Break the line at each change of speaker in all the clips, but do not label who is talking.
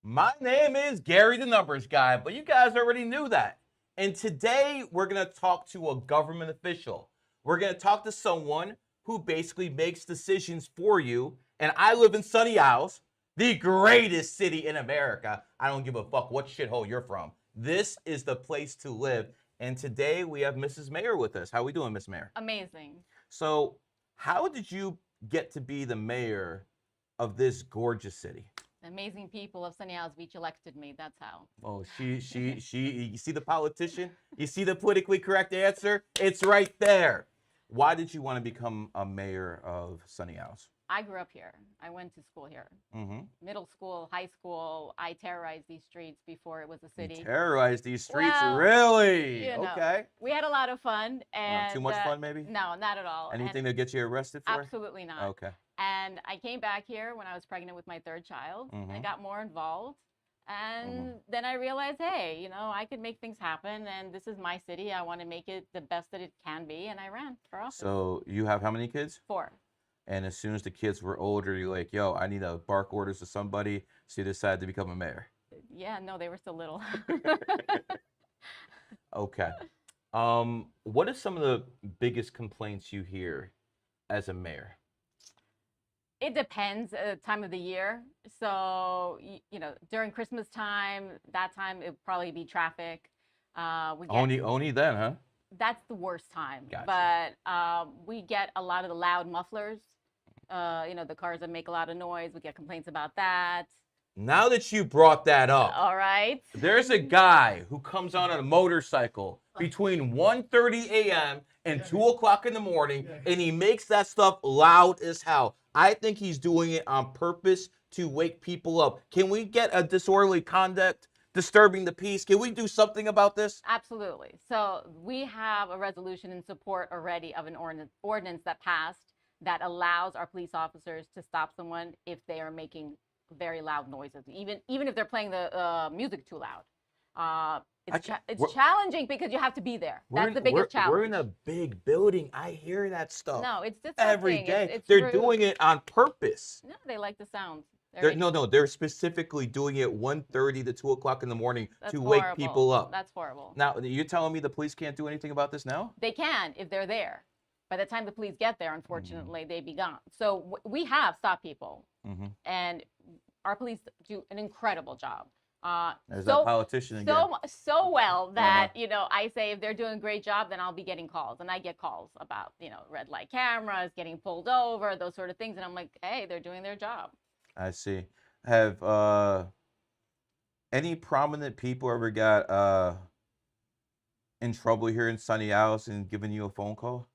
My name is Gary the Numbers Guy, but you guys already knew that. And today we're going to talk to a government official. We're going to talk to someone who basically makes decisions for you. And I live in Sunny Isles, the greatest city in America. I don't give a fuck what shithole you're from. This is the place to live. And today we have Mrs. Mayor with us. How we doing, Miss Mayor?
Amazing.
So, how did you get to be the mayor of this gorgeous city?
The amazing people of Sunny Isles Beach elected me. That's how.
Oh, you see the politician? You see the politically correct answer? It's right there. Why did you want to become a mayor of Sunny Isles?
I grew up here. I went to school here.
Mm-hmm.
Middle school, high school. I terrorized these streets before it was a city.
You terrorized these streets,
Well,
really?
you know,
Okay.
We had a lot of fun. And
Too much fun, maybe?
No, not at all.
Anything that gets you arrested for?
Absolutely not.
Okay.
And I came back here when I was pregnant with my third child.
Mm-hmm.
And I got more involved. And then I realized, hey, I could make things happen. And this is my city. I want to make it the best that it can be. And I ran for office.
So you have how many kids?
4.
And as soon as the kids were older, you're like, yo, I need to bark orders to somebody. So you decided to become a mayor.
Yeah, no, they were still little.
Okay. What are some of the biggest complaints you hear as a mayor?
It depends time of the year. So, during Christmas time, that time it would probably be traffic.
Only then, huh?
That's the worst time.
Gotcha.
But we get a lot of the loud mufflers. The cars that make a lot of noise. We get complaints about that.
Now that you brought that up,
All right.
there's a guy who comes on a motorcycle between 1:30 a.m. and 2 o'clock in the morning, and he makes that stuff loud as hell. I think he's doing it on purpose to wake people up. Can we get a disorderly conduct, disturbing the peace? Can we do something about this?
Absolutely. So we have a resolution in support already of an ordinance that passed that allows our police officers to stop someone if they are making very loud noises, even if they're playing the music too loud. It's challenging because you have to be there. That's the biggest challenge.
We're in a big building. I hear that stuff.
No, it's disgusting.
Every day.
It's
They're
rude.
doing it on purpose.
No, they like the sounds.
They're specifically doing it 1:30 to 2 o'clock in the morning to
horrible.
wake people up.
That's horrible.
Now, you're telling me the police can't do anything about this now?
They can if they're there. By the time the police get there, unfortunately, they'd be gone. So we have stopped people, and our police do an incredible job.
There's that politician again.
So well that I say if they're doing a great job, then I'll be getting calls, and I get calls about red light cameras, getting pulled over, those sort of things, and I'm like, hey, they're doing their job.
I see. Have any prominent people ever got in trouble here in Sunny Isles and given you a phone call?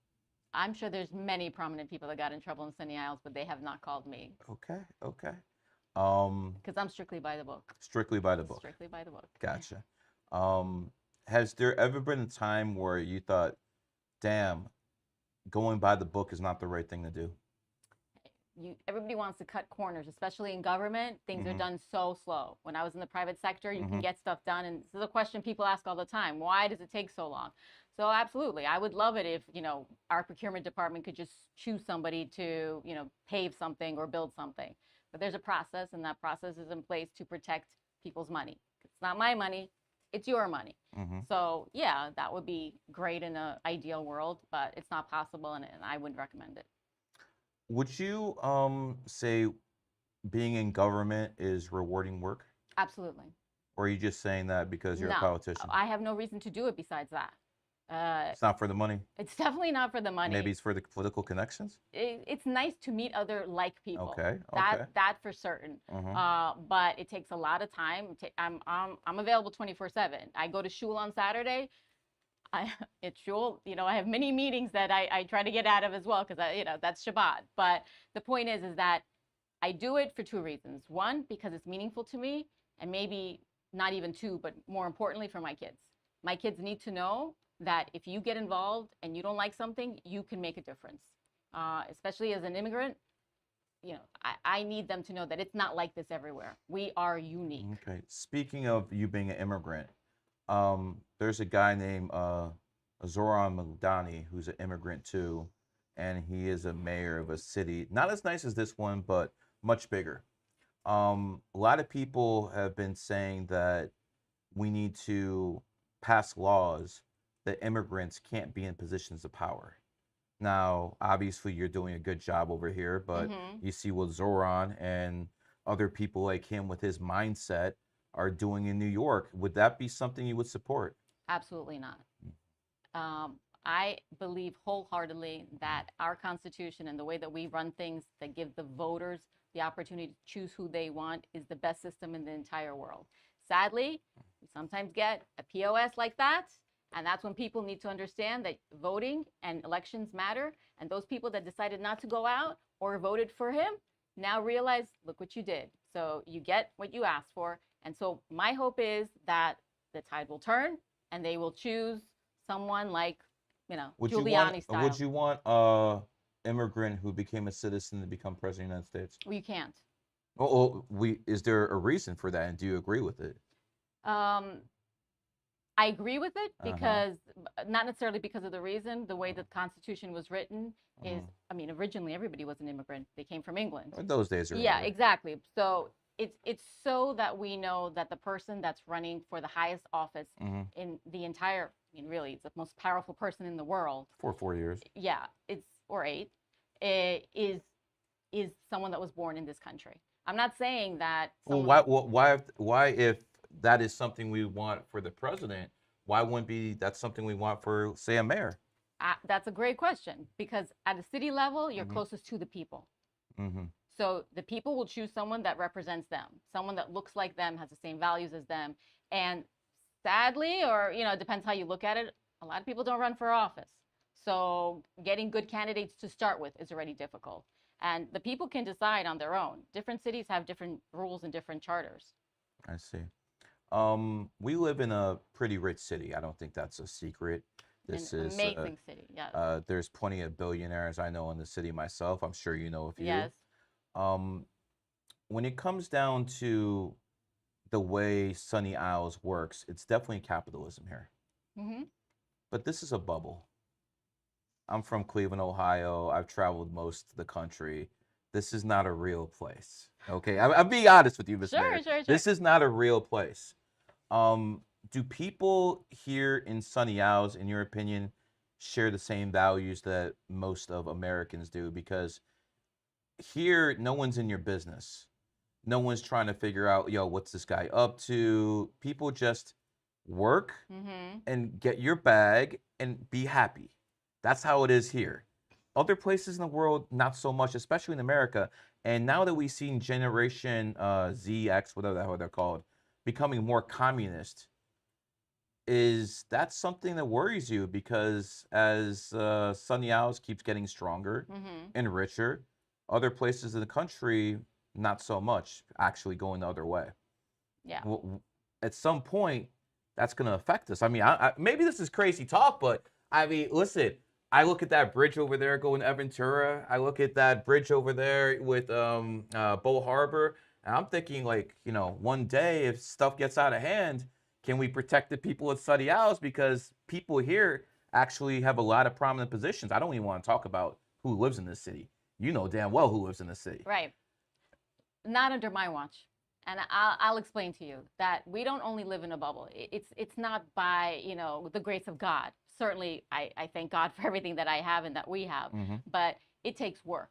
I'm sure there's many prominent people that got in trouble in Sunny Isles, but they have not called me.
Okay.
Because I'm strictly by the book.
Strictly by the book.
Strictly by the book.
Gotcha. Has there ever been a time where you thought, damn, going by the book is not the right thing to do?
Everybody wants to cut corners, especially in government. Things are done so slow. When I was in the private sector, you can get stuff done. And this is a question people ask all the time. Why does it take so long? So absolutely. I would love it if, our procurement department could just choose somebody to, pave something or build something. But there's a process, and that process is in place to protect people's money. It's not my money. It's your money. So, yeah, that would be great in an ideal world, but it's not possible, and I wouldn't recommend it.
Would you say being in government is rewarding work?
Absolutely.
Or are you just saying that because you're a politician?
I have no reason to do it besides that.
It's not for the money?
It's definitely not for the money.
Maybe it's for the political connections?
It's nice to meet other like people.
Okay.
That for certain. But it takes a lot of time. I'm available 24/7. I go to shul on Saturday. It's shul. I have many meetings that I try to get out of as well because that's Shabbat. But the point is that I do it for 2 reasons. One, because it's meaningful to me, and maybe not even 2, but more importantly for my kids. My kids need to know that if you get involved and you don't like something, you can make a difference. Especially as an immigrant, I need them to know that it's not like this everywhere. We are unique.
Okay. Speaking of you being an immigrant, there's a guy named Zoran Maldani who's an immigrant too, and he is a mayor of a city not as nice as this one, but much bigger. A lot of people have been saying that we need to pass laws that immigrants can't be in positions of power. Now, obviously, you're doing a good job over here, but
Hmm.
you see what Zoran and other people like him with his mindset are doing in New York. Would that be something you would support?
Absolutely not. I believe wholeheartedly that our Constitution and the way that we run things that give the voters the opportunity to choose who they want is the best system in the entire world. Sadly, we sometimes get a POS like that. And that's when people need to understand that voting and elections matter. And those people that decided not to go out or voted for him now realize, look what you did. So you get what you asked for. And so my hope is that the tide will turn and they will choose someone like, Giuliani
Would
style.
you want a immigrant who became a citizen to become president of the United States?
Well, you can't.
Is there a reason for that, and do you agree with it?
Um, I agree with it
Uh-huh.
because not necessarily because of the reason. The way the Constitution was written is,
Uh-huh.
I mean, originally everybody was an immigrant. They came from England.
Those days are
Yeah,
over.
exactly. So it's so that we know that the person that's running for the highest office
Hmm.
in the entire, I mean, really, it's the most powerful person in the world.
For 4 years.
Yeah, it's or eight, is someone that was born in this country. I'm not saying that
Well,
someone.
why, if that is something we want for the president, why wouldn't be that's something we want for, say, a mayor?
That's a great question because at a city level, you're
Hmm.
closest to the people.
Hmm.
So the people will choose someone that represents them, someone that looks like them, has the same values as them. And sadly, or it depends how you look at it, a lot of people don't run for office. So getting good candidates to start with is already difficult. And the people can decide on their own. Different cities have different rules and different charters.
I see. We live in a pretty rich city. I don't think that's a secret.
An
This is
amazing city. Yes.
there's plenty of billionaires I know in the city myself. I'm sure you know a few.
Yes.
Um, when it comes down to the way Sunny Isles works, it's definitely capitalism here.
Hmm.
But this is a bubble. I'm from Cleveland, Ohio. I've traveled most of the country. This is not a real place. Okay, I'm being honest with you, Miss
Sure,
Mayor.
sure, sure.
This is not a real place. Do people here in Sunny Isles, in your opinion, share the same values that most of Americans do? Because here, no one's in your business. No one's trying to figure out, yo, what's this guy up to? People just work
Hmm.
and get your bag and be happy. That's how it is here. Other places in the world, not so much, especially in America. And now that we've seen Generation Z, X, whatever the hell they're called, becoming more communist, is that something that worries you? Because as Sunny Isles keeps getting stronger
Hmm.
and richer, other places in the country, not so much, actually going the other way.
Yeah.
At some point, that's going to affect us. I mean, maybe this is crazy talk, but I mean, listen, I look at that bridge over there going to Aventura. I look at that bridge over there with Bull Harbor, and I'm thinking, like, one day if stuff gets out of hand, can we protect the people at Sunny Isles? Because people here actually have a lot of prominent positions. I don't even want to talk about who lives in this city. You know damn well who lives in this city.
Right. Not under my watch. And I'll explain to you that we don't only live in a bubble. It's not by the grace of God. Certainly, I thank God for everything that I have and that we have.
Hmm.
But it takes work,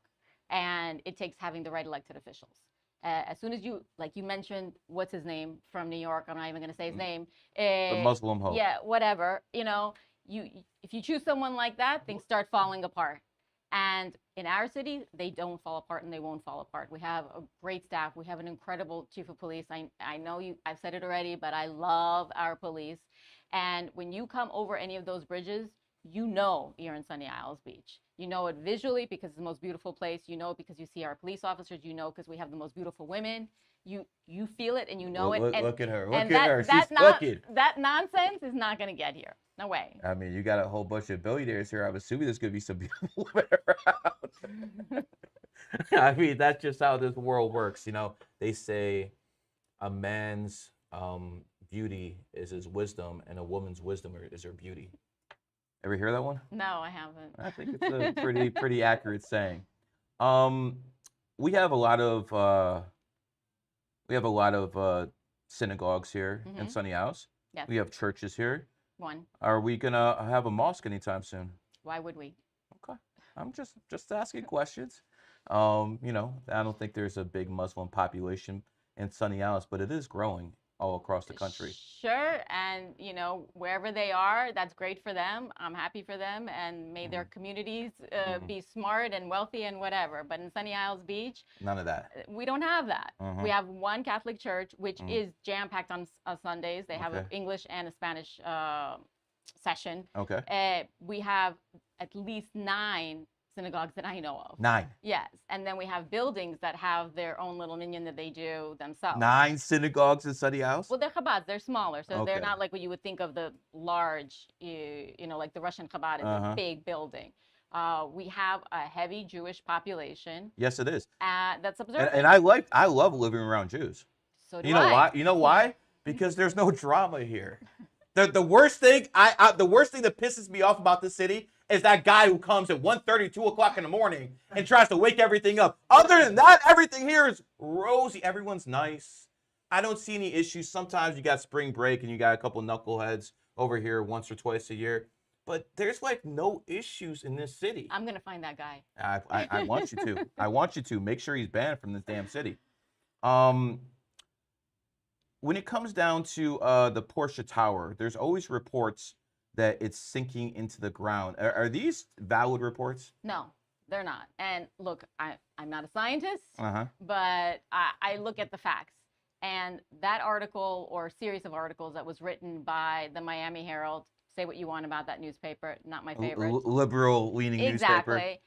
and it takes having the right elected officials. As soon as you, like you mentioned, what's his name from New York? I'm not even going to say his name.
The Muslim Hope.
Yeah, whatever. You if you choose someone like that, things start falling apart. And in our city, they don't fall apart and they won't fall apart. We have a great staff. We have an incredible chief of police. I know I've said it already, but I love our police. And when you come over any of those bridges, you know you're in Sunny Isles Beach. You know it visually because it's the most beautiful place. You know it because you see our police officers. You know because we have the most beautiful women. You feel it and you know it. And
Look at her.
and
Look at her.
that
She's cooking.
that nonsense is not going to get here. No way.
I mean, you got a whole bunch of billionaires here. I'm assuming there's going to be some beautiful women around. I mean, that's just how this world works. They say a man's beauty is his wisdom, and a woman's wisdom is her beauty. Ever hear that one?
No, I haven't.
I think it's a pretty accurate saying. We have a lot of We have a lot of synagogues here in Sunny Isles.
Yes.
We have churches here.
One.
Are we gonna have a mosque anytime soon?
Why would we?
Okay, I'm just asking questions. You know, I don't think there's a big Muslim population in Sunny Isles, but it is growing all across the country.
Sure, and you know, wherever they are, that's great for them. I'm happy for them, and may their communities be smart and wealthy and whatever. But in Sunny Isles Beach,
None of that.
we don't have that. We have one Catholic church, which is jam-packed on Sundays. They have an
Okay.
English and a Spanish session.
Okay.
We have at least 9 synagogues that I know of.
9.
Yes, and then we have buildings that have their own little minyan that they do themselves.
9 synagogues in Sunny Isles?
Well, they're Chabad. They're smaller, so
Okay.
they're not like what you would think of the large, you know, like the Russian Chabad is a big building. We have a heavy Jewish population.
Yes, it is.
That's observant.
And I love living around Jews.
So do
You know
I.
why? You know why? Because there's no drama here. The worst thing the worst thing that pisses me off about this city is that guy who comes at 1:30, 2 o'clock in the morning and tries to wake everything up. Other than that, everything here is rosy. Everyone's nice. I don't see any issues. Sometimes you got spring break and you got a couple knuckleheads over here once or twice a year. But there's like no issues in this city.
I'm gonna find that guy.
I want you to. I want you to. Make sure he's banned from this damn city. When it comes down to the Porsche Tower, there's always reports that it's sinking into the ground. Are these valid reports?
No, they're not. And look, I'm not a scientist,
Uh-huh.
but I look at the facts. And that article or series of articles that was written by the Miami Herald, say what you want about that newspaper, not my favorite.
Liberal leaning newspaper.
Exactly.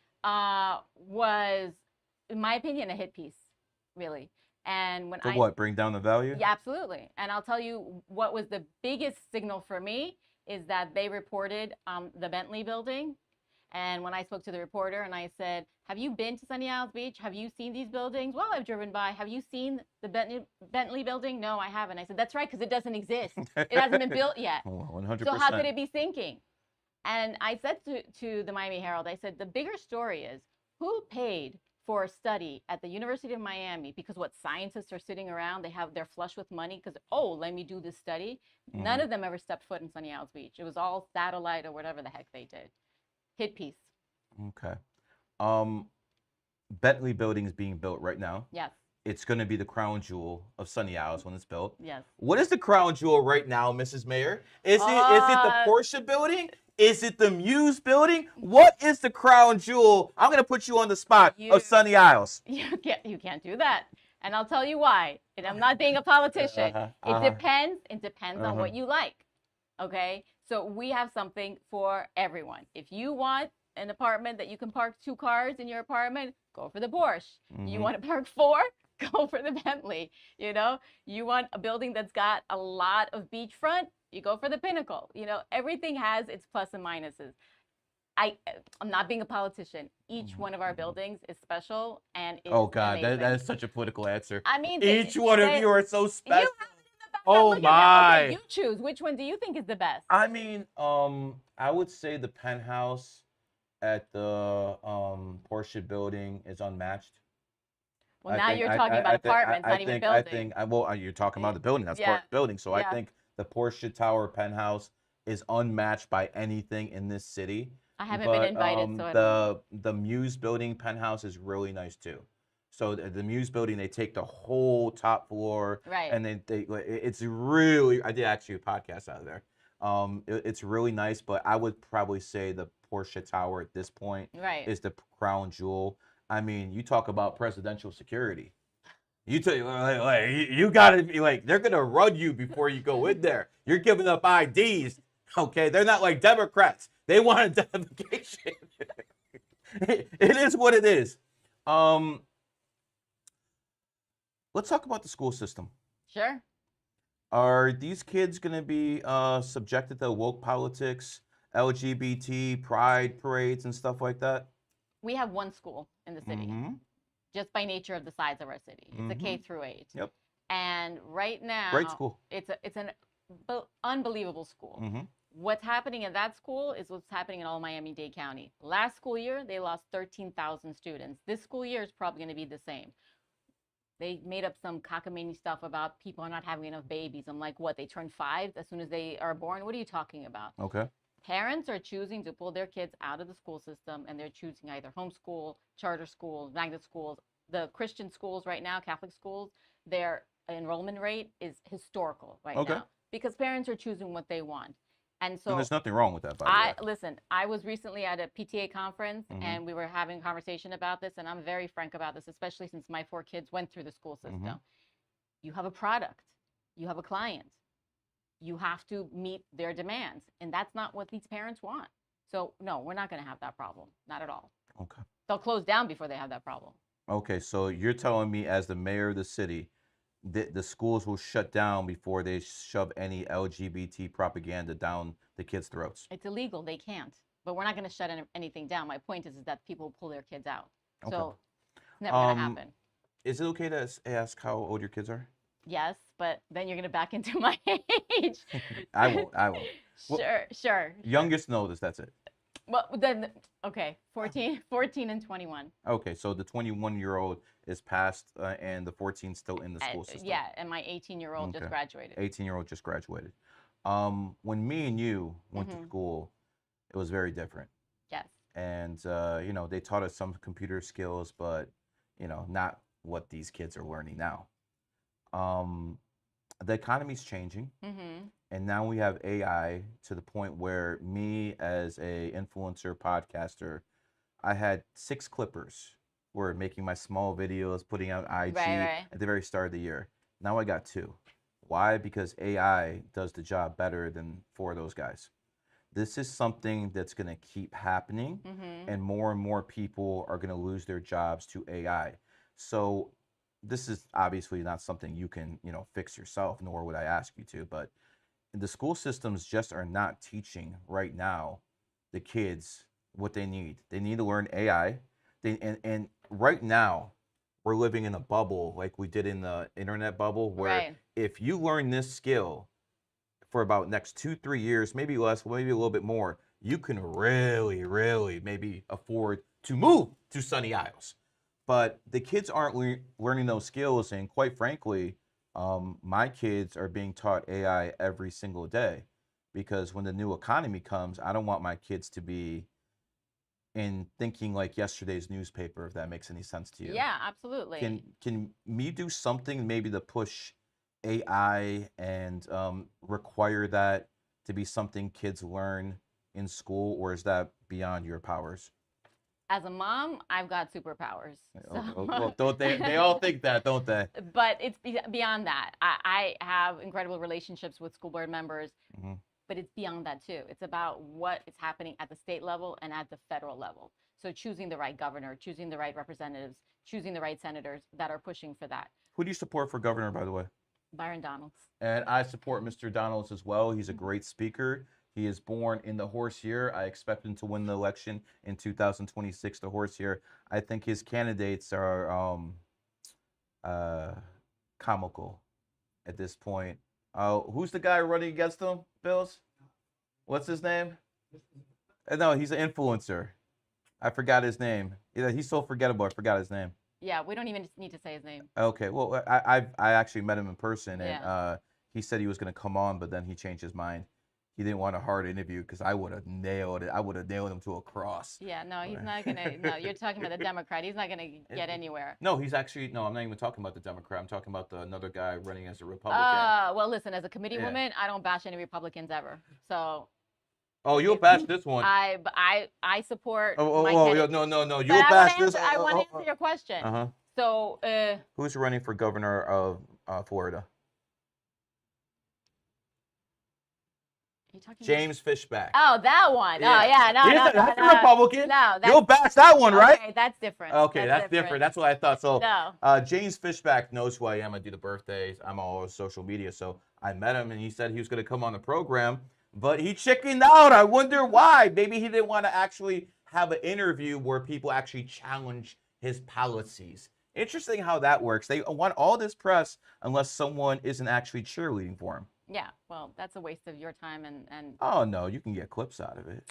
Was, in my opinion, a hit piece, really. And when
For what? Bring down the value?
Yeah, absolutely. And I'll tell you what was the biggest signal for me is that they reported the Bentley building. And when I spoke to the reporter and I said, have you been to Sunny Isles Beach? Have you seen these buildings? Well, I've driven by. Have you seen the Bentley building? No, I haven't. I said, that's right, because it doesn't exist. It hasn't been built yet.
100%.
So how could it be sinking? And I said to the Miami Herald, I said, the bigger story is who paid for a study at the University of Miami, because what scientists are sitting around, they're flush with money because, oh, let me do this study. None of them ever stepped foot in Sunny Isles Beach. It was all satellite or whatever the heck they did. Hit piece.
Okay. Bentley building is being built right now.
Yes.
It's going to be the crown jewel of Sunny Isles when it's built.
Yes.
What is the crown jewel right now, Mrs. Mayor? Is it the Porsche building? Is it the Muse building? What is the crown jewel? I'm going to put you on the spot of Sunny Isles.
You can't do that. And I'll tell you why. And I'm not being a politician. It depends. It depends on what you like. Okay? So we have something for everyone. If you want an apartment that you can park 2 cars in your apartment, go for the Porsche. You want to park 4? Go for the Bentley. You know, you want a building that's got a lot of beachfront, you go for the Pinnacle. You know, everything has its plus and minuses. I'm not being a politician. Each one of our buildings is special and is
oh God,
amazing.
that is such a political answer.
I mean,
each one of you are so special.
You have it in the back.
Oh
Look at
my!
that. Okay, you choose. Which one do you think is the best?
I mean, I would say the penthouse at the Porsche building is unmatched.
Well, now you're talking about apartments, not even buildings.
Well, you're talking about the building. That's part of the building. So I think the Porsche Tower penthouse is unmatched by anything in this city.
I haven't been invited, so I don't.
The Muse building penthouse is really nice too. So the Muse building, they take the whole top floor,
right?
And it's really. I did actually a podcast out of there. It's really nice, but I would probably say the Porsche Tower at this point is the crown jewel. I mean, you talk about presidential security. You gotta be like, they're gonna run you before you go in there. You're giving up IDs, okay? They're not like Democrats. They want identification. It is what it is. Let's talk about the school system.
Sure.
Are these kids gonna be subjected to woke politics, LGBT pride parades, and stuff like that?
We have one school in the city, just by nature of the size of our city. It's a K through 8.
Yep.
And right now,
great school.
It's an unbelievable school. What's happening at that school is what's happening in all Miami-Dade County. Last school year, they lost 13,000 students. This school year is probably going to be the same. They made up some cockamamie stuff about people not having enough babies. I'm like, what? They turn 5 as soon as they are born? What are you talking about?
Okay.
Parents are choosing to pull their kids out of the school system, and they're choosing either homeschool, charter schools, magnet schools. The Christian schools right now, Catholic schools, their enrollment rate is historical right
Okay.
now because parents are choosing what they want. And
And
so
there's nothing wrong with that, by the way.
listen, I was recently at a PTA conference
Mhm.
and we were having a conversation about this, and I'm very frank about this, especially since my 4 kids went through the school system.
Mhm.
You have a product, you have a client, you have to meet their demands, and that's not what these parents want. So no, we're not going to have that problem, not at all.
Okay.
They'll close down before they have that problem.
Okay, so you're telling me, as the mayor of the city, that the schools will shut down before they shove any LGBT propaganda down the kids' throats?
It's illegal, they can't, but we're not going to shut anything down. My point is that people will pull their kids out.
Okay.
So it's never going to
Um,
happen.
Is it okay to ask how old your kids are?
Yes, but then you're going to back into my age.
I won't. I won't. Well,
Sure.
Youngest and oldest, that's it.
Well, then, okay, 14 and 21.
Okay, so the 21-year-old is passed and the 14 still in the school system.
Yeah, and my 18-year-old just
Okay.
graduated.
18-year-old just graduated. When me and you went to
Mhm.
school, it was very different.
Yes.
And they taught us some computer skills, but not what these kids are learning now. The economy's changing,
Mm-hmm.
and now we have AI to the point where me, as a influencer podcaster, I had 6 clippers were making my small videos, putting out IG
Right.
at the very start of the year. Now I got 2. Why? Because AI does the job better than 4 of those guys. This is something that's going to keep happening,
Mm-hmm.
and more people are going to lose their jobs to AI. So this is obviously not something you can, fix yourself, nor would I ask you to, but the school systems just are not teaching right now the kids what they need. They need to learn AI. And right now, we're living in a bubble like we did in the internet bubble, where
Right.
if you learn this skill for about next 2-3 years, maybe less, maybe a little bit more, you can really maybe afford to move to Sunny Isles. But the kids aren't learning those skills, and quite frankly, my kids are being taught AI every single day, because when the new economy comes, I don't want my kids to be in thinking like yesterday's newspaper, if that makes any sense to you.
Yeah, absolutely.
Can me do something maybe to push AI and require that to be something kids learn in school, or is that beyond your powers?
As a mom, I've got superpowers.
Well, don't they? They all think that, don't they?
But it's beyond that. I have incredible relationships with school board members,
Mhm.
but it's beyond that too. It's about what is happening at the state level and at the federal level. So choosing the right governor, choosing the right representatives, choosing the right senators that are pushing for that.
Who do you support for governor, by the way?
Byron Donalds.
And I support Mr. Donalds as well. He's a great speaker. He is born in the horse year. I expect him to win the election in 2026, the horse year. I think his candidates are comical at this point. Who's the guy running against him, Bills? What's his name? No, he's an influencer. I forgot his name. Yeah, he's so forgettable. I forgot his name.
Yeah, we don't even need to say his name.
Okay, well, I actually met him in person, and
Yeah.
he said he was going to come on, but then he changed his mind. He didn't want a hard interview, because I would have nailed it. I would have nailed him to a cross.
Yeah, no, he's not gonna. No, you're talking about the Democrat. He's not gonna get anywhere.
No, he's actually, no, I'm not even talking about the Democrat. I'm talking about another guy running as a Republican.
Well, listen, as a committee
Yeah.
woman, I don't bash any Republicans ever. So
Oh, you'll bash this one.
I support.
Oh,
my
oh,
candidate.
no,
But
you'll
I
bash
wanna
this.
answer, I want to answer your question.
Uh-huh.
So,
Who's running for governor of Florida?
you talking
James Fishback.
Oh, that one.
Yeah.
Oh, yeah. No, no,
That's
no,
a Republican.
No, that's,
You'll bash that one, right?
Okay, that's different.
Okay, that's different. That's what I thought. So,
No.
James Fishback knows who I am. I do the birthdays. I'm all over social media. So I met him, and he said he was going to come on the program, but he chickened out. I wonder why. Maybe he didn't want to actually have an interview where people actually challenge his policies. Interesting how that works. They want all this press unless someone isn't actually cheerleading for him.
Yeah, well, that's a waste of your time and
Oh no, you can get clips out of it.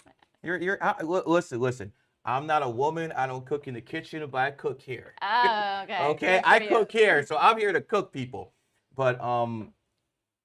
Listen. I'm not a woman. I don't cook in the kitchen, but I cook here.
Oh, okay.
Okay,
Good
I
for you.
cook here, so I'm here to cook people. But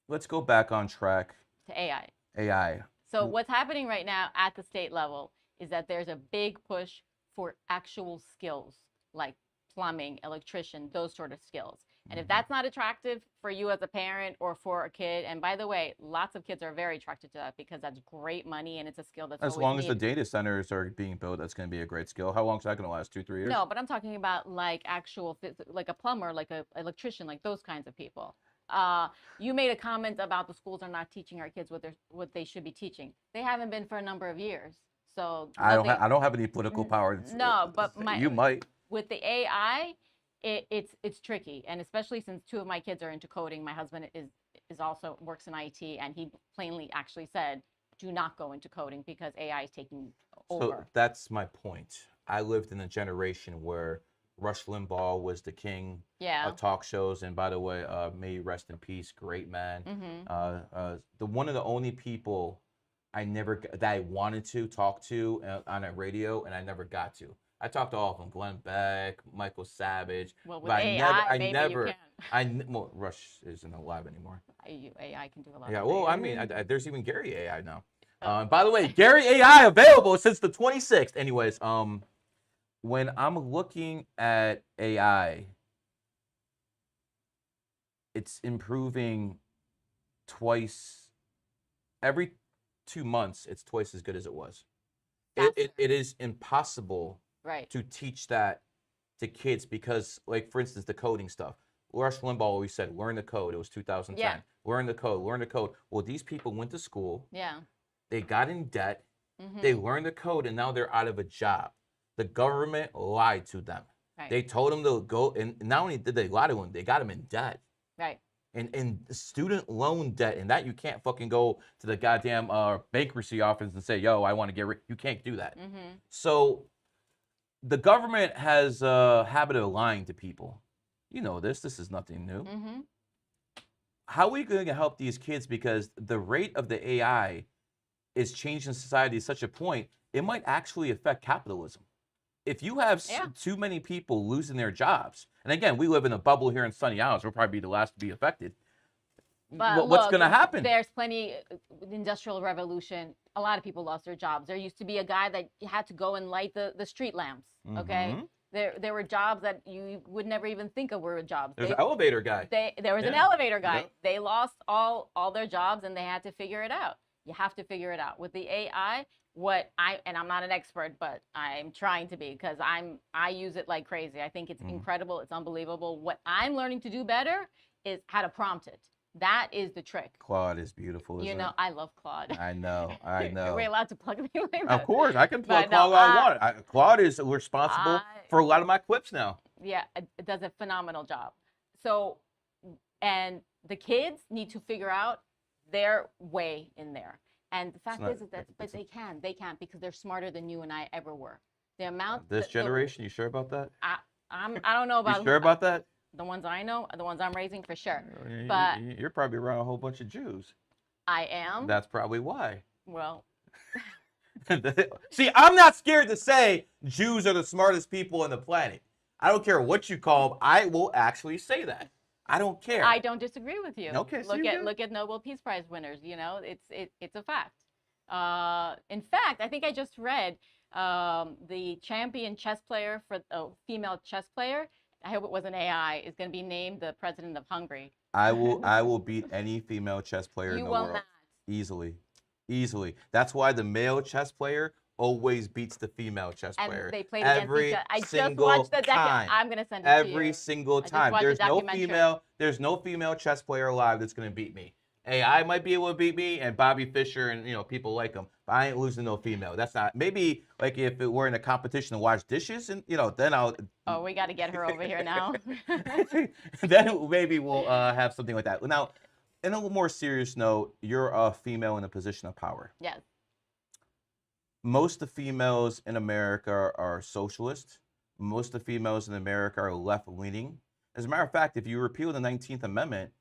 let's go back on track.
To AI.
AI.
So what's happening right now at the state level is that there's a big push for actual skills like plumbing, electrician, those sort of skills. And if that's not attractive for you as a parent or for a kid, and by the way, lots of kids are very attracted to that because that's great money and it's a skill that's
As
always
long as the
needed.
data centers are being built, that's going to be a great skill. How long is that going to last? 2, 3 years?
No, but I'm talking about like actual, like a plumber, like a electrician, like those kinds of people. You made a comment about the schools are not teaching our kids what they should be teaching. They haven't been for a number of years. So
I
nothing,
don't have any political power.
no, but
You might.
with the AI, it's tricky, and especially since 2 of my kids are into coding. My husband is also works in IT, and he plainly actually said, "Do not go into coding because AI is taking over."
So that's my point. I lived in a generation where Rush Limbaugh was the king
Yeah.
of talk shows, and by the way, may you rest in peace, great man. The one of the only people that I wanted to talk to on a radio, and I never got to. I talked to all of them: Glenn Beck, Michael Savage.
Well, with
but
AI, maybe you can.
Well, Rush isn't alive anymore.
AI can do a lot.
Yeah,
of
well, I
things.
mean, there's even Garry AI now. By the way, Garry AI available since the 26th. Anyways, when I'm looking at AI, it's improving twice every 2 months. It's twice as good as it was. It is impossible
Right.
to teach that to kids because, like, for instance, the coding stuff. Rush Limbaugh always said, learn the code. It was 2010.
Yeah.
Learn the code, learn the code. Well, these people went to school.
Yeah.
They got in debt. They learned the code, and now they're out of a job. The government lied to them.
Right.
They told them to go, and not only did they lie to them, they got them in debt.
Right.
And student loan debt, and that you can't fucking go to the goddamn bankruptcy office and say, yo, I want to get rid. You can't do that. So the government has a habit of lying to people. You know this. This is nothing new. How are we going to help these kids? Because the rate of the AI is changing society to such a point, it might actually affect capitalism. If you have too many people losing their jobs, and again, we live in a bubble here in Sunny Isles, we'll probably be the last to be affected.
But
what's going to happen?
There's plenty, the Industrial Revolution, a lot of people lost their jobs. There used to be a guy that had to go and light the street lamps, okay? There were jobs that you would never even think of were jobs.
There's an elevator guy.
There was an elevator guy. They lost all their jobs and they had to figure it out. You have to figure it out. With the AI, and I'm not an expert, but I'm trying to be because I use it like crazy. I think it's incredible. It's unbelievable. What I'm learning to do better is how to prompt it. That is the trick.
Claude is beautiful, isn't it?
I love Claude.
I know. Are
we allowed to plug me like that?
Of course, I can plug Claude all I want. Claude is responsible for a lot of my clips now.
Yeah, it does a phenomenal job. So, and the kids need to figure out their way in there. And the fact is that but they can't because they're smarter than you and I ever were. The amount
this generation, you sure about that?
I don't know about
you sure about that?
The ones I know, the ones I'm raising for sure.
But you're probably around a whole bunch of Jews.
I am.
That's probably why.
Well,
see, I'm not scared to say Jews are the smartest people on the planet. I don't care what you call them. I will actually say that. I don't care.
I don't disagree with you.
Okay, so
look at Nobel Peace Prize winners. You know, it's a fact. In fact, I think I just read the champion chess player for female chess player. I hope it was an AI. Is going to be named the president of Hungary.
I will beat any female chess player in the world.
Not.
Easily. That's why the male chess player always beats the female chess player.
And they played against each other. I just watched the documentary. I'm going to send it to you.
Every single time. There's no female chess player alive that's going to beat me. AI might be able to beat me, and Bobby Fischer, and people like him. But I ain't losing no female. That's not. Maybe like if it were in a competition to wash dishes, and then I'll.
Oh, we got to get her over here now.
Then maybe we'll have something like that. Now, in a little more serious note, you're a female in a position of power.
Yes.
Most of the females in America are socialist. Most of the females in America are left-leaning. As a matter of fact, if you repeal the 19th Amendment,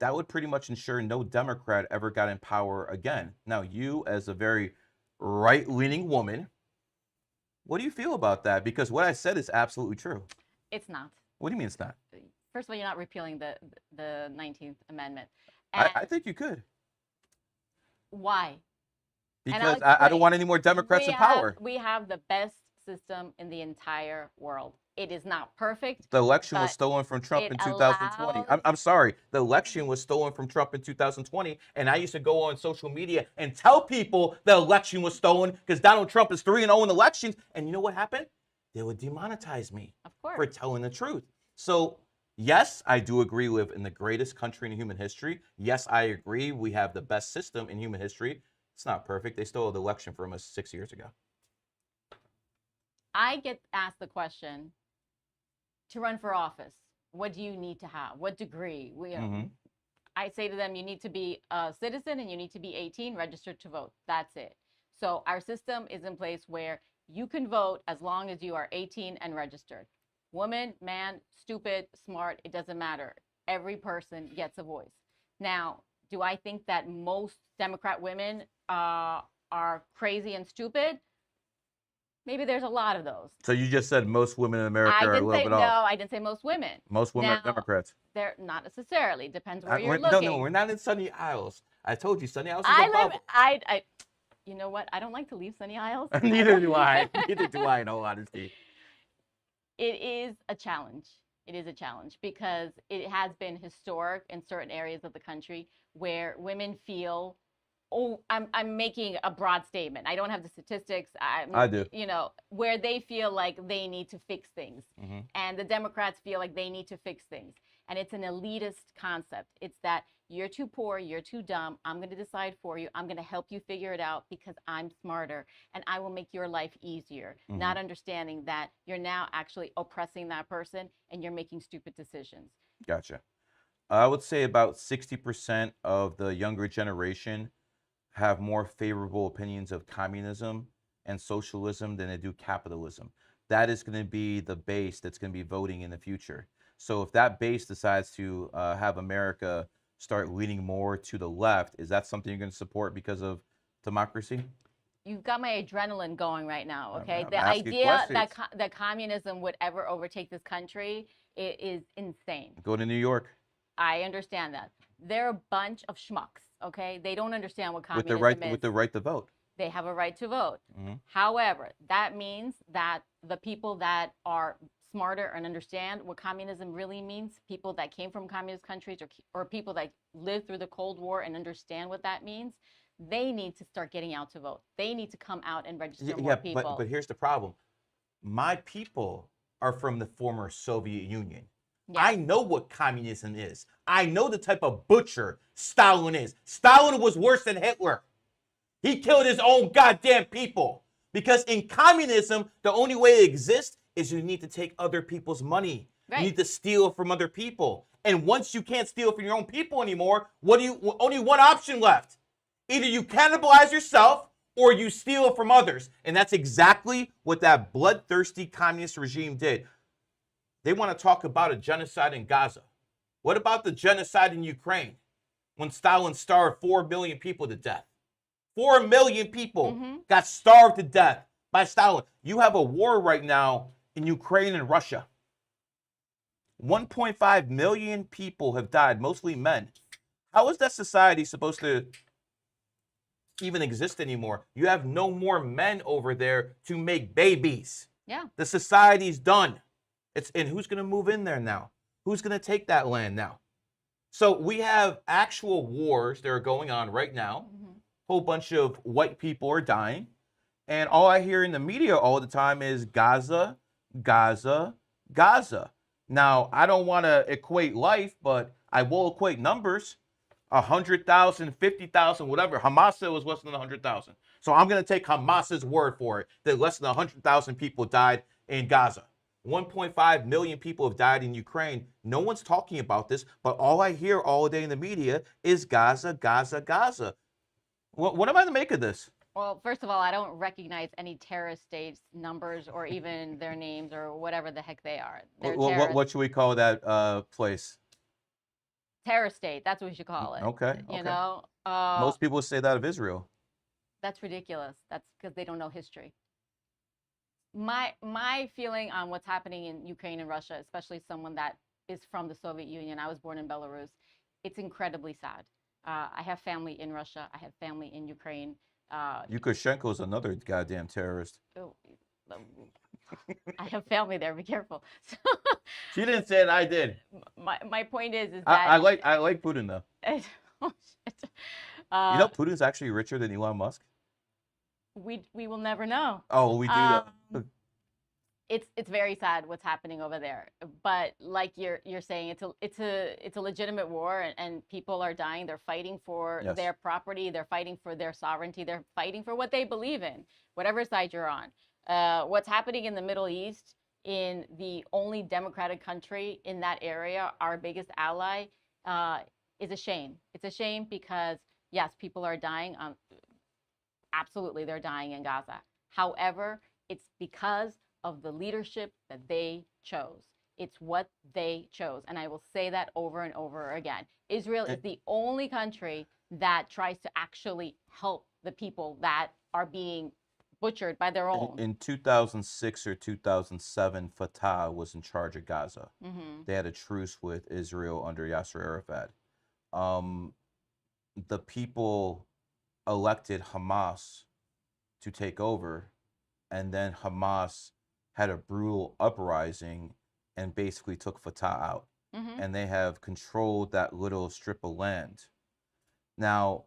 that would pretty much ensure no Democrat ever got in power again. Now, you, as a very right-leaning woman, What do you feel about that? Because what I said is absolutely true.
It's not.
What do you mean it's not?
First of all, you're not repealing the 19th Amendment.
I think you could.
Why?
Because I don't want any more Democrats in power.
We have the best system in the entire world. It is not perfect.
The election was stolen from Trump in 2020. I'm sorry. The election was stolen from Trump in 2020. And I used to go on social media and tell people the election was stolen because Donald Trump is 3-0 in elections. And you know what happened? They would demonetize me for telling the truth. So, yes, I do agree we live in the greatest country in human history. Yes, I agree we have the best system in human history. It's not perfect. They stole the election from us 6 years ago.
I get asked the question, to run for office, what do you need to have? What degree? I say to them, you need to be a citizen and you need to be 18, registered to vote. That's it. So our system is in place where you can vote as long as you are 18 and registered. Woman, man, stupid, smart, it doesn't matter. Every person gets a voice. Now, do I think that most Democrat women are crazy and stupid? Maybe there's a lot of those.
So you just said most women in America are a little bit off.
No, I didn't say most women.
Most women are Democrats.
They're not necessarily. Depends where you're looking.
No, we're not in Sunny Isles. I told you, Sunny Isles is a bubble.
You know what? I don't like to leave Sunny Isles.
Neither do I. Neither do I, in all honesty.
It is a challenge. It is a challenge because it has been historic in certain areas of the country where women feel, oh, I'm making a broad statement. I don't have the statistics.
I do.
You know, where they feel like they need to fix things. And the Democrats feel like they need to fix things. And it's an elitist concept. It's that you're too poor, you're too dumb. I'm going to decide for you. I'm going to help you figure it out because I'm smarter and I will make your life easier. Not understanding that you're now actually oppressing that person and you're making stupid decisions.
Gotcha. I would say about 60% of the younger generation have more favorable opinions of communism and socialism than they do capitalism. That is going to be the base that's going to be voting in the future. So if that base decides to have America start leaning more to the left, is that something you're going to support because of democracy?
You've got my adrenaline going right now, okay? The idea that communism would ever overtake this country is insane.
Go to New York.
I understand that. They're a bunch of schmucks, okay? They don't understand what communism is.
With the right to vote.
They have a right to vote. However, that means that the people that are smarter and understand what communism really means, people that came from communist countries or people that lived through the Cold War and understand what that means, they need to start getting out to vote. They need to come out and register more people.
But here's the problem. My people are from the former Soviet Union. Yeah. I know what communism is. I know the type of butcher Stalin is. Stalin was worse than Hitler. He killed his own goddamn people. Because in communism, the only way it exists is you need to take other people's money. Right. You need to steal from other people. And once you can't steal from your own people anymore, only one option left. Either you cannibalize yourself or you steal from others. And that's exactly what that bloodthirsty communist regime did. They want to talk about a genocide in Gaza. What about the genocide in Ukraine when Stalin starved 4 million people to death? 4 million people got starved to death by Stalin. You have a war right now in Ukraine and Russia. 1.5 million people have died, mostly men. How is that society supposed to even exist anymore? You have no more men over there to make babies.
Yeah.
The society's done. And who's going to move in there now? Who's going to take that land now? So we have actual wars that are going on right now. Whole bunch of white people are dying. And all I hear in the media all the time is Gaza, Gaza, Gaza. Now, I don't want to equate life, but I will equate numbers. 100,000, 50,000, whatever. Hamas said it was less than 100,000. So I'm going to take Hamas's word for it that less than 100,000 people died in Gaza. 1.5 million people have died in Ukraine. No one's talking about this, but all I hear all day in the media is Gaza, Gaza, Gaza. What am I to make of this?
Well, first of all, I don't recognize any terrorist states' numbers or even their names or whatever the heck they are.
What should we call that place?
Terror state. That's what we should call it.
Okay.
You know?
Most people say that of Israel.
That's ridiculous. That's because they don't know history. My feeling on what's happening in Ukraine and Russia, especially someone that is from the Soviet Union. I was born in Belarus. It's incredibly sad. I have family in Russia. I have family in Ukraine.
Lukashenko's another goddamn terrorist.
Oh, I have family there. Be careful. So,
She didn't say it. I did.
my point is that
I like Putin though.
Oh, shit.
You know, Putin's actually richer than Elon Musk.
We will never know.
Oh, we do though.
It's very sad what's happening over there. But like you're saying, it's a legitimate war, and people are dying. They're fighting for their property. They're fighting for their sovereignty. They're fighting for what they believe in, whatever side you're on. What's happening in the Middle East, in the only democratic country in that area, our biggest ally, is a shame. It's a shame because yes, people are dying. Absolutely, they're dying in Gaza. However, it's because of the leadership that they chose. It's what they chose. And I will say that over and over again. Israel is the only country that tries to actually help the people that are being butchered by their own.
In 2006 or 2007, Fatah was in charge of Gaza.
Mm-hmm.
They had a truce with Israel under Yasser Arafat. The people elected Hamas to take over, and then Hamas had a brutal uprising and basically took Fatah out.
Mm-hmm.
And they have controlled that little strip of land. Now,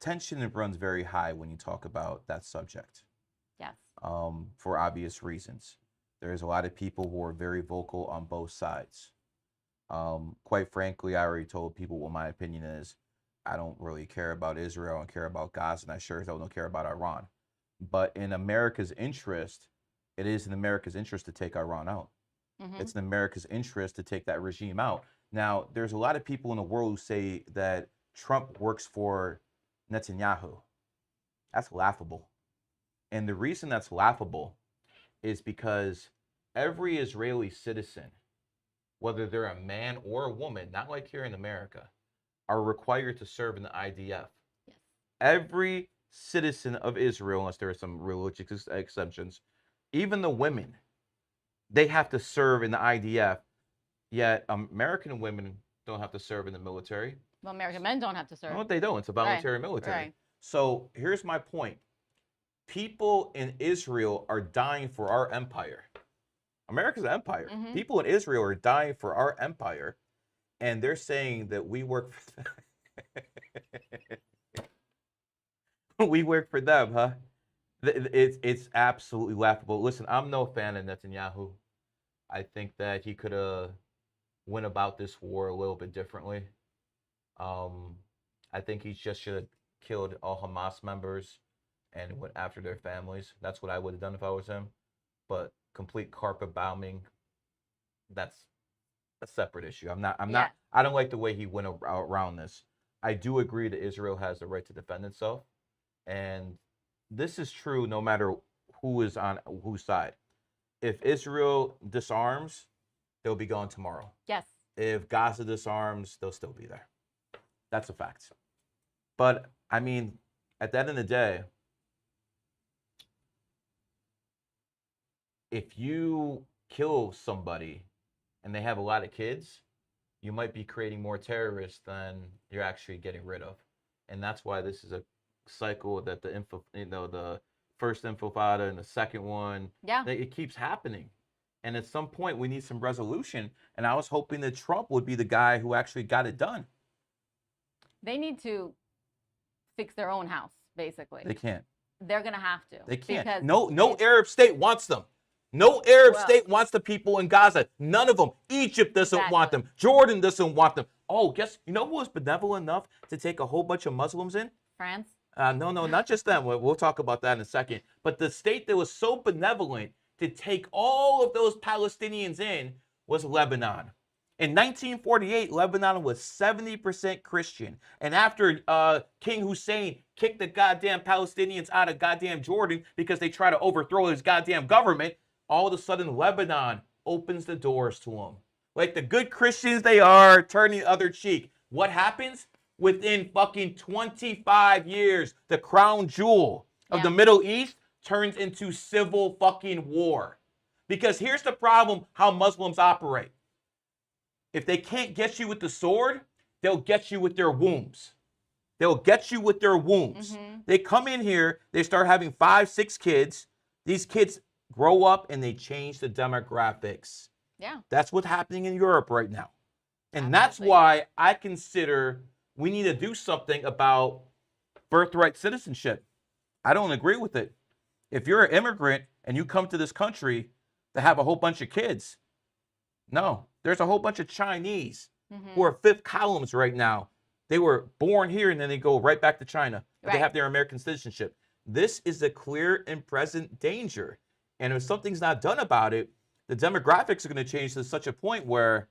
tension runs very high when you talk about that subject.
Yes.
For obvious reasons. There's a lot of people who are very vocal on both sides. Quite frankly, I already told people what my opinion is. I don't really care about Israel. I don't care about Gaza, and I sure as hell don't care about Iran. But in America's interest, it is in America's interest to take Iran out.
Mm-hmm.
It's in America's interest to take that regime out. Now, there's a lot of people in the world who say that Trump works for Netanyahu. That's laughable. And the reason that's laughable is because every Israeli citizen, whether they're a man or a woman, not like here in America, are required to serve in the IDF.
Yes.
Every citizen of Israel, unless there are some religious exceptions, even the women, they have to serve in the IDF. Yet American women don't have to serve in the military.
Well, American men don't have to serve.
No, they don't. It's a voluntary military.
Right.
So here's my point. People in Israel are dying for our empire. America's an empire.
Mm-hmm.
People in Israel are dying for our empire. And they're saying that we work for them. We work for them, huh? It's absolutely laughable. Listen, I'm no fan of Netanyahu. I think that he could have went about this war a little bit differently. I think he just should have killed all Hamas members and went after their families. That's what I would have done if I was him. But complete carpet bombing, that's a separate issue. I don't like the way he went around this. I do agree that Israel has the right to defend itself. And this is true no matter who is on whose side. If Israel disarms, they'll be gone tomorrow.
Yes.
If Gaza disarms, they'll still be there. That's a fact. But, I mean, at the end of the day, if you kill somebody and they have a lot of kids, you might be creating more terrorists than you're actually getting rid of. And that's why this is a cycle that the first intifada and the second one, it keeps happening. And at some point, we need some resolution. And I was hoping that Trump would be the guy who actually got it done.
They need to fix their own house, basically.
They can't.
They're going to have to.
They can't. No Arab state wants them. No Arab state wants the people in Gaza. None of them. Egypt doesn't want them. Jordan doesn't want them. Oh, you know who was benevolent enough to take a whole bunch of Muslims in?
France?
No, not just them. We'll talk about that in a second. But the state that was so benevolent to take all of those Palestinians in was Lebanon. In 1948, Lebanon was 70% Christian. And after King Hussein kicked the goddamn Palestinians out of goddamn Jordan because they tried to overthrow his goddamn government, all of a sudden Lebanon opens the doors to them. Like the good Christians they are, turn the other cheek. What happens? Within fucking 25 years, the crown jewel of the Middle East turns into civil fucking war. Because here's the problem how Muslims operate. If they can't get you with the sword, they'll get you with their wombs. They'll get you with their wombs. They come in here, they start having 5, 6 kids. These kids grow up and they change the demographics.
Yeah.
That's what's happening in Europe right now. And
Absolutely.
that's why I consider we need to do something about birthright citizenship. I don't agree with it. If you're an immigrant and you come to this country to have a whole bunch of kids, no, there's a whole bunch of Chinese who are fifth columns right now. They were born here and then they go right back to China. But they have their American citizenship. This is a clear and present danger. And if something's not done about it, the demographics are going to change to such a point where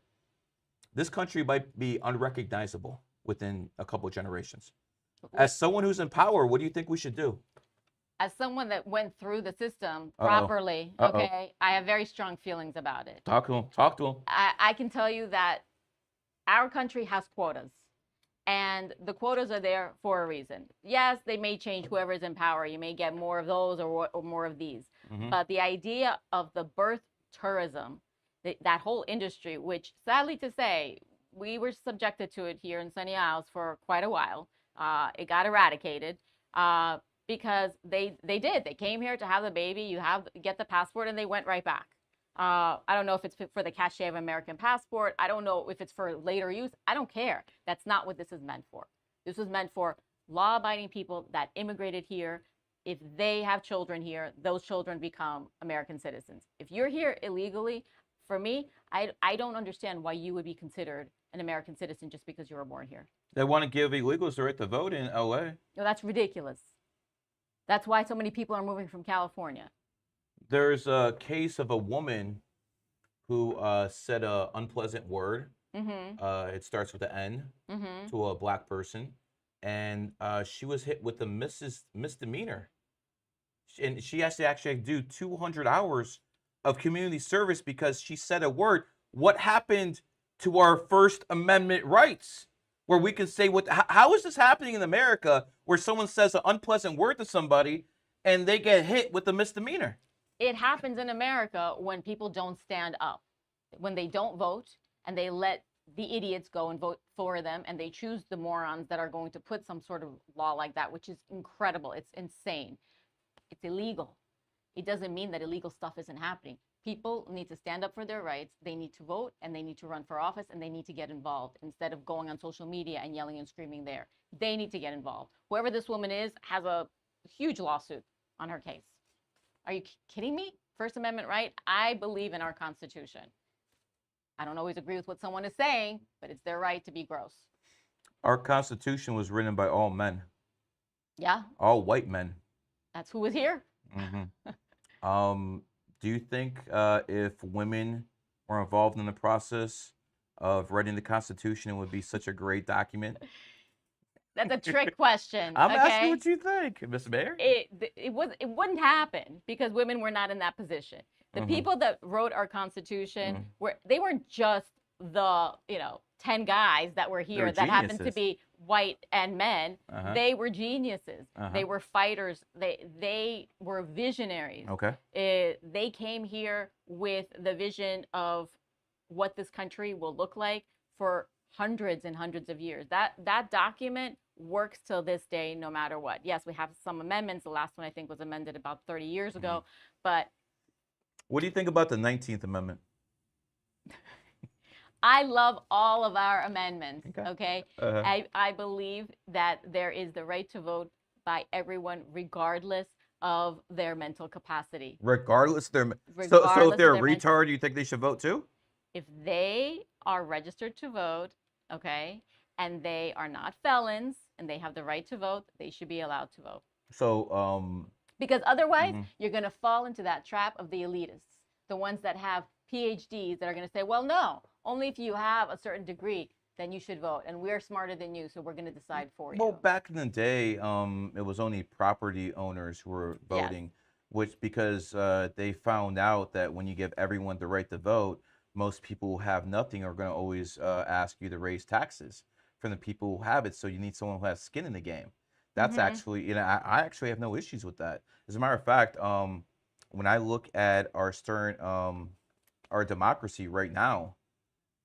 this country might be unrecognizable within a couple of generations. As someone who's in power, what do you think we should do?
As someone that went through the system properly, okay, I have very strong feelings about it.
Talk to him. Talk to him.
I can tell you that our country has quotas. And the quotas are there for a reason. Yes, they may change whoever's in power. You may get more of those or more of these. But the idea of the birth tourism, that whole industry, which sadly to say, we were subjected to it here in Sunny Isles for quite a while. It got eradicated because they did. They came here to have the baby. You get the passport, and they went right back. I don't know if it's for the cachet of American passport. I don't know if it's for later use. I don't care. That's not what this is meant for. This was meant for law-abiding people that immigrated here. If they have children here, those children become American citizens. If you're here illegally, for me, I don't understand why you would be considered an American citizen just because you were born here.
They want to give illegals the right to vote in LA.
No, that's ridiculous. That's why so many people are moving from California.
There's a case of a woman who said an unpleasant word. It starts with an N to a black person. And she was hit with a misdemeanor. And she has to actually do 200 hours of community service because she said a word. What happened to our First Amendment rights? Where we can say, how is this happening in America where someone says an unpleasant word to somebody and they get hit with a misdemeanor?
It happens in America when people don't stand up, when they don't vote and they let the idiots go and vote for them, and they choose the morons that are going to put some sort of law like that, which is incredible. It's insane. It's illegal. It doesn't mean that illegal stuff isn't happening. People need to stand up for their rights. They need to vote, and they need to run for office, and they need to get involved instead of going on social media and yelling and screaming there. They need to get involved. Whoever this woman is has a huge lawsuit on her case. Are you kidding me? First Amendment right? I believe in our Constitution. I don't always agree with what someone is saying, but it's their right to be gross.
Our Constitution was written by all men.
Yeah.
All white men.
That's who was here.
Do you think if women were involved in the process of writing the Constitution, it would be such a great document?
That's a trick question.
I'm asking what you think, Miss Mayor.
It wouldn't happen because women were not in that position. The people that wrote our Constitution they weren't just the 10 guys that were here that happened to be white and men. They were geniuses. They were fighters. They were visionaries. They came here with the vision of what this country will look like for hundreds and hundreds of years. That document works till this day, no matter what. Yes, we have some amendments. The last one I think was amended about 30 years ago. But
what do you think about the 19th Amendment?
I love all of our amendments, okay? I believe that there is the right to vote by everyone regardless of their mental capacity.
Regardless of their... So if they're a retard, you think they should vote too?
If they are registered to vote, okay, and they are not felons and they have the right to vote, they should be allowed to vote.
So,
because otherwise, you're going to fall into that trap of the elitists, the ones that have PhDs that are going to say, well, no, only if you have a certain degree, then you should vote. And we're smarter than you, so we're going to decide for you.
Well, back in the day, it was only property owners who were voting, which because they found out that when you give everyone the right to vote, most people who have nothing are going to always ask you to raise taxes from the people who have it. So you need someone who has skin in the game. That's
Mm-hmm.
actually, I actually have no issues with that. As a matter of fact, when I look at our democracy right now,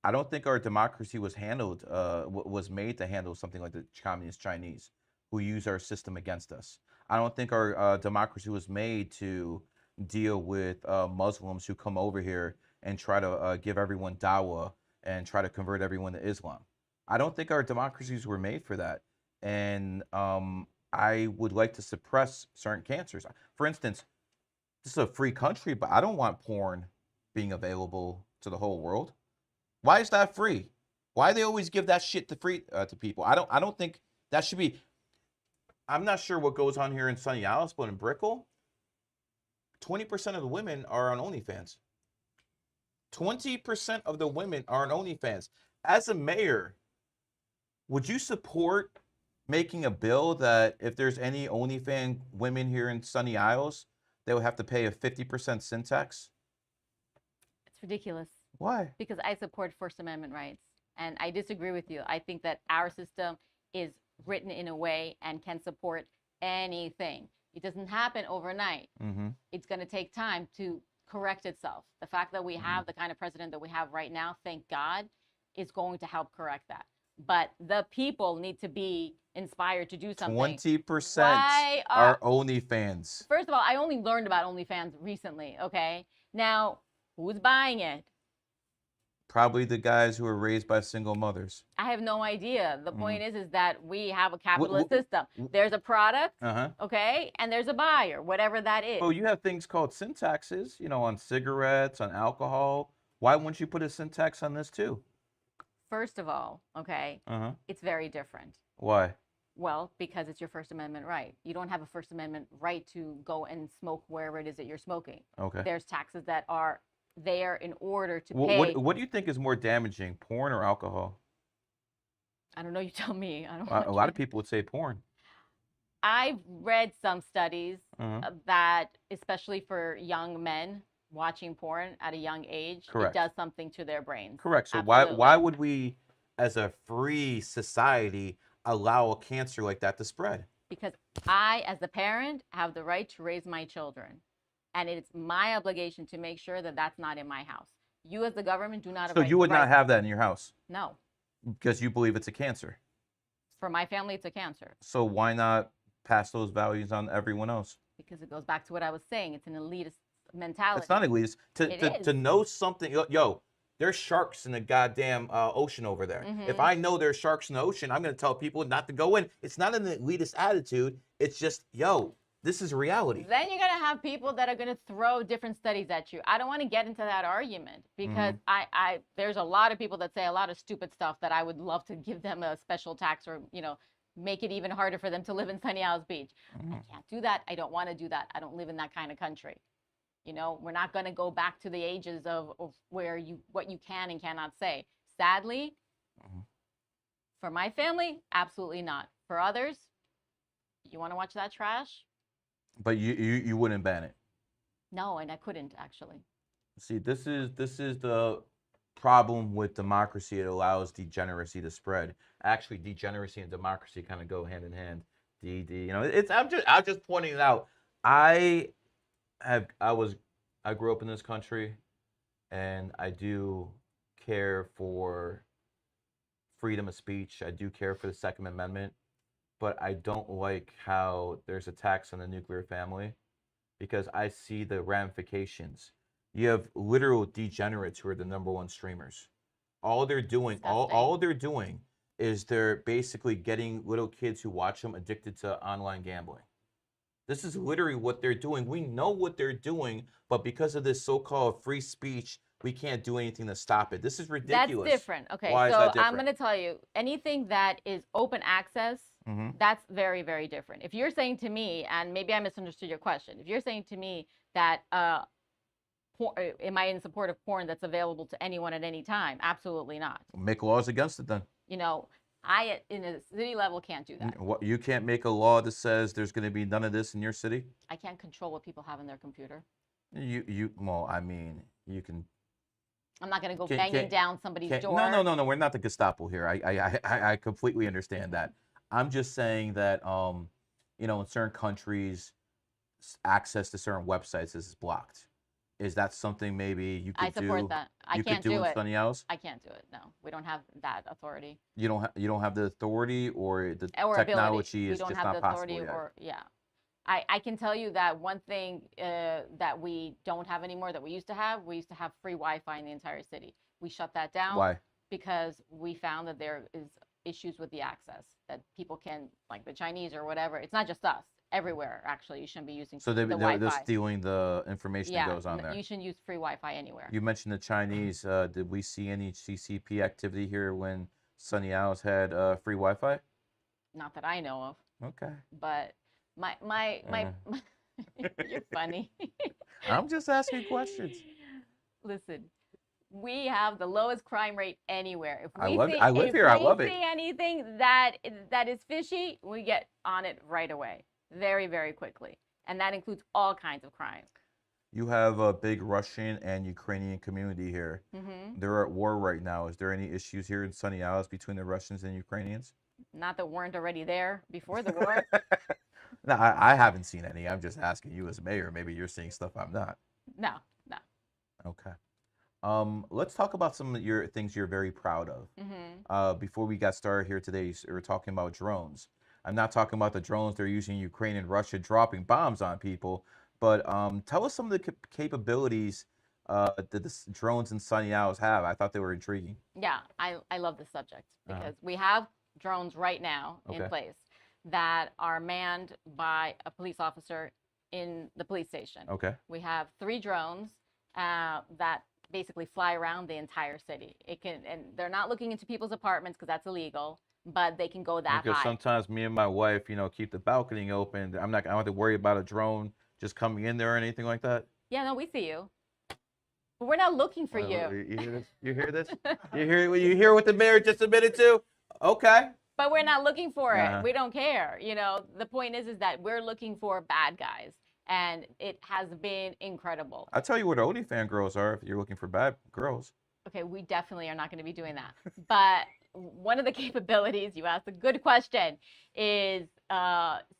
I don't think our democracy was was made to handle something like the communist Chinese who use our system against us. I don't think our democracy was made to deal with Muslims who come over here and try to give everyone dawah and try to convert everyone to Islam. I don't think our democracies were made for that. And I would like to suppress certain cancers. For instance, this is a free country, but I don't want porn being available to the whole world. Why is that free? Why they always give that shit to free to people? I don't think that should be. I'm not sure what goes on here in Sunny Isles, but in Brickell, 20% of the women are on OnlyFans. 20% of the women are on OnlyFans. As a mayor, would you support making a bill that if there's any OnlyFans women here in Sunny Isles, they would have to pay a 50% sin tax?
It's ridiculous.
Why?
Because I support First Amendment rights. And I disagree with you. I think that our system is written in a way and can support anything. It doesn't happen overnight.
Mm-hmm.
It's going to take time to correct itself. The fact that we have the kind of president that we have right now, thank God, is going to help correct that. But the people need to be inspired to do something.
20% are OnlyFans.
First of all, I only learned about OnlyFans recently, okay? Now, who's buying it?
Probably the guys who were raised by single mothers.
I have no idea. The point is that we have a capitalist system. There's a product, okay, and there's a buyer, whatever that is.
Well, you have things called sin taxes, on cigarettes, on alcohol. Why wouldn't you put a sin tax on this too?
First of all, okay, it's very different.
Why?
Well, because it's your First Amendment right. You don't have a First Amendment right to go and smoke wherever it is that you're smoking.
Okay.
There's taxes that are there in order to pay.
What do you think is more damaging, porn or alcohol?
I don't know. You tell me. I don't.
A lot of people would say porn.
I've read some studies that, especially for young men watching porn at a young age,
Correct,
it does something to their brains.
Correct. So why would we, as a free society, allow a cancer like that to spread?
Because I, as a parent, have the right to raise my children. And it's my obligation to make sure that that's not in my house. You, as the government, do not have.
So you would not have that in your house?
No.
Because you believe it's a cancer?
For my family, it's a cancer.
So why not pass those values on everyone else?
Because it goes back to what I was saying. It's an elitist mentality.
It's not elitist. To know something, yo, there's sharks in the goddamn ocean over there. If I know there's sharks in the ocean, I'm going to tell people not to go in. It's not an elitist attitude. It's just, yo, this is reality.
Then you're going to have people that are going to throw different studies at you. I don't want to get into that argument because there's a lot of people that say a lot of stupid stuff that I would love to give them a special tax or, make it even harder for them to live in Sunny Isles Beach. I can't do that. I don't want to do that. I don't live in that kind of country. We're not going to go back to the ages of where what you can and cannot say. Sadly, for my family, absolutely not. For others, you want to watch that trash?
But you wouldn't ban it?
No, and I couldn't actually.
See, this is the problem with democracy. It allows degeneracy to spread. Actually, degeneracy and democracy kind of go hand in hand. I'm just pointing it out. I grew up in this country, and I do care for freedom of speech. I do care for the Second Amendment. But I don't like how there's a tax on the nuclear family because I see the ramifications. You have literal degenerates who are the #1 streamers. All they're doing is they're basically getting little kids who watch them addicted to online gambling. This is literally what they're doing. We know what they're doing, but because of this so-called free speech, we can't do anything to stop it. This is ridiculous.
That's different. Okay,
Why is that different?
I'm going to tell you, anything that is open access, that's very, very different. If you're saying to me, and maybe I misunderstood your question, if you're saying to me that am I in support of porn that's available to anyone at any time? Absolutely not.
Make laws against it then.
I, in a city level, can't do that.
What, you can't make a law that says there's going to be none of this in your city?
I can't control what people have in their computer.
Well, I mean, you can.
I'm not going to go banging down somebody's door.
No. We're not the Gestapo here. I completely understand that. I'm just saying that in certain countries, access to certain websites is blocked. Is that something maybe you
I
could
support
do?
that. I
You could
can't
do
do
in
it.
Sunny Isles?
I can't do it. No, we don't have that authority
You don't have the authority, or the
or ability.
technology
We
is
don't
just
have
not
the
possible
authority
yet.
or yeah. I can tell you that one thing that we don't have anymore that we used to have free Wi-Fi in the entire city. We shut that down
Why?
because we found that there is issues with the access that people can, like the Chinese or whatever. It's not just us. Everywhere, actually, you shouldn't be using
So
the
they're
Wi-Fi.
stealing the information that
Yeah,
goes on there.
you shouldn't use free Wi-Fi anywhere.
You mentioned the Chinese. Did we see any CCP activity here when Sunny Isles had free Wi-Fi?
Not that I know of.
Okay.
But my you're funny.
I'm just asking questions.
Listen, we have the lowest crime rate anywhere. If
I
we
love
see,
it. I live
if
here. I
we
love it.
see anything that is fishy, we get on it right away, very, very quickly, and that includes all kinds of crime.
You have a big Russian and Ukrainian community here.
Mm-hmm.
They're at war right now. Is there any issues here in Sunny Isles between the Russians and Ukrainians?
Not that weren't already there before the war.
No, I haven't seen any. I'm just asking you as mayor. Maybe you're seeing stuff I'm not.
No, no.
Okay. Let's talk about some of your things you're very proud of.
Mm-hmm.
Before we got started here today, we were talking about drones. I'm not talking about the drones they're using in Ukraine and Russia dropping bombs on people, but tell us some of the capabilities that the drones in Sunny Isles have. I thought they were intriguing.
Yeah, I love this subject
Uh-huh.
because we have drones right now in
Okay.
place that are manned by a police officer in the police station.
Okay.
We have 3 drones that basically fly around the entire city. And they're not looking into people's apartments because that's illegal, but they can go that
Because
high.
sometimes me and my wife, keep the balcony open. I don't have to worry about a drone just coming in there or anything like that.
Yeah, no, we see you. But we're not looking for you.
You hear this? You hear this? You hear what the mayor just admitted to? Okay.
But we're not looking for
Uh-huh.
it. We don't care. The point is that we're looking for bad guys. And it has been incredible.
I'll tell you where the OnlyFans girls are if you're looking for bad girls.
Okay, we definitely are not going to be doing that. But one of the capabilities, you asked a good question, is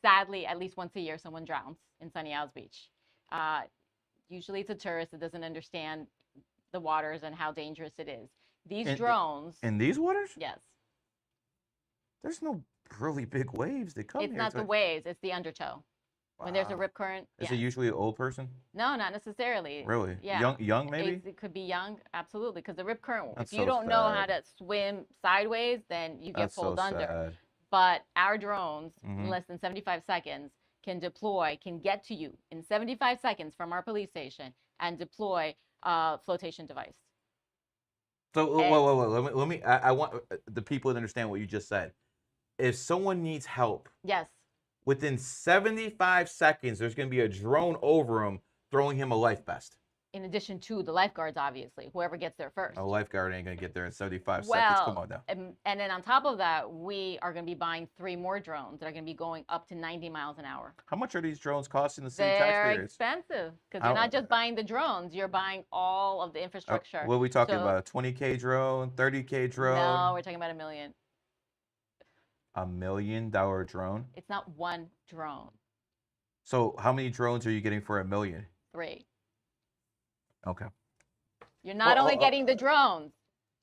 sadly, at least once a year, someone drowns in Sunny Isles Beach. Usually it's a tourist that doesn't understand the waters and how dangerous it is. These drones.
In these waters?
Yes.
There's no really big waves that come
It's
here.
not the waves, it's the undertow. When there's a
Wow.
rip current.
Is
Yeah.
it usually an old person?
No, not necessarily.
Really?
Yeah.
Young maybe?
It could be young, absolutely. Because the rip current,
That's
if you
so
don't know how
sad.
to swim sideways, then you get
That's so
pulled under.
sad.
But our drones,
Mhm.
in less than 75 seconds, can get to you in 75 seconds from our police station and deploy a flotation device.
So
And-
wait. Let me. I want the people to understand what you just said. If someone needs help,
Yes.
within 75 seconds, there's going to be a drone over him throwing him a life vest.
In addition to the lifeguards, obviously, whoever gets there first.
A lifeguard ain't going to get there in 75 seconds. Come on now.
And then on top of that, we are going to be buying 3 more drones that are going to be going up to 90 miles an hour.
How much are these drones costing the city
They're
taxpayers?
expensive because you're not just buying the drones, you're buying all of the infrastructure.
What are we talking
So-
about? A 20K drone, 30K drone?
No, we're talking about $1 million.
$1 million drone?
It's not one drone,
So how many drones are you getting for $1 million?
3.
Okay.
You're not only getting the drones.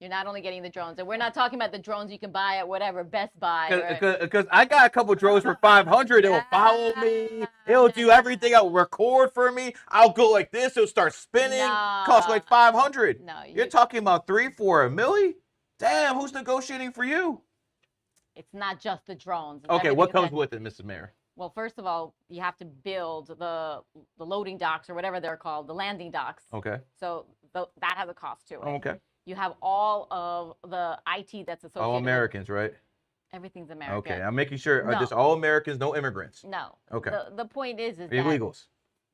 You're not only getting the drones, and we're not talking about the drones you can buy at whatever Best Buy.
Because I got a couple drones for 500. It'll follow me. It'll do everything. It'll record for me. I'll go like this. It'll start spinning. Cost like 500.
No,
You're talking about 3 for $1 million? Damn, who's negotiating for you?
It's not just the drones. It's
Okay, what
everything
comes with it, Mr. Mayor?
Well, first of all, you have to build the loading docks or whatever they're called, the landing docks.
Okay.
So that has a cost to it.
Okay.
You have all of the IT that's associated.
All Americans, right?
Everything's American.
Okay, I'm making sure.
No.
Just all Americans, no immigrants.
No.
Okay.
The point is that
Illegals.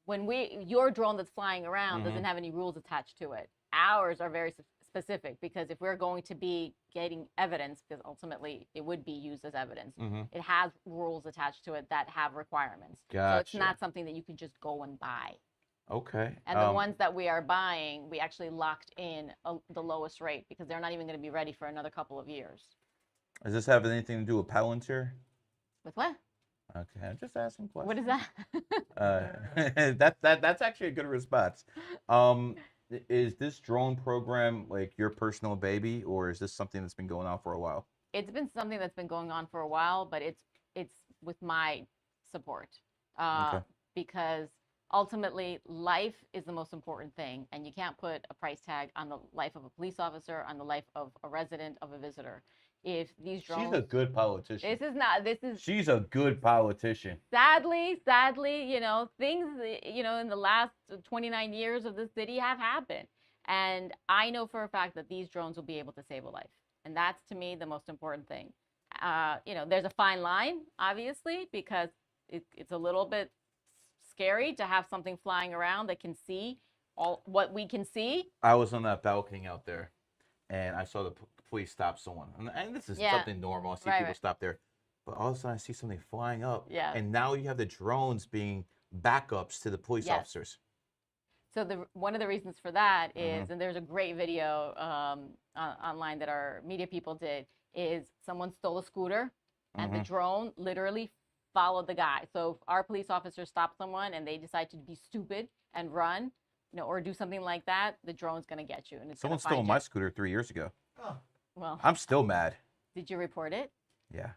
when your drone that's flying around
Mhm.
doesn't have any rules attached to it. Ours are very specific because if we're going to be getting evidence, because ultimately it would be used as evidence,
Mm-hmm.
it has rules attached to it that have requirements. So it's
Gotcha.
not something that you can just go and buy.
Okay.
And the ones that we are buying, we actually locked in the lowest rate because they're not even going to be ready for another couple of years.
Does this have anything to do with Palantir?
With what?
Okay, I'm just asking questions.
What is that?
That's actually a good response. Is this drone program like your personal baby, or is this something that's been going on for a while?
It's been something that's been going on for a while, but it's with my support, uh,
Okay.
because ultimately life is the most important thing, and you can't put a price tag on the life of a police officer, on the life of a resident, of a visitor. If these
She's a
drones,
good politician.
this is not, this is
She's a good politician.
sadly, things, in the last 29 years of the city have happened. And I know for a fact that these drones will be able to save a life. And that's to me the most important thing. There's a fine line, obviously, because it's a little bit scary to have something flying around that can see all what we can see.
I was on that balcony out there, and I saw the police stop someone. And this is
Yeah.
something normal. I see
Right,
people
right.
stop there. But all of a sudden, I see something flying up.
Yeah.
And now you have the drones being backups to the police
Yes.
officers.
So one of the reasons for that
Mm-hmm.
is, and there's a great video online that our media people did, is someone stole a scooter, and the
Mhm.
drone literally followed the guy. So if our police officers stop someone and they decide to be stupid and run, or do something like that, the drone's gonna get you, and it's
Someone
gonna find
stole
you.
my scooter 3 years ago.
Well,
I'm still mad.
did you report it?
Yeah.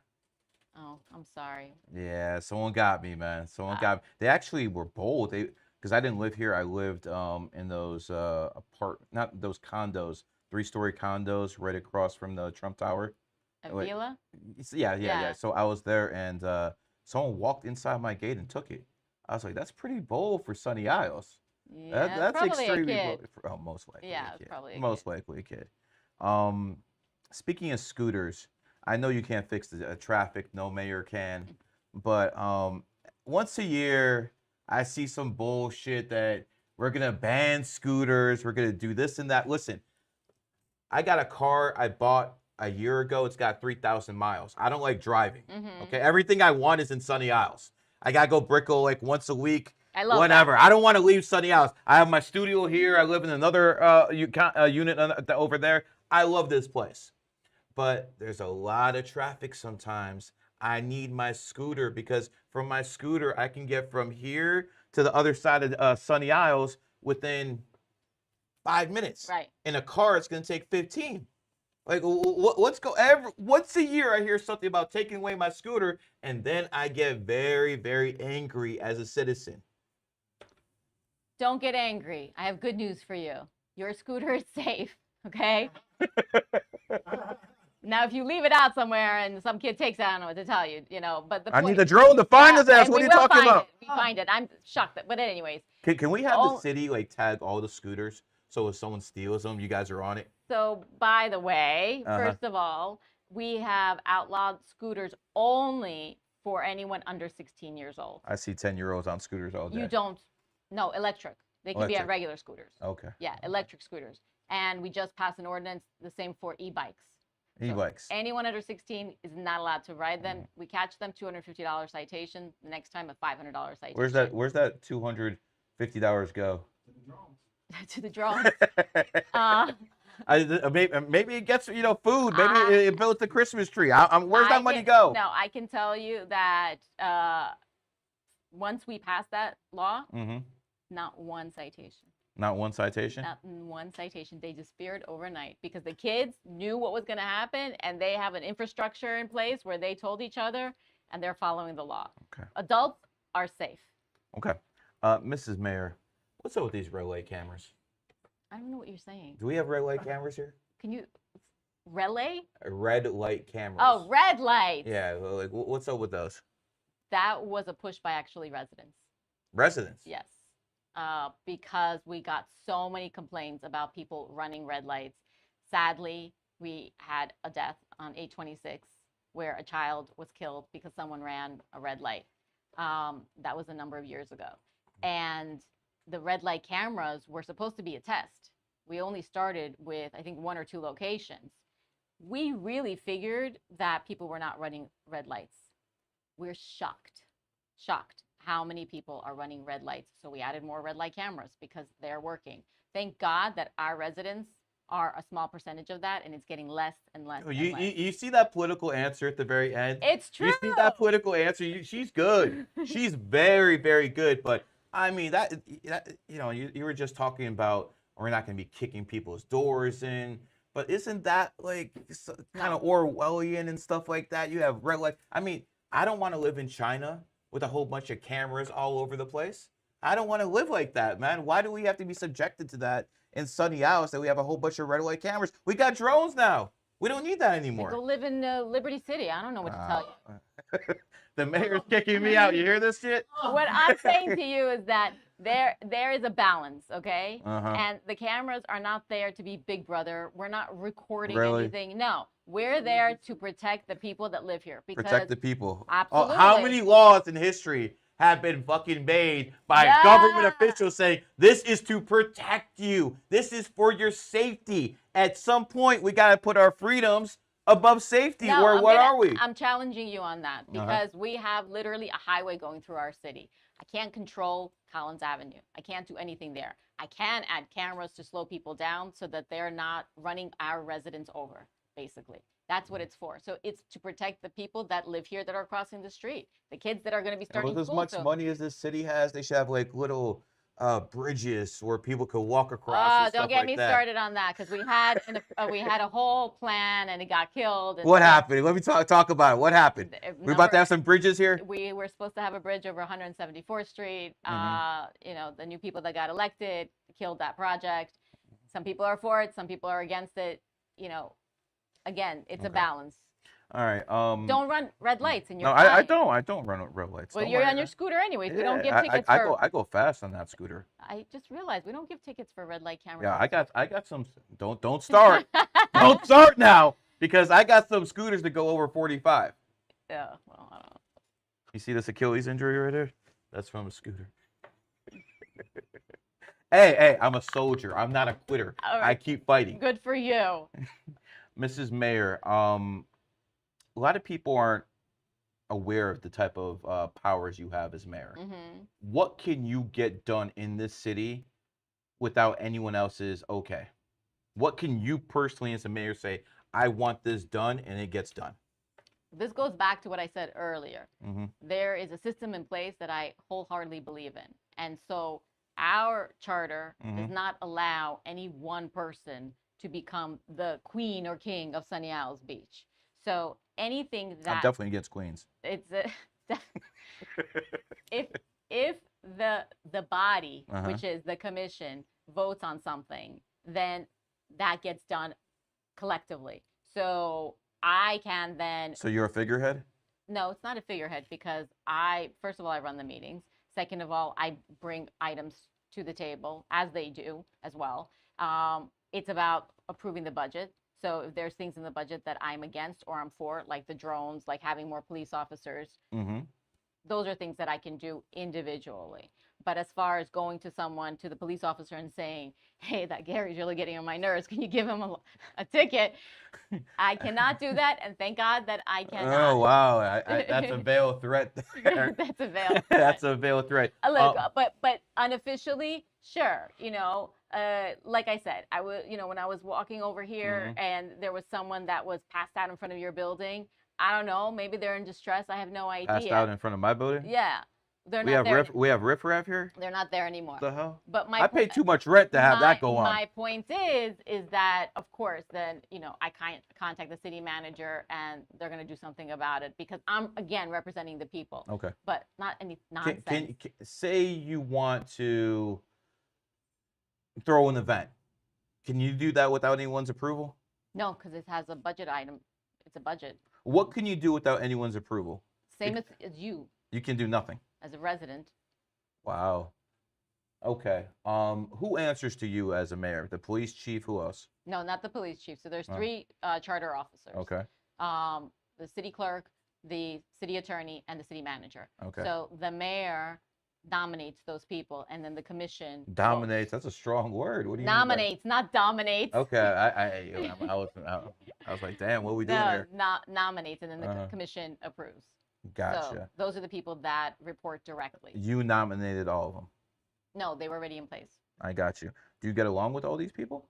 Oh, I'm sorry.
Yeah, someone got me, man. Someone
Ah.
got me. They actually were bold. Because I didn't live here. I lived in those not those condos, 3-story condos right across from the Trump Tower. Wait,
Avila?
yeah.
Yeah.
So I was there, and someone walked inside my gate and took it. I was like, that's pretty bold for Sunny Isles.
Yeah, it's
That's
probably a
extremely
kid.
bold. Oh, most likely
Yeah,
a
it's
kid.
probably a
Most
kid.
likely a kid. Um, Speaking of scooters, I know you can't fix the traffic. No mayor can. But once a year, I see some bullshit that we're gonna ban scooters. We're gonna do this and that. Listen, I got a car I bought a year ago. It's got 3,000 miles. I don't like driving.
Mhm.
Okay, everything I want is in Sunny Isles. I gotta go Brickell like once a week.
I love
Whatever.
that.
I don't want to leave Sunny Isles. I have my studio here. I live in another unit over there. I love this place, but there's a lot of traffic sometimes. I need my scooter because from my scooter I can get from here to the other side of Sunny Isles within 5 minutes.
Right.
In a car, it's gonna take 15. Like, once a year, I hear something about taking away my scooter, and then I get very, very angry as a citizen.
Don't get angry. I have good news for you. Your scooter is safe, okay? Now, if you leave it out somewhere and some kid takes it, I don't know what to tell you, but the
I
point,
need the drone to find his ass.
and
What
we
are you
will
talking
find
about?
it. We find it. I'm shocked. But anyways,
Can we have
all-
the city like tag all the scooters so if someone steals them, you guys are on it?
so by the way,
Uh-huh.
first of all, we have outlawed scooters only for anyone under 16 years old.
I see 10-year-olds on scooters all day.
You don't, no, electric. They can be on
Electric.
regular scooters.
Okay.
Yeah, electric scooters. And we just passed an ordinance, the same for e-bikes. So
E-bikes.
anyone under 16 is not allowed to ride them. We catch them, $250 citation. The next time, a $500 citation.
Where's that $250 go?
To the drones.
Maybe it gets food. Maybe it builds the Christmas tree. Where's that money go?
No, I can tell you that once we passed that law,
Mm-hmm.
not one citation.
Not one citation.
Not one citation. They disappeared overnight because the kids knew what was going to happen, and they have an infrastructure in place where they told each other, and they're following the law.
Okay.
Adults are safe.
Okay. Mrs. Mayor, what's up with these red light cameras?
I don't know what you're saying.
Do we have red light cameras here?
Can you relay?
Red light cameras.
Oh, red lights.
Yeah. Like, what's up with those?
That was a push by actually residents.
Residents.
Yes. Because we got so many complaints about people running red lights. Sadly, we had a death on 826 where a child was killed because someone ran a red light. That was a number of years ago. And the red light cameras were supposed to be a test. We only started with, I think, 1 or 2 locations. We really figured that people were not running red lights. We're shocked how many people are running red lights. So we added more red light cameras because they're working. Thank God that our residents are a small percentage of that, and it's getting less and less and
You,
less.
you see that political answer at the very end?
It's true.
You see that political answer? She's good. She's very, very good. But I mean, you were just talking about we're not going to be kicking people's doors in. But isn't that like kind of Orwellian and stuff like that? You have red light. I mean, I don't want to live in China with a whole bunch of cameras all over the place. I don't want to live like that, man. Why do we have to be subjected to that in sunny hours that we have a whole bunch of red light cameras? We got drones now. We don't need that anymore.
Go live in Liberty City. I don't know what to tell you.
The mayor's kicking me out. You hear this shit?
What I'm saying to you is that there is a balance, okay? And the cameras are not there to be Big Brother. We're not recording anything. No, we're there to protect the people that live here. Because
protect the people.
Absolutely.
How many laws in history have been fucking made by government officials saying this is to protect you? This is for your safety. At some point, we got to put our freedoms above safety, or what are we?
I'm challenging you on that because we have literally a highway going through our city. I can't control Collins Avenue. I can't do anything there. I can add cameras to slow people down so that they're not running our residents over, basically. That's what it's for. So it's to protect the people that live here that are crossing the street, the kids that are going to be starting
school. With as much money as this city has, they should have like little bridges where people could walk across.
Don't get me started on that because we had a whole plan and it got killed. And
what happened? Let me talk about it. What happened? We're about to have some bridges here.
We were supposed to have a bridge over 174th Street. You know, the new people that got elected killed that project. Some people are for it. Some people are against it. You know, again, it's a balance.
All right.
Don't run red lights in your
No, I don't run red lights.
Well, you're on your scooter anyways.
Yeah,
we don't give tickets
I go fast on that scooter.
I just realized we don't give tickets for red light cameras.
Yeah, I got some. Don't start. Don't start now because I got some scooters that go over 45.
Yeah. Well, I don't know.
You see this Achilles injury right here? That's from a scooter. Hey, I'm a soldier. I'm not a quitter. Right. I keep fighting.
Good for you.
Mrs. Mayor, a lot of people aren't aware of the type of powers you have as mayor. What can you get done in this city without anyone else's okay? What can you personally as a mayor say, I want this done, and it gets done?
This goes back to what I said earlier. There is a system in place that I wholeheartedly believe in. And so our charter does not allow any one person to become the queen or king of Sunny Isles Beach. So anything that
I'm definitely against queens.
It's if the body, which is the commission, votes on something, then that gets done collectively. So I can then.
So you're a figurehead?
No, it's not a figurehead because first of all, I run the meetings. Second of all, I bring items to the table as they do as well. It's about approving the budget. So if there's things in the budget that I'm against or I'm for, like the drones, like having more police officers, those are things that I can do individually. But as far as going to the police officer and saying, hey, that Gary's really getting on my nerves, can you give him a ticket? I cannot do that, and thank God that I cannot.
Oh, wow. That's a veiled threat there.
That's a veiled threat.
That's a veiled threat.
Look, but unofficially, sure, like I said, when I was walking over here and there was someone that was passed out in front of your building, I don't know, maybe they're in distress. I have no idea.
Passed out in front of my building?
Yeah. They're not there.
We have riffraff here?
They're not there anymore.
What the hell?
But
I pay too much rent to have that go on.
My point is that, of course, then, I contact the city manager and they're going to do something about it because I'm, again, representing the people.
Okay.
But not any nonsense.
Can say you want to throw an event. Can you do that without anyone's approval?
No, because it has a budget item. It's a budget.
What can you do without anyone's approval?
Same as you.
You can do nothing.
As a resident.
Wow. Okay. Who answers to you as a mayor? The police chief? Who else?
No, not the police chief. So there's 3 charter officers.
Okay.
The city clerk, the city attorney, and the city manager.
Okay.
So the mayor nominates those people, and then the commission
dominates. That's a strong word. What do you
nominates, not dominates.
Okay. I was like, damn, what are we doing here?
Nominates, and then the commission approves.
Gotcha.
So those are the people that report directly.
You nominated all of them?
No, they were already in place.
I got you. Do you get along with all these people?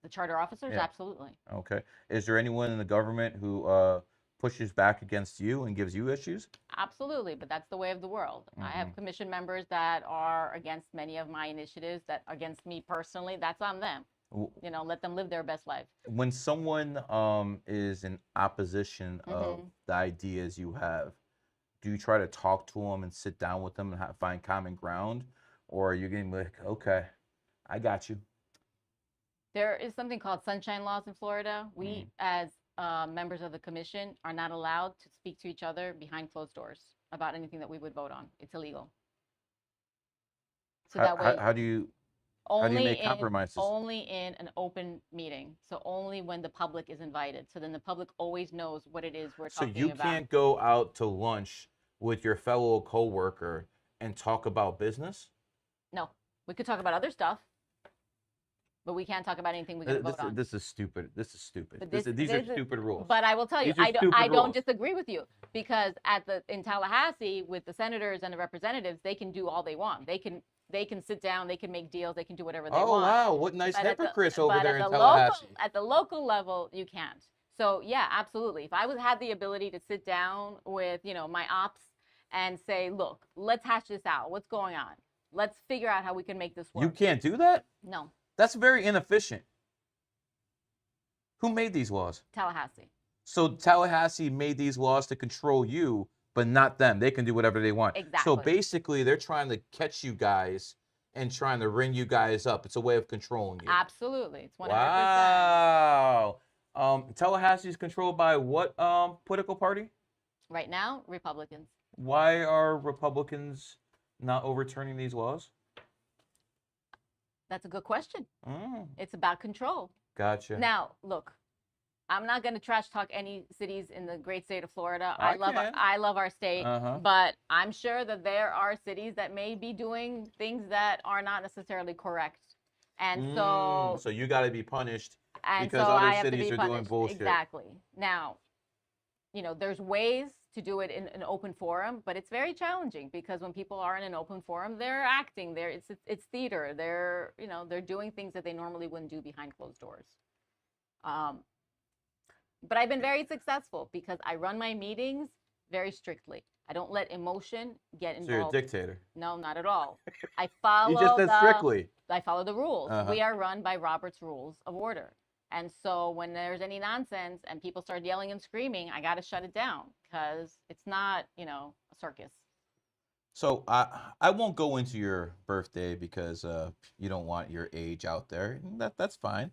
The charter officers,
Yeah.
absolutely.
Okay. Is there anyone in the government who pushes back against you and gives you issues?
Absolutely, but that's the way of the world. I have commission members that are against many of my initiatives, that against me personally. That's on them.
W-
You know, let them live their best life.
When someone is in opposition of the ideas you have, do you try to talk to them and sit down with them and find common ground, or are you getting like, okay, I got you?
There is something called sunshine laws in Florida. We, as members of the commission, are not allowed to speak to each other behind closed doors about anything that we would vote on. It's illegal. So that way,
How do you make compromises?
only in an open meeting. So only when the public is invited. So then the public always knows what it is we're
So
talking
you
about.
can't go out to lunch with your fellow coworker and talk about business?
No, we could talk about other stuff, but we can't talk about anything we're going to vote on.
This is stupid. This is stupid.
But
These are stupid rules.
But I will tell you,
These are
I
stupid
don't
rules.
disagree with you, because in Tallahassee with the senators and the representatives, they can do all they want. They can sit down, they can make deals, they can do whatever they want.
Oh wow, what nice
But
hypocrites over there in Tallahassee.
At the local level, you can't. So yeah, absolutely. If I had the ability to sit down with, you know, my ops and say, look, let's hash this out. What's going on? Let's figure out how we can make this work.
You can't do that?
No.
That's very inefficient. Who made these laws?
Tallahassee.
So Tallahassee made these laws to control you, but not them. They can do whatever they want.
Exactly.
So basically, they're trying to catch you guys and trying to ring you guys up. It's a way of controlling you.
Absolutely. It's 100%.
Wow. Tallahassee is controlled by what political party?
Right now, Republicans.
Why are Republicans not overturning these laws?
That's a good question. It's about control.
Gotcha.
Now, look, I'm not going to trash talk any cities in the great state of Florida.
I
love our state, but I'm sure that there are cities that may be doing things that are not necessarily correct. And so
you got to be punished
and
because
so
other
I have
cities
to be
are
punished.
doing bullshit.
Exactly. Now, you know, there's ways to do it in an open forum, but it's very challenging because when people are in an open forum, they're acting. It's theater. They're doing things that they normally wouldn't do behind closed doors. But I've been very successful because I run my meetings very strictly. I don't let emotion get involved.
So you're a dictator.
No, not at all. I follow
You just said strictly.
I follow the rules. We are run by Robert's Rules of Order. And so when there's any nonsense and people start yelling and screaming, I got to shut it down because it's not, you know, a circus.
So I won't go into your birthday because you don't want your age out there. That's fine.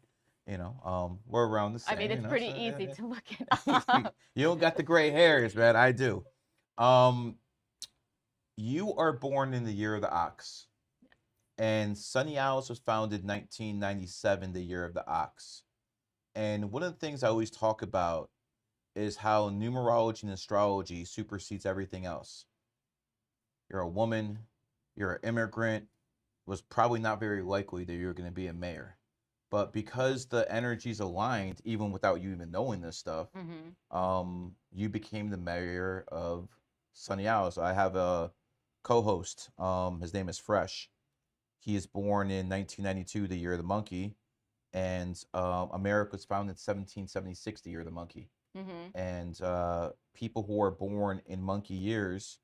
You know, we're around the same.
I mean, it's pretty easy to look it up.
You don't got the gray hairs, man. I do. You are born in the year of the ox. And Sunny Owls was founded 1997, the year of the ox. And one of the things I always talk about is how numerology and astrology supersedes everything else. You're a woman, you're an immigrant, was probably not very likely that you're going to be a mayor. But because the energies aligned, even without you even knowing this stuff, you became the mayor of Sunny Owls. I have a co-host. His name is Fresh. He is born in 1992, the year of the monkey. And America was founded in 1776, the year of the monkey. And people who are born in monkey years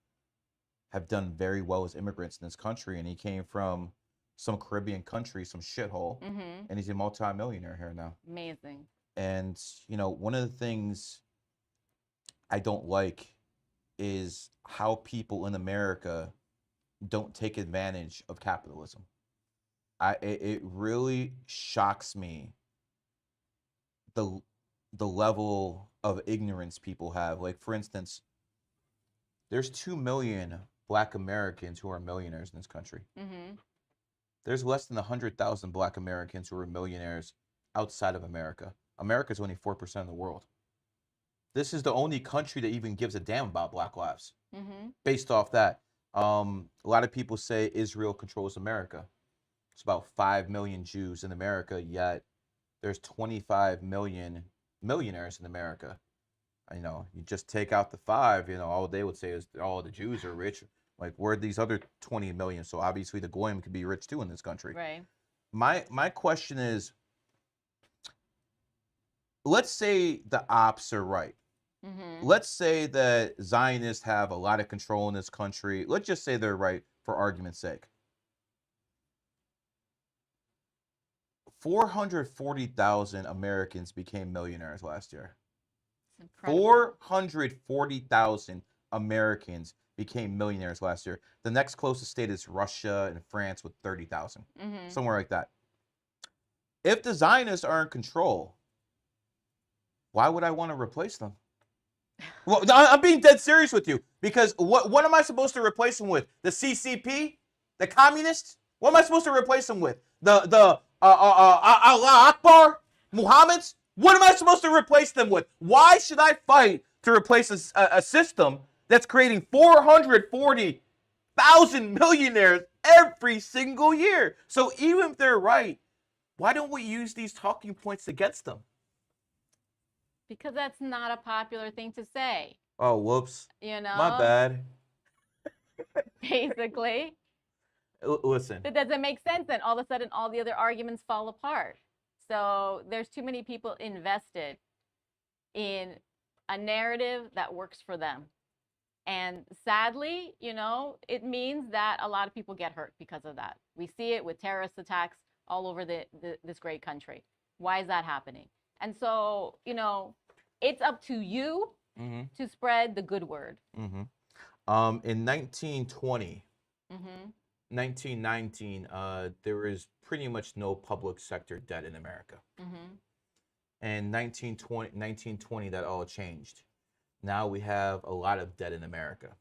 have done very well as immigrants in this country. And he came from some Caribbean country, some shithole, and he's a multi-millionaire here now.
Amazing.
And, you know, one of the things I don't like is how people in America don't take advantage of capitalism. It really shocks me the level of ignorance people have. Like, for instance, there's 2 million Black Americans who are millionaires in this country. There's less than 100,000 Black Americans who are millionaires outside of America. America's only 4% of the world. This is the only country that even gives a damn about Black lives. Based off that, a lot of people say Israel controls America. It's about 5 million Jews in America, yet there's 25 million millionaires in America. You know, you just take out the 5, you know, all they would say is all the Jews are rich. Like, where are these other 20 million? So obviously the Goyim could be rich too in this country.
Right.
My question is, let's say the ops are right.
Mm-hmm.
Let's say that Zionists have a lot of control in this country. Let's just say they're right for argument's sake. 440,000 Americans became millionaires last year.
It's incredible.
440,000 Americans became millionaires last year. The next closest state is Russia and France with 30,000,
Mm-hmm.
somewhere like that. If the Zionists are in control, why would I want to replace them? Well, I'm being dead serious with you because what am I supposed to replace them with? The CCP, the communists? What am I supposed to replace them with? The Allah Akbar, Muhammad's? What am I supposed to replace them with? Why should I fight to replace a system that's creating 440,000 millionaires every single year? So even if they're right, why don't we use these talking points against them?
Because that's not a popular thing to say.
Oh, whoops.
You know?
My bad.
Basically.
Listen.
It doesn't make sense, and all of a sudden all the other arguments fall apart. So there's too many people invested in a narrative that works for them. And sadly, it means that a lot of people get hurt because of that. We see it with terrorist attacks all over this great country. Why is that happening? And so, it's up to you to spread the good word.
In 1920, 1919, there is pretty much no public sector debt in America. And 1920, that all changed. Now we have a lot of debt in America.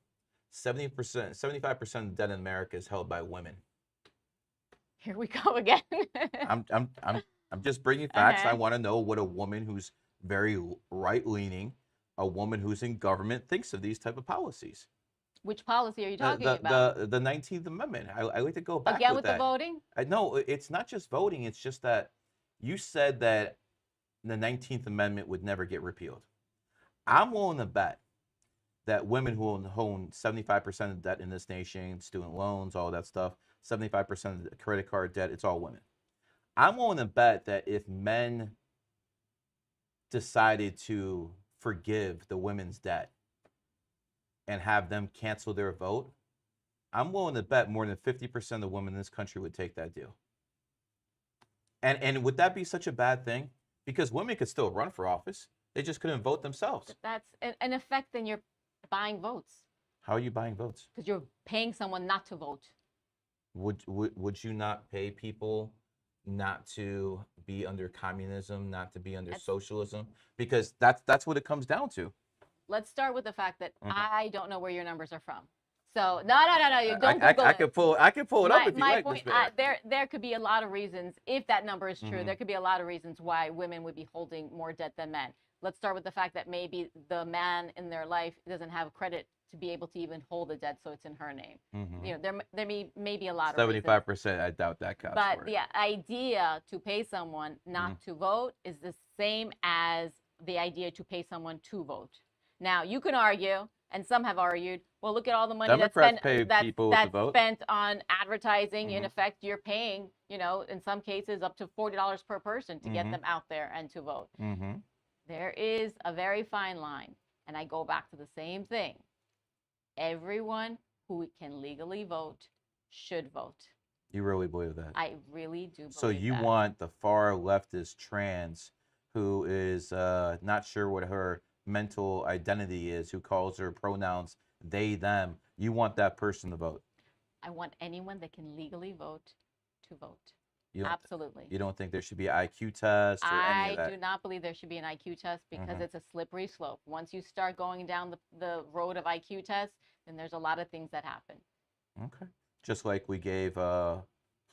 70%, 75% of the debt in America is held by women.
Here we go again.
I'm just bringing facts. I want to know what a woman who's very right-leaning, a woman who's in government thinks of these type of policies.
Which policy are you talking about?
The 19th Amendment. I like to go back
again
with
the voting.
No, it's not just voting. It's just that you said that the 19th Amendment would never get repealed. I'm willing to bet that women who own 75% of debt in this nation, student loans, all that stuff, 75% of the credit card debt, it's all women. I'm willing to bet that if men decided to forgive the women's debt and have them cancel their vote, I'm willing to bet more than 50% of the women in this country would take that deal. And would that be such a bad thing? Because women could still run for office. They just couldn't vote themselves.
That's an effect, then you're buying votes.
How are you buying votes?
Because you're paying someone not to vote.
Would you not pay people not to be under communism, not to be under socialism? Because that's what it comes down to.
Let's start with the fact that I don't know where your numbers are from. So no, you don't Google
I can pull it up if you like.
Point, there could be a lot of reasons, if that number is true, there could be a lot of reasons why women would be holding more debt than men. Let's start with the fact that maybe the man in their life doesn't have credit to be able to even hold the debt, so it's in her name. There may be a lot of
75%. I doubt that counts.
But the idea to pay someone not to vote is the same as the idea to pay someone to vote. Now you can argue, and some have argued, well, look at all the money that's spent on advertising. In effect, you're paying, in some cases up to $40 per person to get them out there and to vote. There is a very fine line, and I go back to the same thing. Everyone who can legally vote should vote.
You really believe that?
I really do believe that.
So you want the far leftist trans who is not sure what her mental identity is, who calls her pronouns they, them. You want that person to vote?
I want anyone that can legally vote to vote. Absolutely.
You don't think there should be an IQ test or any of that?
I do not believe there should be an IQ test because it's a slippery slope. Once you start going down the road of IQ tests, then there's a lot of things that happen.
Okay. Just like we gave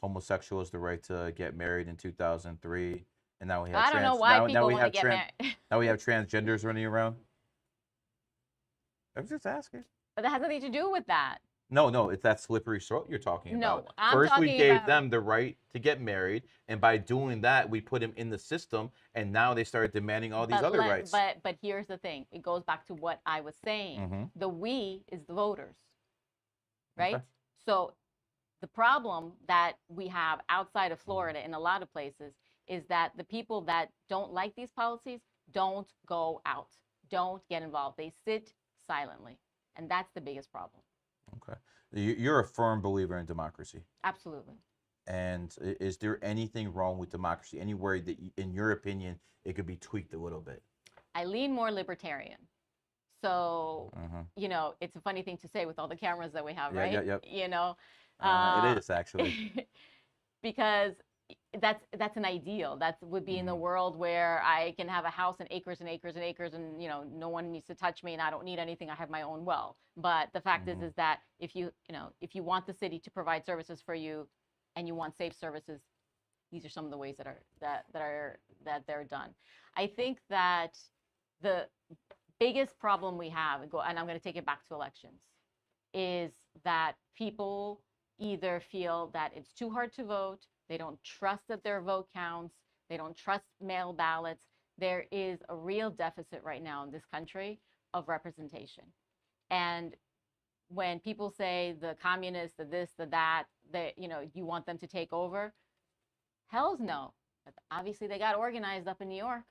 homosexuals the right to get married in 2003, and now we have
I don't know why people want to get married.
Now we have transgenders running around. I'm just asking.
But that has nothing to do with that.
No, it's that slippery slope you're talking about.
No,
First, we gave them the right to get married, and by doing that, we put them in the system, and now they started demanding all these other rights.
But here's the thing. It goes back to what I was saying. The we is the voters, right? Okay. So the problem that we have outside of Florida in a lot of places is that the people that don't like these policies don't go out. Don't get involved. They sit silently. And that's the biggest problem.
Okay. You're a firm believer in democracy.
Absolutely.
And is there anything wrong with democracy? Anywhere that, in your opinion, it could be tweaked a little bit?
I lean more libertarian. So, it's a funny thing to say with all the cameras that we have,
Yeah,
right?
it is actually.
Because that's an ideal. That would be in the world where I can have a house and acres and acres and acres, and no one needs to touch me, and I don't need anything. I have my own well. But the fact is that if you want the city to provide services for you, and you want safe services, these are some of the ways that they're done. I think that the biggest problem we have, and I'm going to take it back to elections, is that people either feel that it's too hard to vote, they don't trust that their vote counts, they don't trust mail ballots. There is a real deficit right now in this country of representation. And when people say the communists, the this, the that, you want them to take over, hell's no. But obviously they got organized up in New York.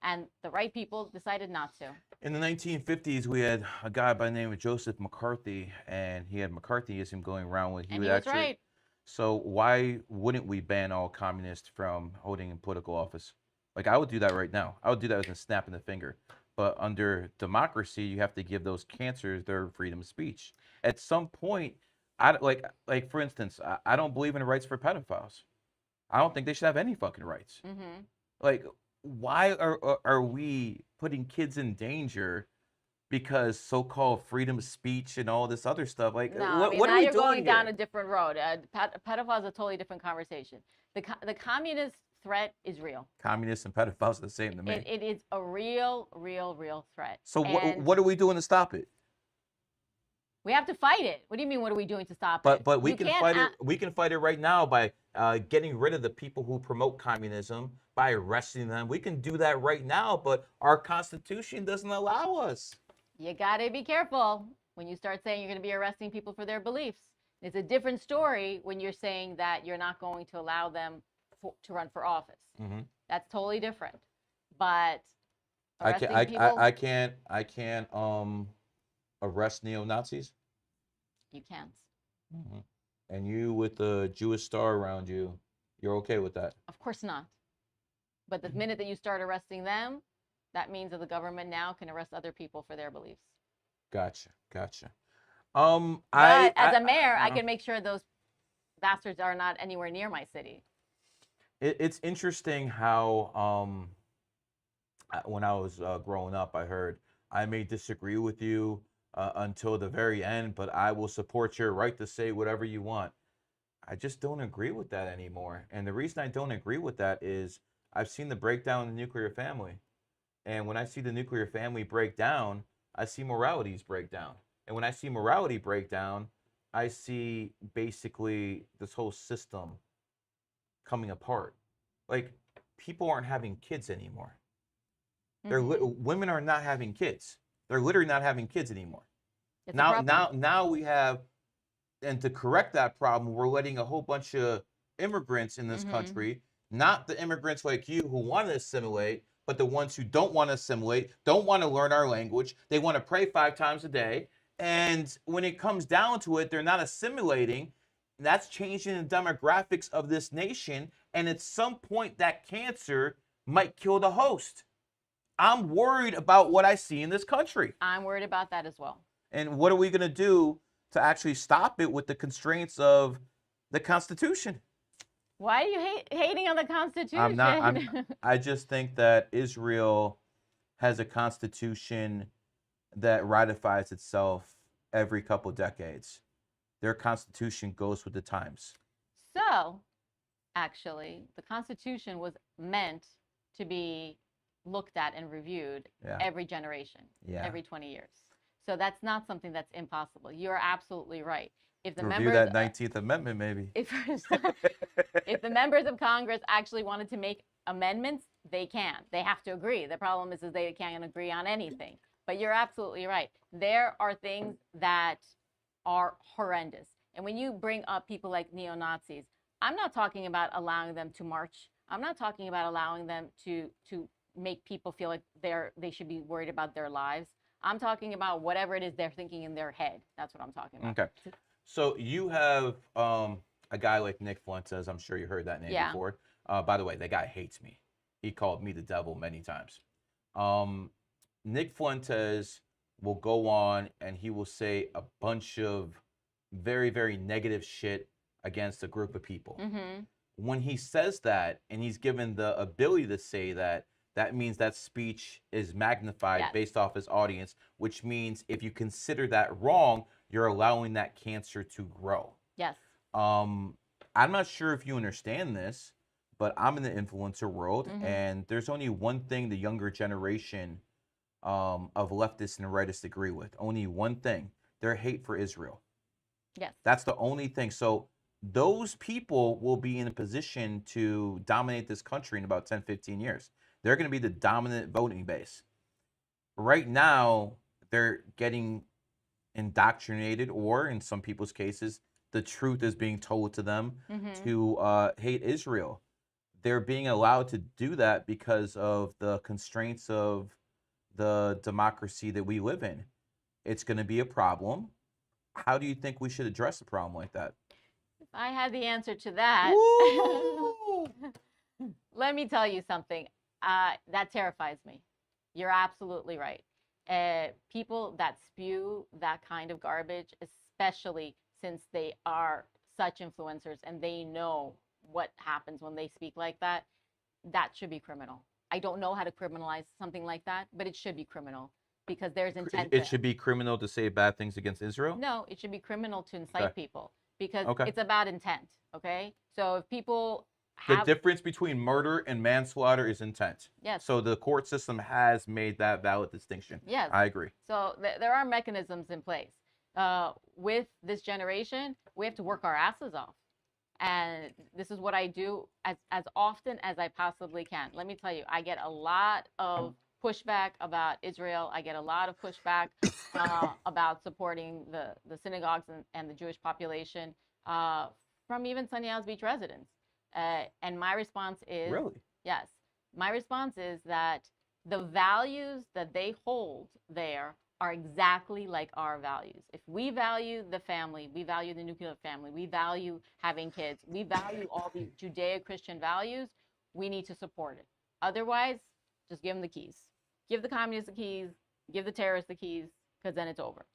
And the right people decided not to.
In the 1950s, we had a guy by the name of Joseph McCarthy, and he had McCarthyism going around with
he was right.
So why wouldn't we ban all communists from holding political office? Like, I would do that right now. I would do that with a snap of the finger. But under democracy, you have to give those cancers their freedom of speech. At some point, like for instance, I don't believe in the rights for pedophiles. I don't think they should have any fucking rights. Like, why are we putting kids in danger because so-called freedom of speech and all this other stuff? Like,
no,
what are we doing?
Now you're going down
here?
a different road. Pedophiles is a totally different conversation. The communist threat is real.
Communists and pedophiles are the same to me.
It is a real threat.
So what are we doing to stop it?
We have to fight it. What do you mean? What are we doing to stop it?
But we can fight it. We can fight it right now by getting rid of the people who promote communism, by arresting them. We can do that right now, but our Constitution doesn't allow us.
You gotta be careful when you start saying you're going to be arresting people for their beliefs. It's a different story when you're saying that you're not going to allow them to run for office. That's totally different. But
I can't arrest neo-Nazis.
You can't.
And you with the Jewish star around you, you're okay with that?
Of course not. But the minute that you start arresting them, that means that the government now can arrest other people for their beliefs.
Gotcha.
But as a mayor, I can make sure those bastards are not anywhere near my city.
It's interesting how when I was growing up, I heard, I may disagree with you until the very end, but I will support your right to say whatever you want. I just don't agree with that anymore. And the reason I don't agree with that is I've seen the breakdown in the nuclear family. And when I see the nuclear family break down, I see moralities break down. And when I see morality break down, I see basically this whole system coming apart. Like, people aren't having kids anymore. Women are not having kids. They're literally not having kids anymore. Now we have, and to correct that problem, we're letting a whole bunch of immigrants in this country, not the immigrants like you who want to assimilate, but the ones who don't want to assimilate, don't want to learn our language. They want to pray 5 times a day. And when it comes down to it, they're not assimilating. That's changing the demographics of this nation. And at some point, that cancer might kill the host. I'm worried about what I see in this country.
I'm worried about that as well.
And what are we going to do to actually stop it with the constraints of the Constitution?
Why are you hating on the Constitution?
I just think that Israel has a constitution that ratifies itself every couple decades. Their constitution goes with the times.
So, actually, the Constitution was meant to be looked at and reviewed every generation, every 20 years. So that's not something that's impossible. You're absolutely right. If the
Review that 19th Amendment, maybe.
If the members of Congress actually wanted to make amendments, they can. They have to agree. The problem is they can't agree on anything. But you're absolutely right. There are things that are horrendous. And when you bring up people like neo-Nazis, I'm not talking about allowing them to march. I'm not talking about allowing them to make people feel like they should be worried about their lives. I'm talking about whatever it is they're thinking in their head. That's what I'm talking about.
Okay. So you have a guy like Nick Fuentes. I'm sure you heard that name
Yeah.
before. By the way, that guy hates me. He called me the devil many times. Nick Fuentes will go on and he will say a bunch of very, very negative shit against a group of people.
Mm-hmm.
When he says that and he's given the ability to say that, that means that speech is magnified
Yes.
based off his audience, which means if you consider that wrong, you're allowing that cancer to grow.
Yes.
I'm not sure if you understand this, but I'm in the influencer world, and there's only one thing the younger generation of leftists and rightists agree with. Only one thing: their hate for Israel.
Yes.
That's the only thing. So those people will be in a position to dominate this country in about 10, 15 years. They're going to be the dominant voting base. Right now, they're getting indoctrinated, or in some people's cases, the truth is being told to them to hate Israel. They're being allowed to do that because of the constraints of the democracy that we live in. It's going to be a problem. How do you think we should address a problem like that?
If I had the answer to that, let me tell you something. That terrifies me. You're absolutely right. People that spew that kind of garbage, especially since they are such influencers and they know what happens when they speak like that, that should be criminal. I don't know how to criminalize something like that, but it should be criminal because there's intent.
It should be criminal to say bad things against Israel?
No, it should be criminal to incite people because
Okay.
it's about intent. Okay. So if people
The
have,
difference between murder and manslaughter is intent.
Yes.
So the court system has made that valid distinction.
Yes.
I agree.
So there are mechanisms in place. With this generation, we have to work our asses off. And this is what I do as often as I possibly can. Let me tell you, I get a lot of pushback about Israel. I get a lot of pushback about supporting the synagogues and the Jewish population from even Sunny Isles Beach residents. And my response is,
Really?
Yes. My response is that the values that they hold there are exactly like our values. If we value the family, we value the nuclear family, we value having kids, we value all these Judeo-Christian values, we need to support it. Otherwise, just give them the keys. Give the communists the keys, give the terrorists the keys, because then it's over.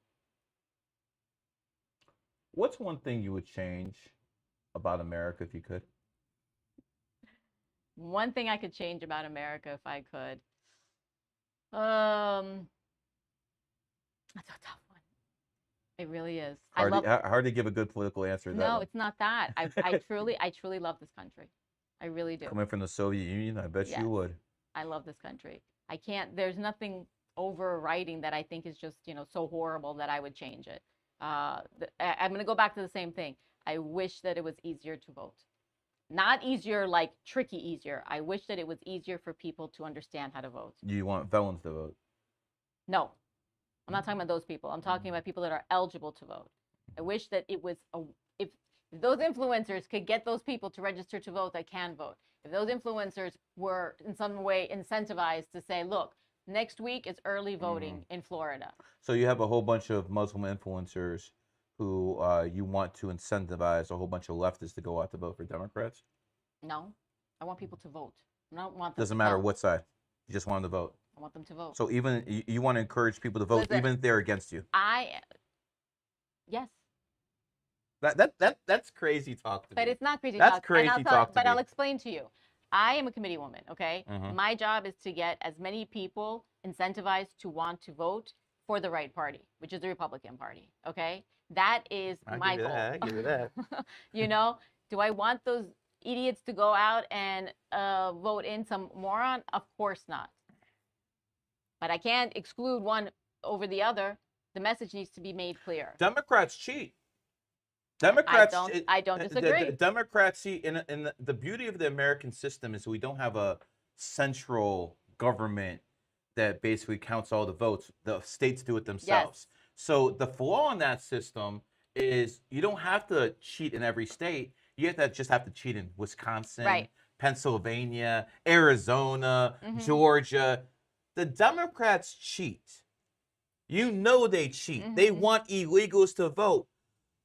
What's one thing you would change about America if you could?
One thing I could change about America if I could. That's a tough one. It really is.
Hard to give a good political answer to that.
No,
one.
it's not that. I truly love this country. I really do.
Coming from the Soviet Union, I bet
Yes.
you would.
I love this country. I can't, there's nothing overriding that I think is just, so horrible that I would change it. I'm going to go back to the same thing. I wish that it was easier to vote. Not easier, like tricky easier. I wish that it was easier for people to understand how to vote.
You want felons to vote?
No, I'm not talking about those people. I'm talking about people that are eligible to vote. I wish that it was, if those influencers could get those people to register to vote that can vote. If those influencers were in some way incentivized to say, look, next week is early voting in Florida.
So you have a whole bunch of Muslim influencers who you want to incentivize a whole bunch of leftists to go out to vote for Democrats?
No, I want people to vote. I don't want them
Doesn't
to
matter
vote.
what side. You just want them to vote.
I want them to vote.
So even you want to encourage people to vote,
Listen,
even if they're against you.
Yes.
That's crazy talk to me.
But it's not crazy
That's
talk.
crazy
and
talk to
But
me.
I'll explain to you. I am a committee woman, okay?
Mhm.
My job is to get as many people incentivized to want to vote for the right party, which is the Republican Party, okay? That is my goal.
I give you that.
Do I want those idiots to go out and vote in some moron? Of course not. But I can't exclude one over the other. The message needs to be made clear.
Democrats cheat. Democrats.
I don't disagree.
The Democrats see, in the beauty of the American system is we don't have a central government that basically counts all the votes. The states do it themselves.
Yes.
So the flaw in that system is you don't have to cheat in every state. You just have to cheat in Wisconsin,
Right.
Pennsylvania, Arizona,
Mhm.
Georgia. The Democrats cheat. You know they cheat. They
Mhm.
want illegals to vote.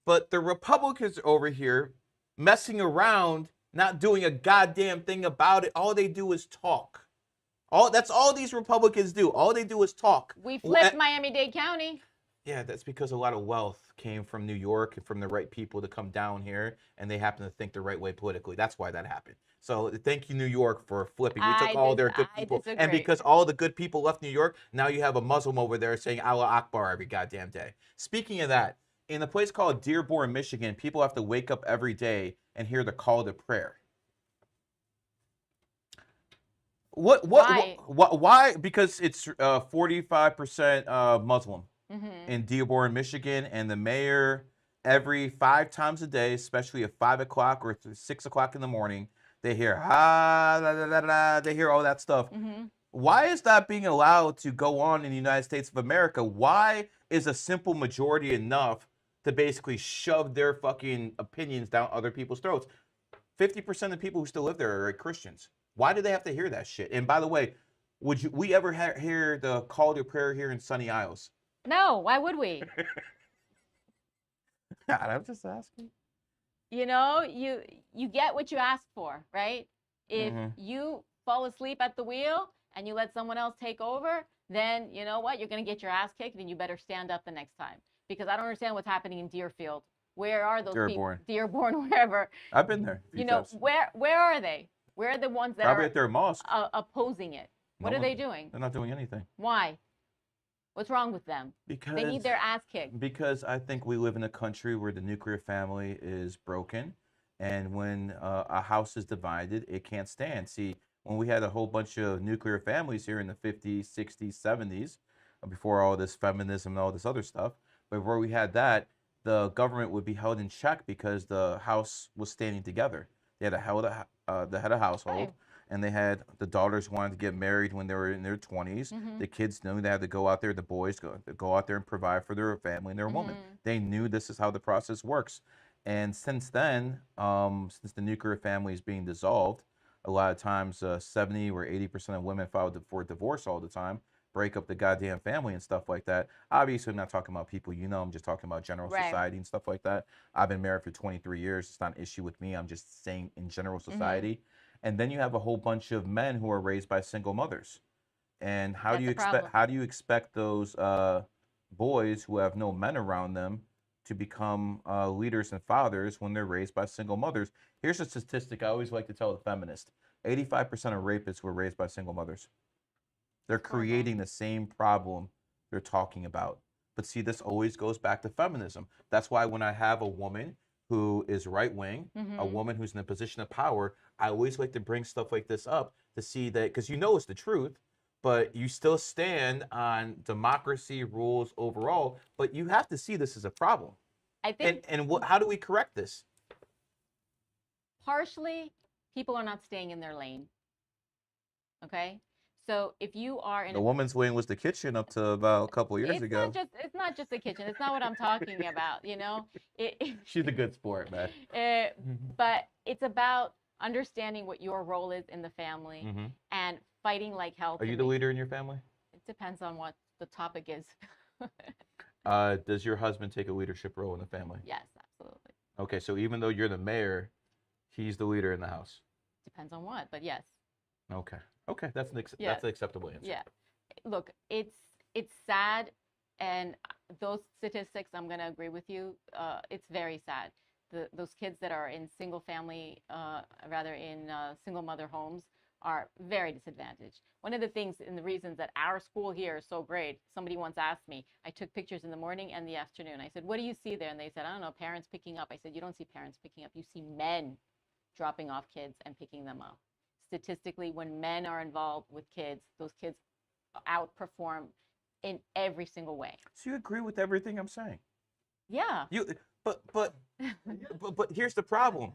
But the Republicans over here messing around, not doing a goddamn thing about it. All they do is talk. That's all these Republicans do. All they do is talk.
We flipped Miami-Dade County.
Yeah, that's because a lot of wealth came from New York and from the right people to come down here, and they happen to think the right way politically. That's why that happened. So thank you, New York, for flipping. We took all their good
I
people, and
disagree.
because all the good people left New York, now you have a Muslim over there saying Allah Akbar every goddamn day. Speaking of that, in a place called Dearborn, Michigan, people have to wake up every day and hear the call to prayer.
Why?
Why? Because it's 45% Muslim
Mhm.
in Dearborn, Michigan, and the mayor every 5 times a day, especially at 5 o'clock or 6 o'clock in the morning, they hear they hear all that stuff.
Mhm.
Why is that being allowed to go on in the United States of America? Why is a simple majority enough to basically shove their fucking opinions down other people's throats? 50% of the people who still live there are Christians. Why do they have to hear that shit? And by the way, would we ever hear the call to prayer here in Sunny Isles?
No, why would we?
I'm just asking.
You know, you get what you ask for, right? If you fall asleep at the wheel and you let someone else take over, then you know what? You're going to get your ass kicked and you better stand up the next time. Because I don't understand what's happening in Deerfield. Where are those people?
Dearborn.
Dearborn, wherever.
I've been there a few
You know,
times.
where are they? Where are the ones that
Probably
are
at their mosque.
opposing it? What
No
are
one-
they doing?
They're not doing anything.
Why? What's wrong with them? They need their ass kicked.
Because I think we live in a country where the nuclear family is broken, and when a house is divided, it can't stand. See, when we had a whole bunch of nuclear families here in the 50s, 60s, 70s, before all this feminism and all this other stuff, before we had that, the government would be held in check because the house was standing together. They had the head of household,
Right.
and they had the daughters wanted to get married when they were in their 20s.
Mhm.
The kids knew they had to go out there. The boys go out there and provide for their family and their woman.
Mhm.
They knew this is how the process works. And since then, since the nuclear family is being dissolved, a lot of times 70 or 80% of women file for divorce all the time, break up the goddamn family and stuff like that. Obviously, I'm not talking about people you know. I'm just talking about general
Right.
society and stuff like that. I've been married for 23 years. It's not an issue with me. I'm just saying in general society. And then you have a whole bunch of men who are raised by single mothers. And how do
That's
you
a problem.
expect those boys who have no men around them to become leaders and fathers when they're raised by single mothers? Here's a statistic I always like to tell the feminists: 85% of rapists were raised by single mothers. They're
Horrible.
creating the same problem they're talking about. But see, this always goes back to feminism. That's why when I have a woman who is right wing, a
Mhm.
woman who's in a position of power, I always like to bring stuff like this up to see that, because you know it's the truth, but you still stand on democracy rules overall. But you have to see this as a problem.
I think
And how do we correct this?
partially people are not staying in their lane. Okay? So if you are in
The
a
woman's wing was the kitchen up to about a couple years ago.
it's not just the kitchen. It's not what I'm talking about, you know?
She's a good sport, man.
But it's about understanding what your role is in the family
Mhm.
and fighting like hell.
Are
to
you the
make-
leader in your family?
It depends on what the topic is.
Does your husband take a leadership role in the family?
Yes, absolutely.
Okay, so even though you're the mayor, he's the leader in the house.
Depends on what, but yes.
Okay. Okay, that's an
Yeah.
that's an acceptable answer.
Yeah. Look, it's sad, and those statistics, I'm going to agree with you. It's very sad. Those kids that are in single family, rather in single mother homes, are very disadvantaged. One of the things and the reasons that our school here is so great, somebody once asked me, I took pictures in the morning and the afternoon. I said, what do you see there? And they said, I don't know, parents picking up. I said, you don't see parents picking up. You see men dropping off kids and picking them up. Statistically, when men are involved with kids, those kids outperform in every single way.
So you agree with everything I'm saying?
Yeah.
But here's the problem.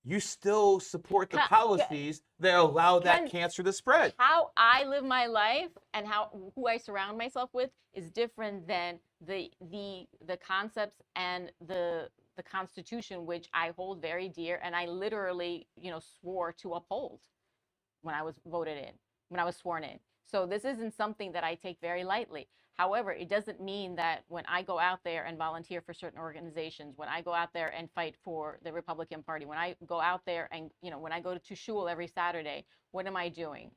You still support the policies that allow that cancer to spread.
How I live my life and who I surround myself with is different than the concepts and the the Constitution, which I hold very dear, and I literally, swore to uphold when I was voted in, when I was sworn in. So this isn't something that I take very lightly. However, it doesn't mean that when I go out there and volunteer for certain organizations, when I go out there and fight for the Republican Party, when I go out there and, when I go to shul every Saturday, what am I doing?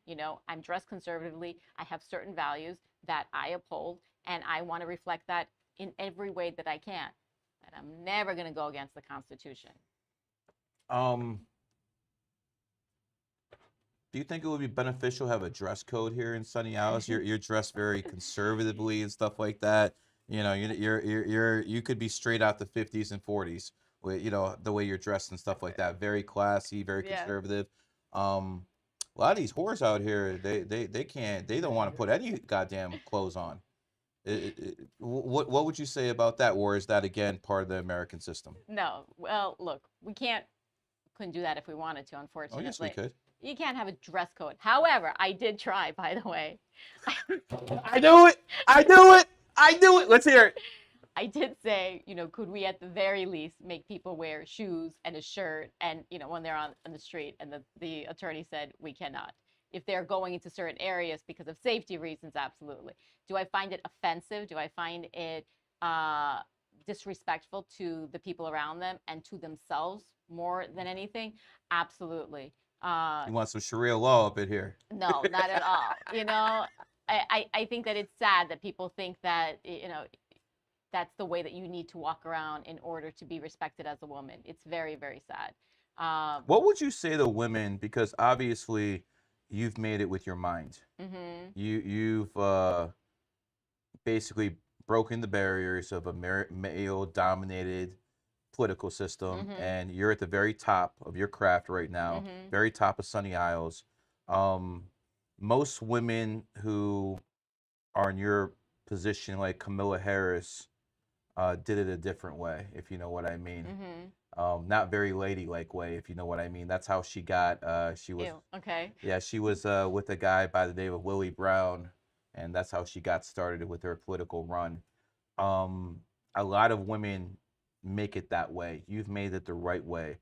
I'm dressed conservatively. I have certain values that I uphold, and I want to reflect that in every way that I can. And I'm never going to go against the Constitution.
Do you think it would be beneficial to have a dress code here in Sunny Isles? You're dressed very conservatively and stuff like that. You could be straight out the 50s and 40s with the way you're dressed and stuff like that. Very classy, very conservative. A lot of these whores out here, they don't want to put any goddamn clothes on. What would you say about that, or is that again part of the American system?
No, well, look, we couldn't do that if we wanted to, unfortunately.
Oh yes, we could.
You can't have a dress code. However, I did try, by the way.
I knew it. I knew it. I knew it. Let's hear it.
I did say, could we at the very least make people wear shoes and a shirt and, when they're on the street? And the attorney said we cannot. If they're going into certain areas because of safety reasons, absolutely. Do I find it offensive? Do I find it disrespectful to the people around them and to themselves more than anything? Absolutely.
You want some Sharia law up in here?
No, not at all. I think that it's sad that people think that, that's the way that you need to walk around in order to be respected as a woman. It's very, very sad.
What would you say to women? Because obviously you've made it with your mind.
Mm-hmm.
You've basically broken the barriers of a male-dominated political system,
Mm-hmm.
and you're at the very top of your craft right now,
Mm-hmm.
very top of Sunny Isles. Most women who are in your position, like Kamala Harris, did it a different way, if you know what I mean.
Mm-hmm.
Not very ladylike way, if you know what I mean. That's how she got. She was.
Ew, okay.
Yeah, she was with a guy by the name of Willie Brown, and that's how she got started with her political run. A lot of women make it that way. You've made it the right way.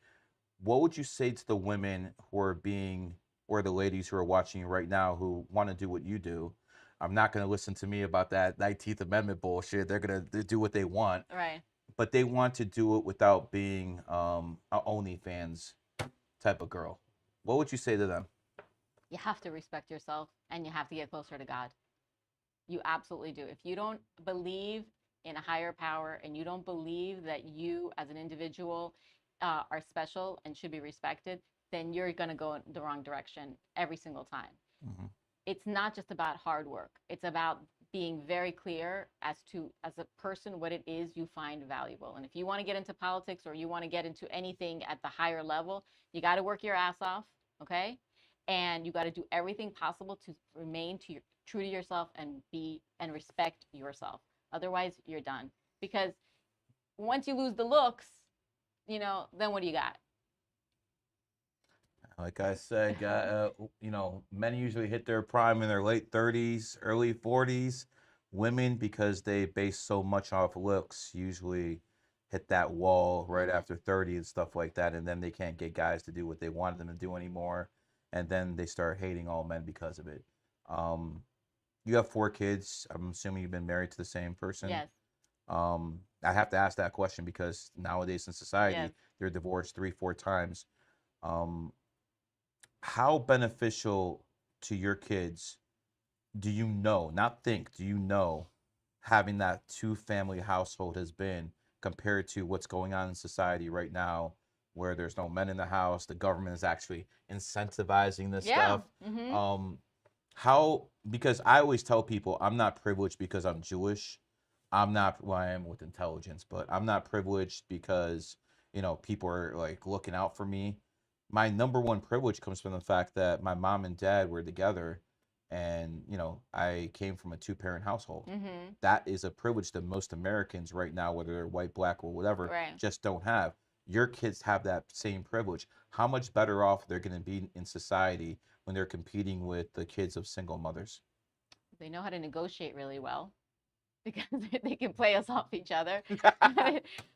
What would you say to the women who are being, or the ladies who are watching you right now who want to do what you do? I'm not going to listen to me about that 19th Amendment bullshit. They're going to do what they want.
Right.
But they want to do it without being an OnlyFans type of girl. What would you say to them?
You have to respect yourself and you have to get closer to God. You absolutely do. If you don't believe in a higher power and you don't believe that you as an individual are special and should be respected, then you're going to go in the wrong direction every single time.
Mm-hmm.
It's not just about hard work. It's about being very clear as a person, what it is you find valuable. And if you want to get into politics or you want to get into anything at the higher level, you got to work your ass off, okay? And you got to do everything possible to remain true to yourself and respect yourself. Otherwise, you're done. Because once you lose the looks, then what do you got?
Like I said, men usually hit their prime in their late 30s, early 40s. Women, because they base so much off looks, usually hit that wall right after 30 and stuff like that, and then they can't get guys to do what they wanted them to do anymore, and then they start hating all men because of it. You have 4 kids. I'm assuming you've been married to the same person.
Yes.
I have to ask that question because nowadays in society,
Yes.
they're divorced 3-4 times. How beneficial to your kids do you know, not think, do you know, having that 2-family household has been compared to what's going on in society right now, where there's no men in the house, the government is actually incentivizing this stuff?
Mm-hmm.
Because I always tell people I'm not privileged because I'm Jewish. I am with intelligence, but I'm not privileged because, people are like looking out for me. My number one privilege comes from the fact that my mom and dad were together, and I came from a 2-parent household.
Mm-hmm.
That is a privilege that most Americans right now, whether they're white, black, or whatever,
Right.
just don't have. Your kids have that same privilege. How much better off they're going to be in society when they're competing with the kids of single mothers?
They know how to negotiate really well. because they can play us off each other.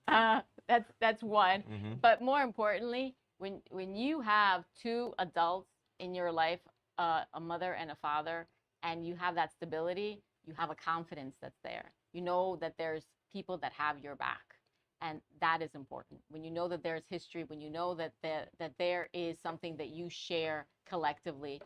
That's one.
Mm-hmm.
But more importantly, when you have two adults in your life, a mother and a father, and you have that stability, you have a confidence that's there. You know that there's people that have your back. And that is important. When you know that there's history, when you know that there is something that you share collectively,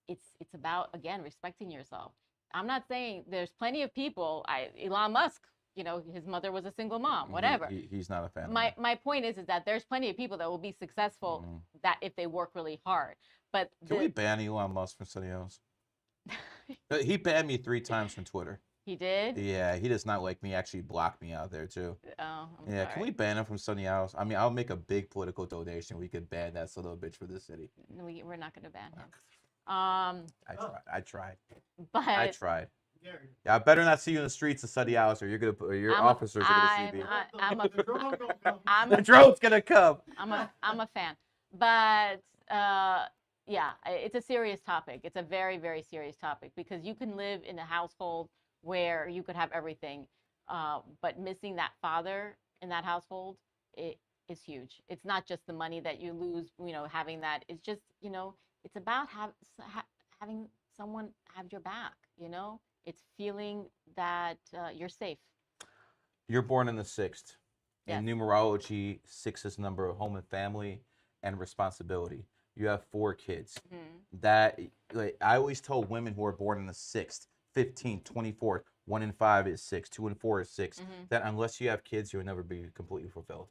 it's about, again, respecting yourself. I'm not saying there's plenty of people. Elon Musk, his mother was a single mom, whatever.
He's not a fan.
My point is that there's plenty of people that will be successful that if they work really hard. But
can we ban Elon Musk from something else? He banned me 3 times from Twitter.
He did?
Yeah, he does not like me. Actually blocked me out there too.
Oh, I'm
yeah,
sorry.
Can we ban him from something else? I mean, I'll make a big political donation. We could ban that son of a bitch for this city.
We're not going to ban him.
I tried.
But
I tried. Yeah, I better not see you in the streets of Sunny House, or your officers are gonna see me. The drone's gonna come.
I'm a fan, but yeah, it's a serious topic. It's a very, very serious topic, because you can live in a household where you could have everything, but missing that father in that household, it is huge. It's not just the money that you lose, having that. It's just, it's about having someone have your back, It's feeling that you're safe.
You're born in the 6th.
Yes.
In numerology, 6 is the number of home and family and responsibility. You have 4 kids. Mm-hmm. That, I always tell women who are born in the 6th, 15, 24, 1 in 5 is 6, 2 and 4 is 6, that unless you have kids, you'll never be completely fulfilled.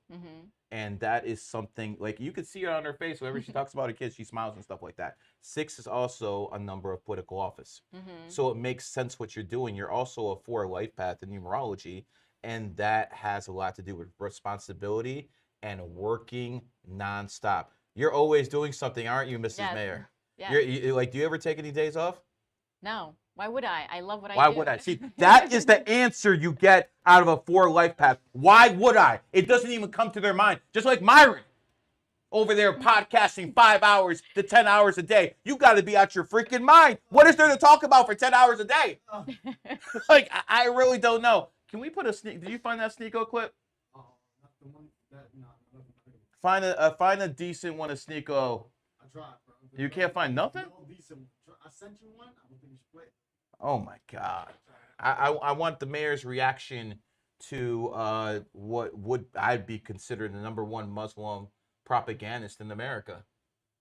And that is something, you can see it on her face whenever she talks about her kids, she smiles and stuff like that. 6 is also a number of political office. So it makes sense what you're doing. You're also a 4 life path in numerology, and that has a lot to do with responsibility and working nonstop. You're always doing something, aren't you, Mrs.
Yes.
Mayor?
Yes.
Do you ever take any days off?
No. Why would I? I love what I do.
Why would I? See, that is the answer you get out of a 4 life path. Why would I? It doesn't even come to their mind. Just like Myron over there podcasting 5 hours to 10 hours a day. You got to be out your freaking mind. What is there to talk about for 10 hours a day? I really don't know. Can we put a sneak? Did you find that Sneeko clip?
Not the one that, no.
Find a decent one of Sneeko.
I tried, bro.
You can't find nothing?
No decent one. I sent you one. I don't think you should play it.
Oh my God. I want the mayor's reaction to what would I'd be considered the #1 Muslim propagandist in America.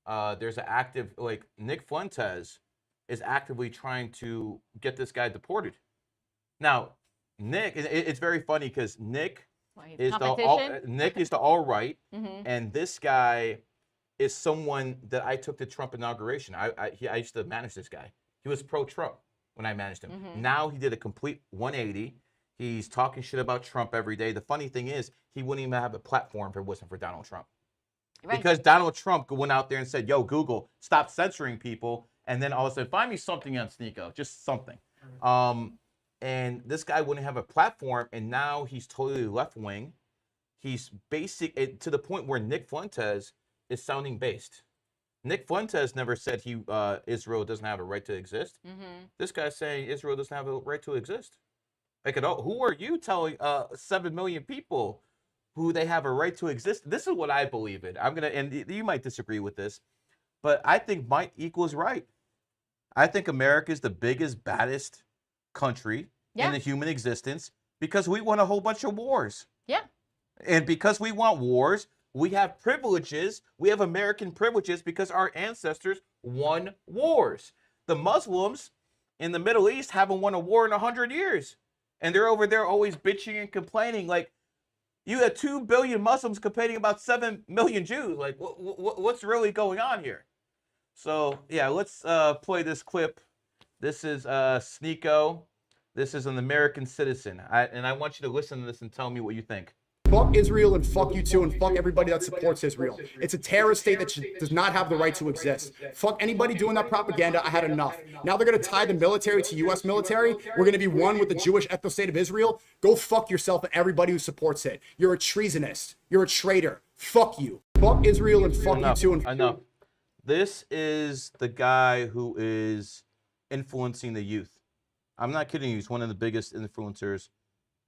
There's an active, Nick Fuentes is actively trying to get this guy deported. Now, Nick, it's very funny because Nick is the alt-right, and this guy is someone that I took to Trump inauguration. I used to manage this guy. He was pro-Trump when I managed him. Now he did a complete 180. He's talking shit about Trump every day. The funny thing is, he wouldn't even have a platform if it wasn't for Donald Trump. Right. Because Donald Trump went out there and said, yo, Google, stop censoring people. And then all of a sudden, find me something on Sneeko, just something. And this guy wouldn't have a platform, and now he's totally left-wing. He's basic to the point where Nick Fuentes is sounding based. Nick Fuentes never said Israel doesn't have a right to exist. This guy's saying Israel doesn't have a right to exist. Who are you telling 7 million people who they have a right to exist? This is what I believe in. And you might disagree with this, but I think might equals right. I think America is the biggest, baddest country in the human existence because we won a whole bunch of wars. Yeah. And because we want wars, we have privileges. We have American privileges because our ancestors won wars. The Muslims in the Middle East haven't won a war in 100 years. And they're over there always bitching and complaining. You had 2 billion Muslims complaining about 7 million Jews. What's really going on here? So, yeah, let's play this clip. This is Sneeko. This is an American citizen. And I want you to listen to this and tell me what you think.
Fuck Israel and fuck you too, and fuck everybody that supports Israel. It's a terrorist state that does not have the right to exist. Fuck anybody doing that propaganda. I had enough. Now they're going to tie the military to U.S. military. We're going to be one with the Jewish ethno state of Israel. Go fuck yourself and everybody who supports it. You're a treasonist. You're a traitor. Fuck you. Fuck Israel and fuck you too.
Enough. This is the guy who is influencing the youth. I'm not kidding you. He's one of the biggest influencers,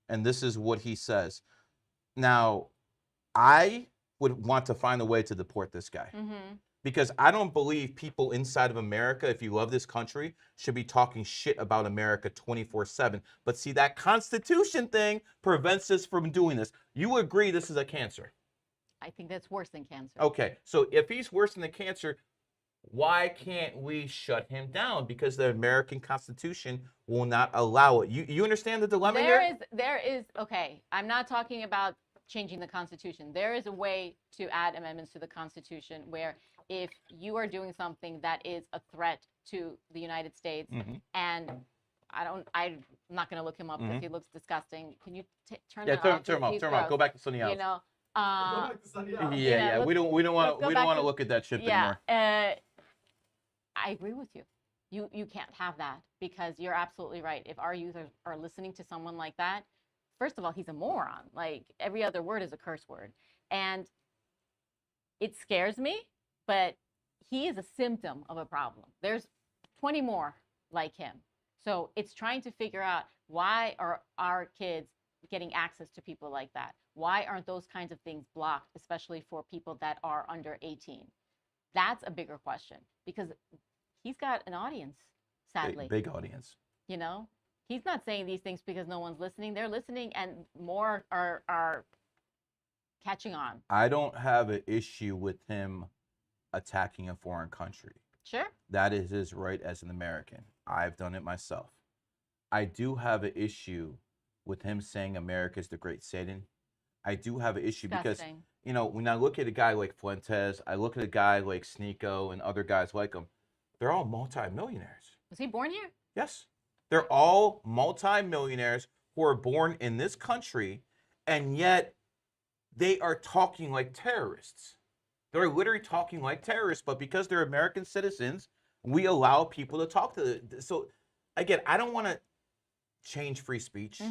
and this is what he says. Now, I would want to find a way to deport this guy. Because I don't believe people inside of America, if you love this country, should be talking shit about America 24/7. But see, that Constitution thing prevents us from doing this. You agree this is a cancer?
I think that's worse than cancer.
Okay, so if he's worse than the cancer, why can't we shut him down? Because the American Constitution will not allow it. You understand the dilemma here?
There is, okay, I'm not talking about changing the Constitution. There is a way to add amendments to the Constitution where if you are doing something that is a threat to the United States, and I'm not going to look him up because he looks disgusting. Can you turn that off?
Turn him off. Go back to something else.
You know,
Go back to Sunny House.
yeah. We don't want to look at that shit anymore.
I agree with you. You can't have that because you're absolutely right. If our youth are listening to someone like that, first of all, he's a moron. Like every other word is a curse word. And it scares me, but he is a symptom of a problem. There's 20 more like him. So it's trying to figure out why are our kids getting access to people like that? Why aren't those kinds of things blocked, especially for people that are under 18? That's a bigger question because he's got an audience, sadly.
Big audience.
You know, he's not saying these things because no one's listening. They're listening and more are catching on.
I don't have an issue with him attacking a foreign country.
Sure.
That is his right as an American. I've done it myself. I do have an issue with him saying America is the great Satan. I do have an issue because, you know, when I look at a guy like Fuentes, I look at a guy like Sneeko and other guys like him, they're all multimillionaires.
Was he born here?
Yes. They're all multimillionaires who are born in this country, and yet they are talking like terrorists. They're literally talking like terrorists, but because they're American citizens, we allow people to talk to them. So, again, I don't want to change free speech,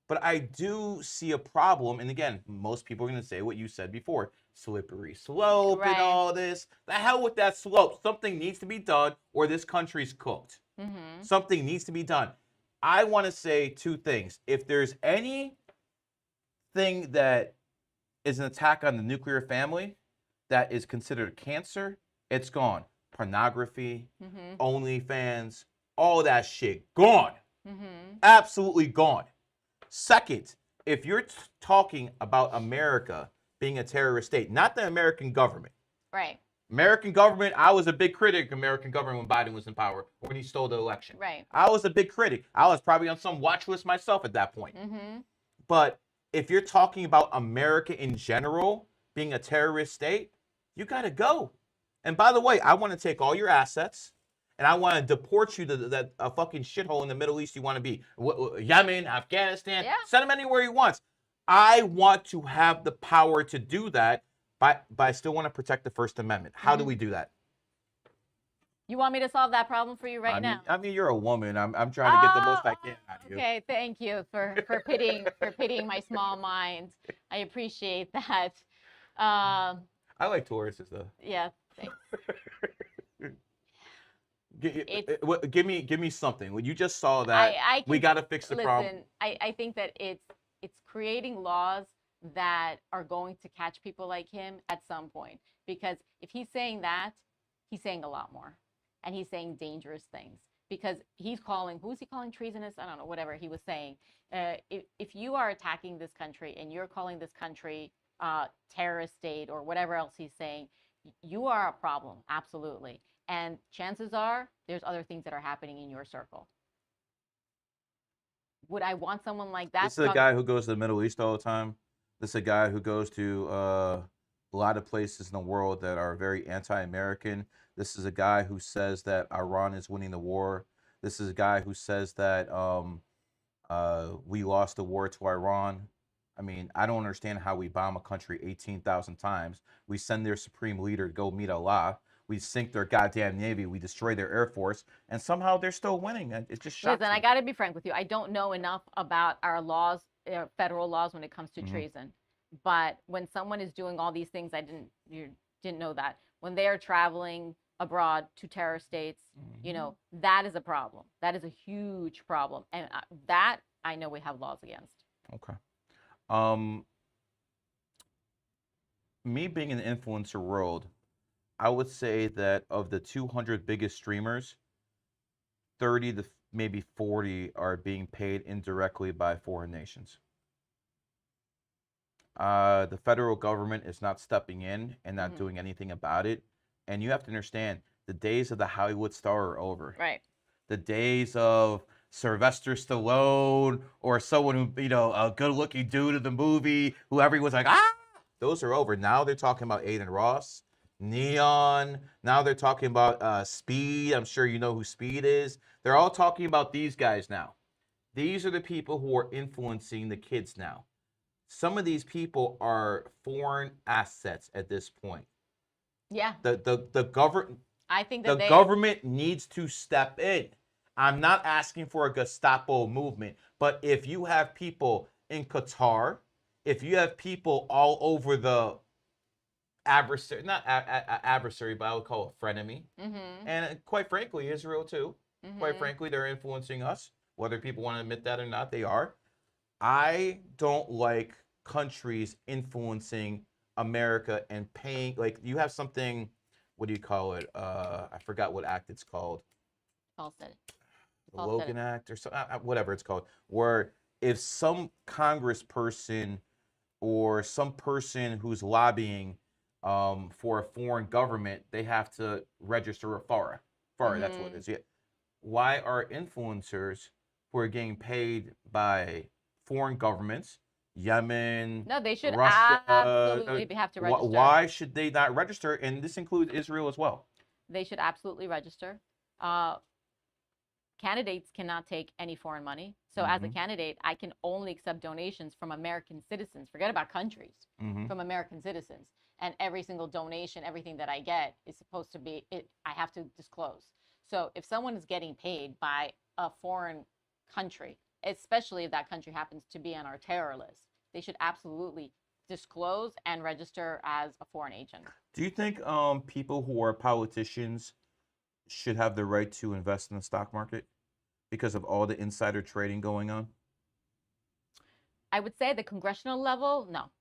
but I do see a problem. And again, most people are going to say what you said before, slippery slope and all this. The hell with that slope. Something needs to be done or this country's cooked. Something needs to be done. I want to say two things. If there's anything that is an attack on the nuclear family that is considered cancer, it's gone. Pornography, OnlyFans, all that shit, gone. Absolutely gone. Second, if you're talking about America being a terrorist state, not the American government.
Right.
American government, I was a big critic of American government when Biden was in power, or when he stole the election.
Right.
I was a big critic. I was probably on some watch list myself at that point. But if you're talking about America in general being a terrorist state, you got to go. And by the way, I want to take all your assets and I want to deport you to that fucking shithole in the Middle East you want to be. Yemen, Afghanistan, send him anywhere he wants. I want to have the power to do that, but I still want to protect the First Amendment. How do we do that?
You want me to solve that problem for you now?
I mean, you're a woman. I'm trying to get the most I can out of you.
Okay, thank you for pitying my small mind. I appreciate that.
I like Tauruses though.
Yeah, thanks.
Give me something. When you just saw that, we got to fix the problem.
I think that it's creating laws that are going to catch people like him at some point. Because if he's saying that, he's saying a lot more. And he's saying dangerous things. Because he's calling, who's he calling treasonous? I don't know, whatever he was saying. If you are attacking this country and you're calling this country terrorist state or whatever else he's saying, you are a problem, absolutely. And chances are there's other things that are happening in your circle. Would I want someone like that?
This is a guy who goes to the Middle East all the time. This is a guy who goes to a lot of places in the world that are very anti-American. This is a guy who says that Iran is winning the war. This is a guy who says that we lost the war to Iran. I mean, I don't understand how we bomb a country 18,000 times. We send their supreme leader to go meet Allah. We sink their goddamn Navy. We destroy their Air Force. And somehow they're still winning. It just shocks me.
Listen, I got to be frank with you. I don't know enough about our laws, federal laws when it comes to treason. But when someone is doing all these things, you didn't know that. When they are traveling abroad to terror states, you know, that is a problem. That is a huge problem, and that I know we have laws against.
Okay. Me being in the influencer world, I would say that of the 200 biggest streamers, 30 to maybe 40 are being paid indirectly by foreign nations. The federal government is not stepping in and not doing anything about it. And you have to understand, the days of the Hollywood star are over.
Right.
The days of Sylvester Stallone or someone who, you know, a good-looking dude in the movie who everyone's like, ah, those are over. Now they're talking about Aiden Ross, Neon. Now they're talking about Speed. I'm sure you know who Speed is. They're all talking about these guys now. These are the people who are influencing the kids now. Some of these people are foreign assets at this point.
Yeah.
The government.
I think
The
that
government needs to step in. I'm not asking for a Gestapo movement, but if you have people in Qatar, if you have people all over the adversary, not adversary, but I would call it frenemy, and quite frankly, Israel too. Quite frankly, they're influencing us, whether people want to admit that or not, they are. I don't like countries influencing America and paying, like, you have something, what do you call it? I forgot what act it's called.
Paul said it.
The Logan Act or so, whatever it's called, where if some congressperson or some person who's lobbying for a foreign government, they have to register a FARA. FARA, that's what it is. Yeah. Why are influencers who are getting paid by foreign governments, Yemen,
No, they should
Russia,
absolutely have to register.
why should they not register? And this includes Israel as well.
They should absolutely register. Candidates cannot take any foreign money. So as a candidate, I can only accept donations from American citizens. Forget about countries, from American citizens. And every single donation, everything that I get is supposed to be, I have to disclose. So if someone is getting paid by a foreign country, especially if that country happens to be on our terror list, they should absolutely disclose and register as a foreign agent.
Do you think people who are politicians should have the right to invest in the stock market because of all the insider trading going on?
I would say at the congressional level, no.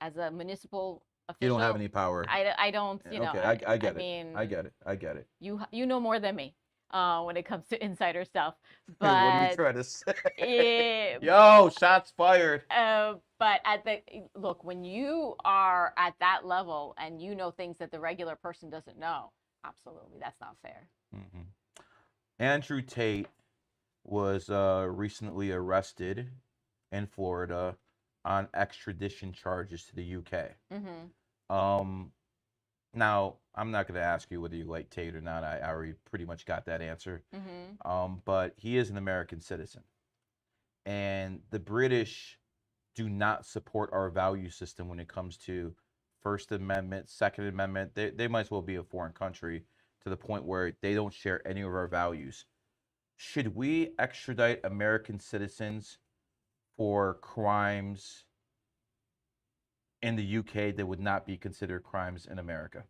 As a municipal official,
You don't have any power.
I don't, you know.
Okay, I get it.
mean,
I get it. I get it.
You know more than me when it comes to insider stuff.
What are you
But
trying to say?
eh,
Yo, shots fired.
but look, when you are at that level and you know things that the regular person doesn't know, absolutely, that's not fair.
Andrew Tate was recently arrested in Florida on extradition charges to the UK. Now, I'm not going to ask you whether you like Tate or not. I already pretty much got that answer. But he is an American citizen. And the British do not support our value system when it comes to First Amendment, Second Amendment. They might as well be a foreign country to the point where they don't share any of our values. Should we extradite American citizens for crimes in the UK that would not be considered crimes in America?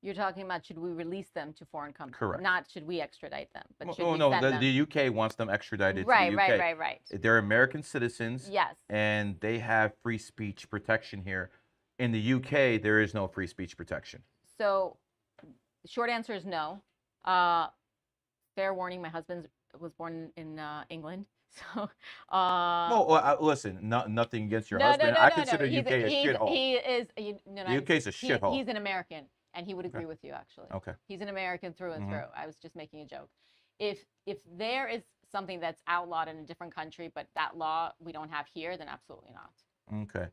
You're talking about should we release them to foreign countries?
Correct.
Not should we extradite them, but should
Oh,
we
no,
send them?
the UK wants them extradited
Right,
to the UK.
right.
They're American citizens.
Yes.
And they have free speech protection here. In the UK, there is no free speech protection.
So the short answer is no. Fair warning, my husband was born in England. So,
listen, nothing against your
no,
husband.
no,
I
no,
consider
no.
UK a shithole.
He is. The
UK's a shithole.
He's an American, and he would agree with you, actually.
Okay.
He's an American through and through. I was just making a joke. If there is something that's outlawed in a different country, but that law we don't have here, then absolutely not.
Okay.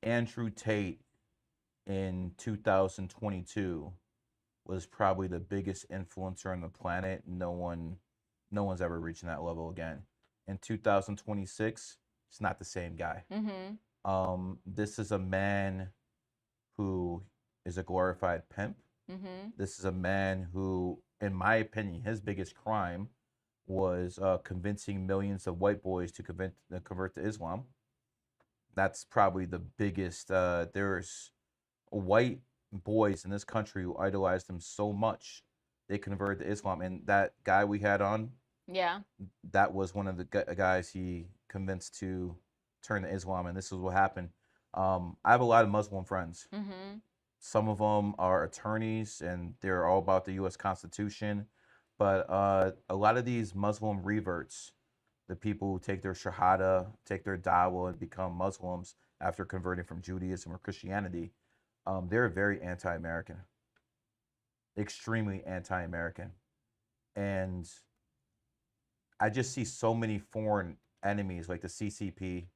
Andrew Tate in 2022 was probably the biggest influencer on the planet. No one's ever reaching that level again. In 2026, it's not the same guy. This is a man who is a glorified pimp. This is a man who, in my opinion, his biggest crime was convincing millions of white boys to convert to Islam. That's probably the biggest. There's white boys in this country who idolized him so much they converted to Islam. And that guy we had on,
Yeah.
that was one of the guys he convinced to turn to Islam. And this is what happened. I have a lot of Muslim friends.
Mm-hmm.
Some of them are attorneys and they're all about the U.S. Constitution. But a lot of these Muslim reverts, the people who take their shahada, take their dawah, and become Muslims after converting from Judaism or Christianity, they're very anti-American, extremely anti-American. And I just see so many foreign enemies like the CCP.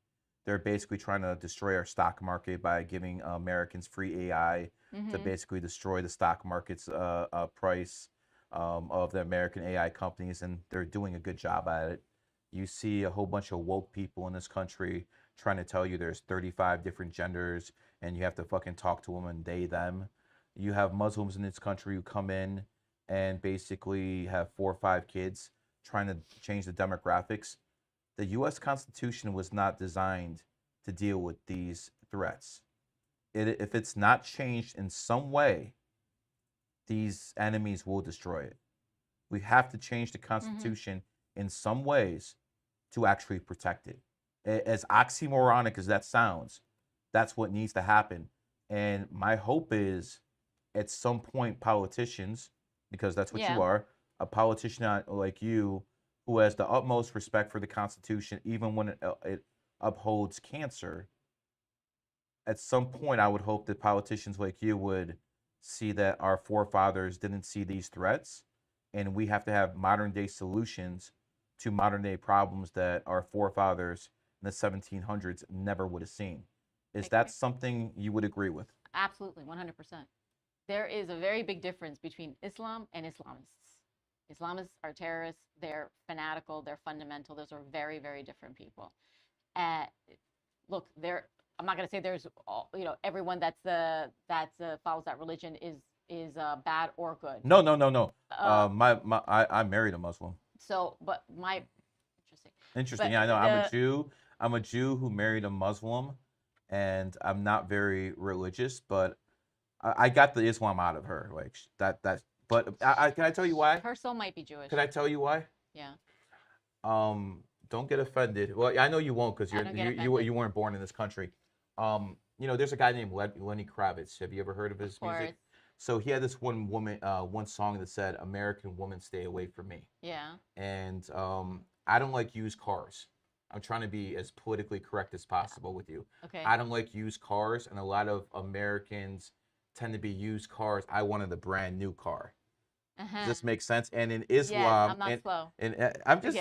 They're basically trying to destroy our stock market by giving Americans free AI to basically destroy the stock market's price of the American AI companies, and they're doing a good job at it. You see a whole bunch of woke people in this country trying to tell you there's 35 different genders and you have to fucking talk to them and they, them. You have Muslims in this country who come in and basically have 4 or 5 kids trying to change the demographics. The U.S. Constitution was not designed to deal with these threats. If it's not changed in some way, these enemies will destroy it. We have to change the Constitution in some ways to actually protect it. As oxymoronic as that sounds, that's what needs to happen. And my hope is at some point politicians, because that's what you are, a politician like you who has the utmost respect for the Constitution, even when it upholds cancer, at some point I would hope that politicians like you would see that our forefathers didn't see these threats, and we have to have modern day solutions to modern day problems that our forefathers in the 1700s never would have seen. Is that something you would agree with?
Absolutely, 100%. There is a very big difference between Islam and Islamists. Islamists are terrorists. They're fanatical. They're fundamental. Those are very, very different people. Look, I'm not going to say there's, everyone that's follows that religion is bad or good.
No. I married a Muslim.
So, but
Interesting.
But
Yeah, I know. I'm a Jew. I'm a Jew who married a Muslim, and I'm not very religious, but I got the Islam out of her. Like that. But can I tell you why?
Her soul might be Jewish.
Can I tell you why?
Yeah.
Don't get offended. Well, I know you won't because you weren't born in this country. There's a guy named Lenny Kravitz. Have you ever heard of his music? So he had this one song that said, "American woman, stay away from me."
Yeah.
And I don't like used cars. I'm trying to be as politically correct as possible with you.
Okay.
I don't like used cars, and a lot of Americans tend to be used cars. I wanted a brand new car. Does this make sense? And in Islam,
yes, I'm not slow.
And I'm just,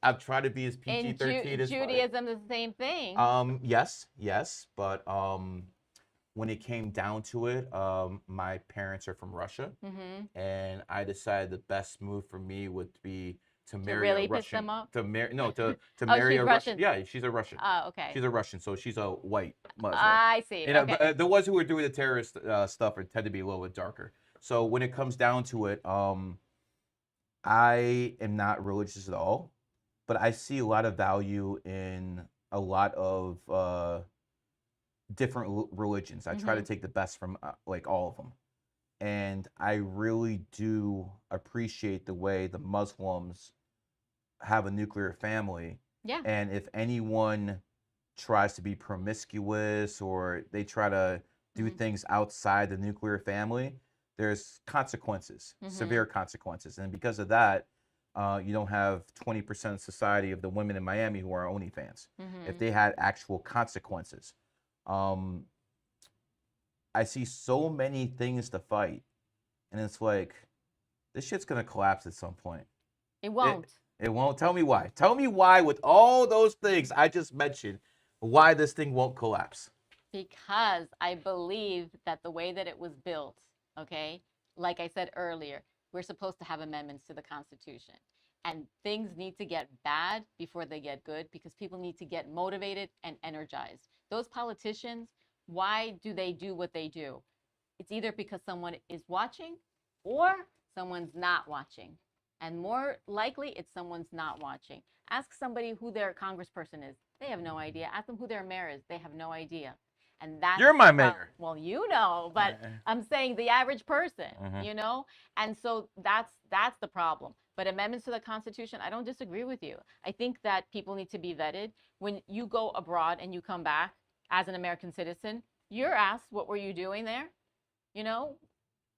I'm trying to be as PG-13 as
Judaism is the same thing.
Yes, but when it came down to it, my parents are from Russia, and I decided the best move for me would be to marry a Russian. Piss them off? To marry a Russian. Yeah, she's a Russian.
Oh, okay.
She's a Russian, so she's a white Muslim.
I see. Okay.
The ones who are doing the terrorist stuff tend to be a little bit darker. So when it comes down to it, I am not religious at all, but I see a lot of value in a lot of different religions. I try to take the best from like all of them. And I really do appreciate the way the Muslims have a nuclear family.
Yeah.
And if anyone tries to be promiscuous or they try to do things outside the nuclear family, there's consequences, severe consequences. And because of that, you don't have 20% of society of the women in Miami who are OnlyFans. If they had actual consequences. I see so many things to fight. And it's like, this shit's going to collapse at some point.
It won't.
It won't. Tell me why. Tell me why with all those things I just mentioned, why this thing won't collapse.
Because I believe that the way that it was built, okay, like I said earlier, we're supposed to have amendments to the Constitution. And things need to get bad before they get good because people need to get motivated and energized. Those politicians, why do they do what they do? It's either because someone is watching or someone's not watching. And more likely, it's someone's not watching. Ask somebody who their congressperson is. They have no idea. Ask them who their mayor is. They have no idea. And that's
You're my mayor.
well, you know, but I'm saying the average person, you know? And so that's the problem. But amendments to the Constitution, I don't disagree with you. I think that people need to be vetted. When you go abroad and you come back as an American citizen, you're asked, what were you doing there? You know,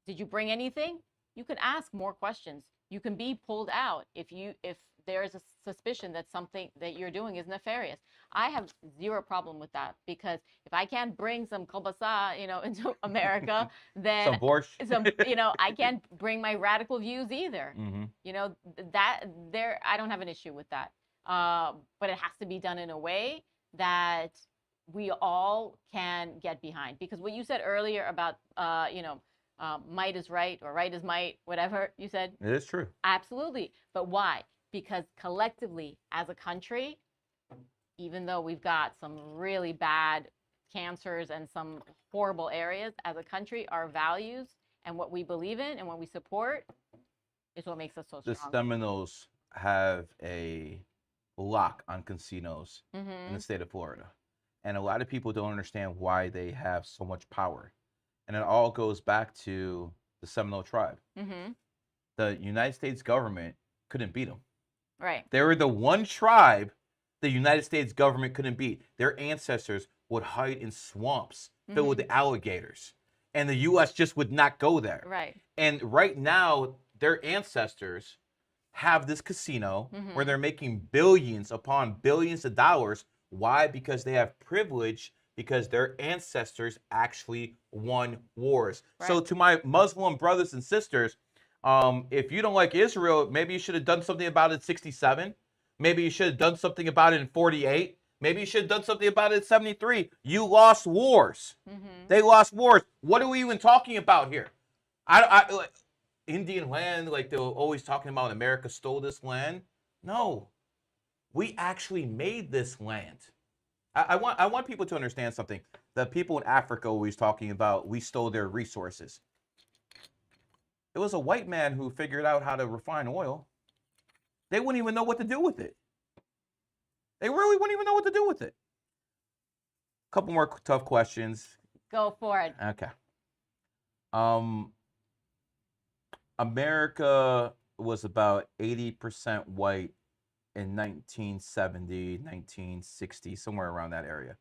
did you bring anything? You can ask more questions. You can be pulled out if there is a suspicion that something that you're doing is nefarious. I have zero problem with that, because if I can't bring some kielbasa, you know, into America, then
Some borscht.
you know, I can't bring my radical views either. You know, I don't have an issue with that. But it has to be done in a way that we all can get behind. Because what you said earlier about, you know, might is right, or right is might, whatever you said.
It is true.
Absolutely. But why? Because collectively, as a country, even though we've got some really bad cancers and some horrible areas, as a country, our values and what we believe in and what we support is what makes us so strong.
The Seminoles have a lock on casinos in the state of Florida. And a lot of people don't understand why they have so much power. And it all goes back to the Seminole tribe. The United States government couldn't beat them.
Right.
They were the one tribe the United States government couldn't beat. Their ancestors would hide in swamps filled with alligators. And the U.S. just would not go there.
Right.
And right now, their ancestors have this casino where they're making billions upon billions of dollars. Why? Because they have privilege, because their ancestors actually won wars.
Right.
So to my Muslim brothers and sisters, if you don't like Israel, maybe you should have done something about it in 67. Maybe you should have done something about it in 48. Maybe you should have done something about it in 73. You lost wars. They lost wars. What are we even talking about here? Like, Indian land, like they're always talking about America stole this land. No, we actually made this land. I want people to understand something. The people in Africa always talking about we stole their resources. It was a white man who figured out how to refine oil. They wouldn't even know what to do with it. They really wouldn't even know what to do with it. A couple more tough questions.
Go for it.
Okay. America was about 80% white in 1970, 1960, somewhere around that area.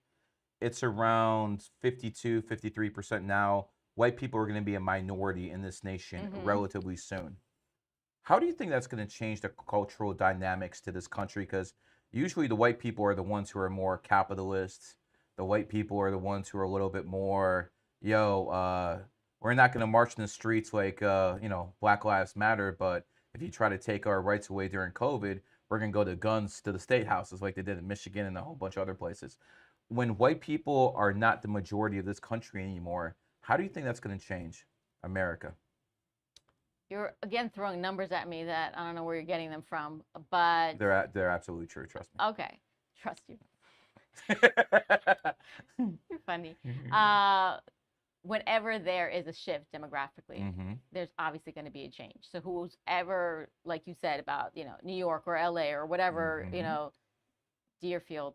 It's around 52, 53% now. White people are going to be a minority in this nation relatively soon. How do you think that's going to change the cultural dynamics to this country? Because usually the white people are the ones who are more capitalists. The white people are the ones who are a little bit more, we're not going to march in the streets like, Black Lives Matter, but if you try to take our rights away during COVID, we're going to go to guns to the state houses like they did in Michigan and a whole bunch of other places. When white people are not the majority of this country anymore, how do you think that's going to change America?
You're, again, throwing numbers at me that I don't know where you're getting them from, but...
They're absolutely true, trust me.
Okay, trust you. You're funny. Whenever there is a shift demographically, there's obviously going to be a change. So who's ever, like you said about, New York or LA or whatever, Deerfield,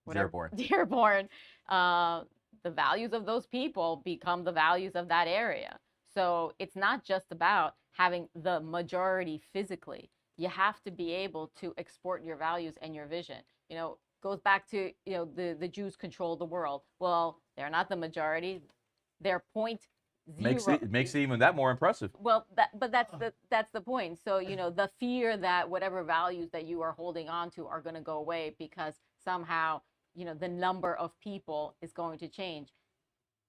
whatever, Dearborn, the values of those people become the values of that area. So it's not just about having the majority physically. You have to be able to export your values and your vision. Goes back to, the Jews control the world. Well, they're not the majority. They're 0.0.
Makes it even that more impressive.
Well, that's the point. So, the fear that whatever values that you are holding on to are going to go away because somehow, the number of people is going to change.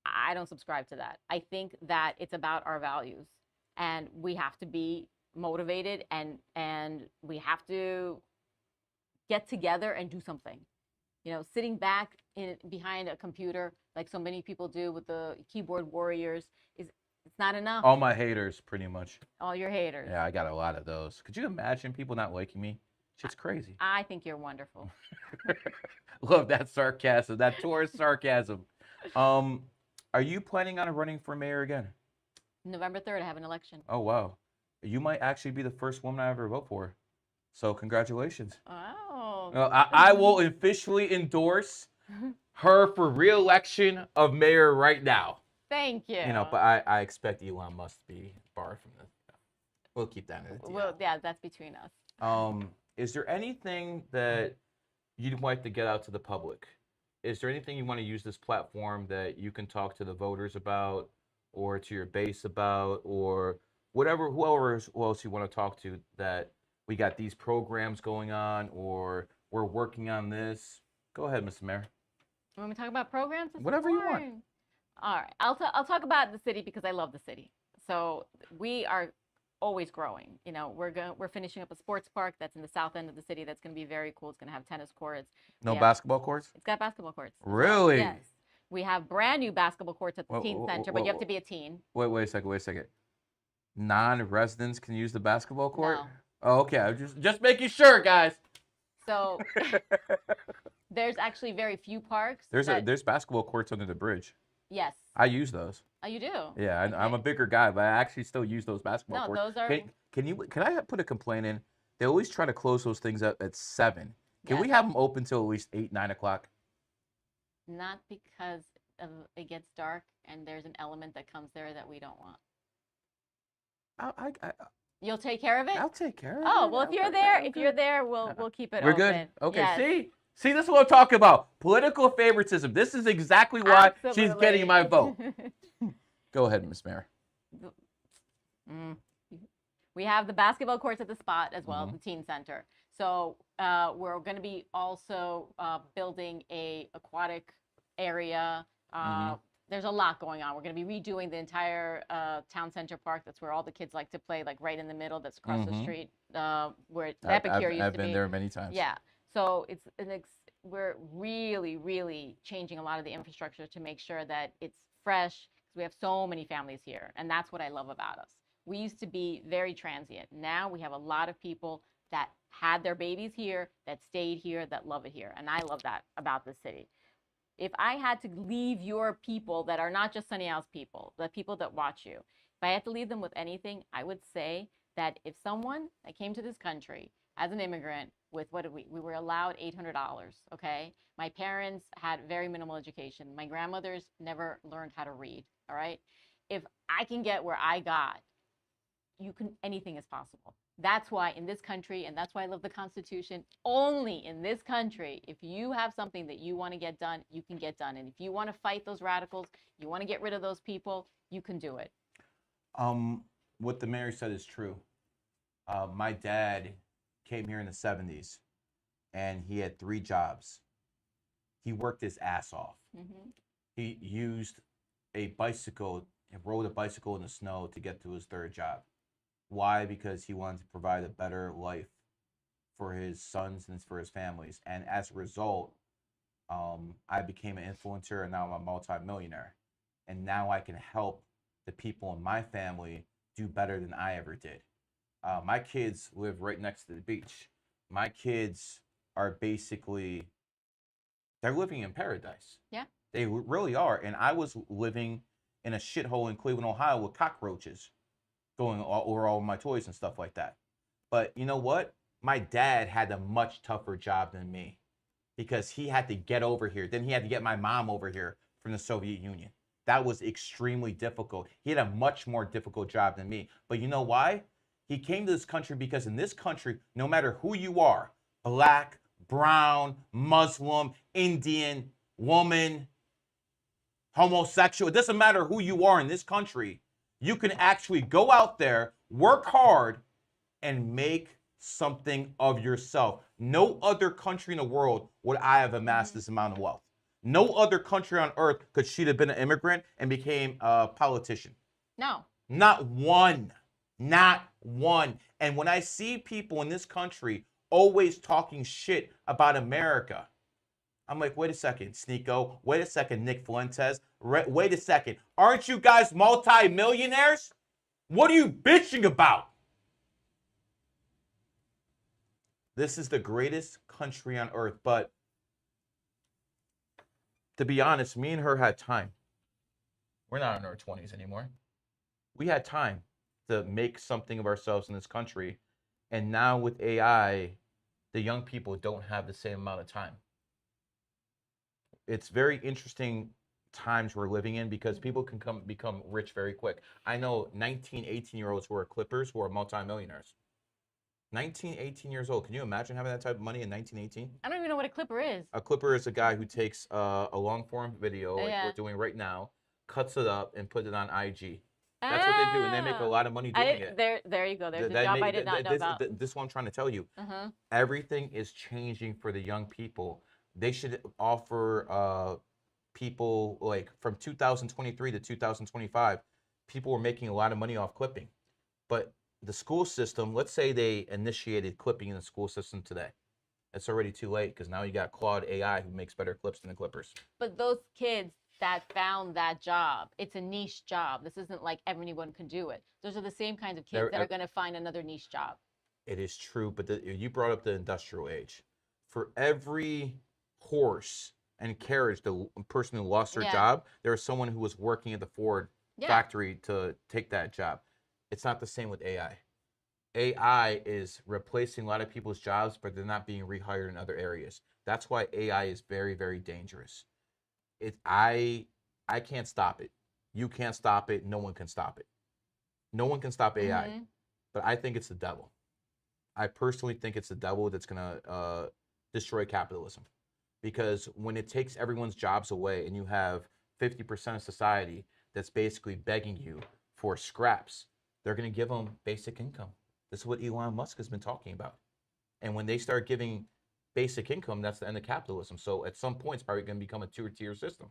I don't subscribe to that. I think that it's about our values, and we have to be motivated, and we have to get together and do something. Sitting back behind a computer like so many people do with the keyboard warriors it's not enough.
All my haters, pretty much.
All your haters.
Yeah, I got a lot of those. Could you imagine people not liking me? Shit's crazy.
I think you're wonderful.
Love that sarcasm, that tourist sarcasm. Are you planning on running for mayor again?
November 3rd, I have an election.
Oh, wow. you might actually be the first woman I ever vote for. So congratulations.
Oh.
I will officially endorse her for re-election of mayor right now.
Thank you.
But I expect Elon Musk to be barred from this. We'll keep that in the deal.
Well, yeah, that's between us.
Is there anything that you'd like to get out to the public? Is there anything you want to use this platform that you can talk to the voters about, or to your base about, or whatever, who else you want to talk to, that we got these programs going on, or we're working on this? Go ahead, Mr. Mayor.
When we talk about programs,
Whatever you want.
All right, I'll talk about the city because I love the city. So we are always growing. We're finishing up a sports park that's in the south end of the city. That's going to be very cool. It's going to have tennis courts.
No basketball courts?
It's got basketball courts.
Really?
Yes. We have brand new basketball courts at the teen center, but you have to be a teen.
Wait a second. Non-residents can use the basketball court?
No.
Oh, okay. I'm just making sure, guys.
So there's actually very few parks.
There's basketball courts under the bridge.
Yes.
I use those.
Oh, you do?
Yeah,
Okay.
I'm a bigger guy, but I actually still use those basketball courts.
No, those are.
Can I put a complaint in? They always try to close those things up at 7. Can we
Yes.
have them open till at least 8, 9 o'clock?
Not because it gets dark and there's an element that comes there that we don't want. You'll take care of it?
I'll take care of it.
Oh, well, if you're there, we'll keep it
We're
open.
good? Okay,
Yes.
See, this is what I'm talking about. Political favoritism. This is exactly why she's getting my vote. Go ahead, Ms. Mayor.
We have the basketball courts at the spot as well, the teen center. So we're going to be also building a aquatic area. There's a lot going on. We're going to be redoing the entire town center park. That's where all the kids like to play, like right in the middle. That's across the street where the Epicure used to be.
I've been there many times.
Yeah. So we're really, really changing a lot of the infrastructure to make sure that it's fresh. We have so many families here, and that's what I love about us. We used to be very transient. Now we have a lot of people that had their babies here, that stayed here, that love it here, and I love that about the city. If I had to leave your people that are not just Sunny Isles people, the people that watch you, if I had to leave them with anything, I would say that if someone that came to this country as an immigrant with we were allowed $800, okay? My parents had very minimal education. My grandmothers never learned how to read, all right? If I can get where I got, anything is possible. That's why in this country, and that's why I love the Constitution, only in this country, if you have something that you want to get done, you can get done. And if you want to fight those radicals, you want to get rid of those people, you can do it.
What the mayor said is true. My dad came here in the 70s, and he had 3 jobs. He worked his ass off. He used a bicycle and rode a bicycle in the snow to get to his 3rd job. Why? Because he wanted to provide a better life for his sons and for his families. And as a result, I became an influencer, and now I'm a multi-millionaire. And now I can help the people in my family do better than I ever did. My kids live right next to the beach. My kids are basically, they're living in paradise.
Yeah.
They really are. And I was living in a shithole in Cleveland, Ohio with cockroaches going over all my toys and stuff like that. But you know what? My dad had a much tougher job than me because he had to get over here. Then he had to get my mom over here from the Soviet Union. That was extremely difficult. He had a much more difficult job than me. But you know why? He came to this country because in this country, no matter who you are, black, brown, Muslim, Indian, woman, homosexual, it doesn't matter who you are in this country, you can actually go out there, work hard, and make something of yourself. No other country in the world would I have amassed this amount of wealth. No other country on earth could she have been an immigrant and became a politician.
No.
Not one. Not one. And when I see people in this country always talking shit about America, I'm like, wait a second, Sneeko. Wait a second, Nick Fuentes. Wait a second. Aren't you guys multi-millionaires? What are you bitching about? This is the greatest country on earth. But to be honest, me and her had time. We're not in our 20s anymore. We had time. to make something of ourselves in this country. And now with AI, the young people don't have the same amount of time. It's very interesting times we're living in because people can become rich very quick. I know 19, 18-year-olds who are Clippers who are multimillionaires. 19, 18 years old. Can you imagine having that type of money in 1918?
I don't even know what a clipper is.
A Clipper is a guy who takes a long form video like
Yeah.
we're doing right now, cuts it up, and puts it on IG. That's what they do, and they make a
Ah.
lot of money doing it.
There you go. There's a
They
job I
make-
did not know
this,
about.
this is what I'm trying to tell you.
Uh-huh.
Everything is changing for the young people. They should offer people like from 2023 to 2025, people were making a lot of money off clipping. But the school system, let's say they initiated clipping in the school system today. It's already too late because now you got Claude AI who makes better clips than the Clippers.
But those kids that found that job, it's a niche job. This isn't like everyone can do it. Those are the same kinds of kids that are going to find another niche job.
It is true, but you brought up the industrial age. For every horse and carriage, the person who lost their job, there was someone who was working at the Ford factory to take that job. It's not the same with AI. AI is replacing a lot of people's jobs, but they're not being rehired in other areas. That's why AI is very, very dangerous. I can't stop it. You can't stop it. No one can stop it. No one can stop AI. But I think it's the devil. I personally think it's the devil that's going to destroy capitalism. Because when it takes everyone's jobs away and you have 50% of society that's basically begging you for scraps, they're going to give them basic income. This is what Elon Musk has been talking about. And when they start giving basic income, that's the end of capitalism. So at some point, it's probably going to become a two-tier system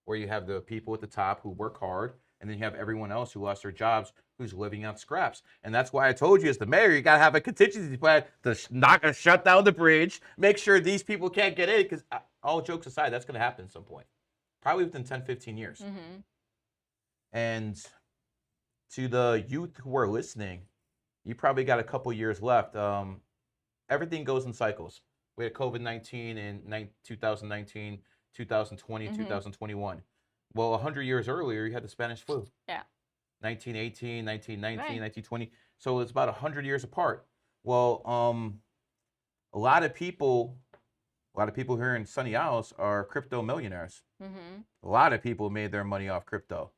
where you have the people at the top who work hard, and then you have everyone else who lost their jobs who's living on scraps. And that's why I told you as the mayor, you got to have a contingency plan to shut down the bridge, make sure these people can't get in, because all jokes aside, that's going to happen at some point, probably within 10, 15 years. And to the youth who are listening, you probably got a couple years left. Everything goes in cycles. We had COVID-19 in 2019, 2020, 2021. Well, 100 years earlier, you had the Spanish flu.
Yeah.
1918, 1919, 1920. So it's about 100 years apart. Well, a lot of people here in Sunny Isles are crypto millionaires. A lot of people made their money off crypto.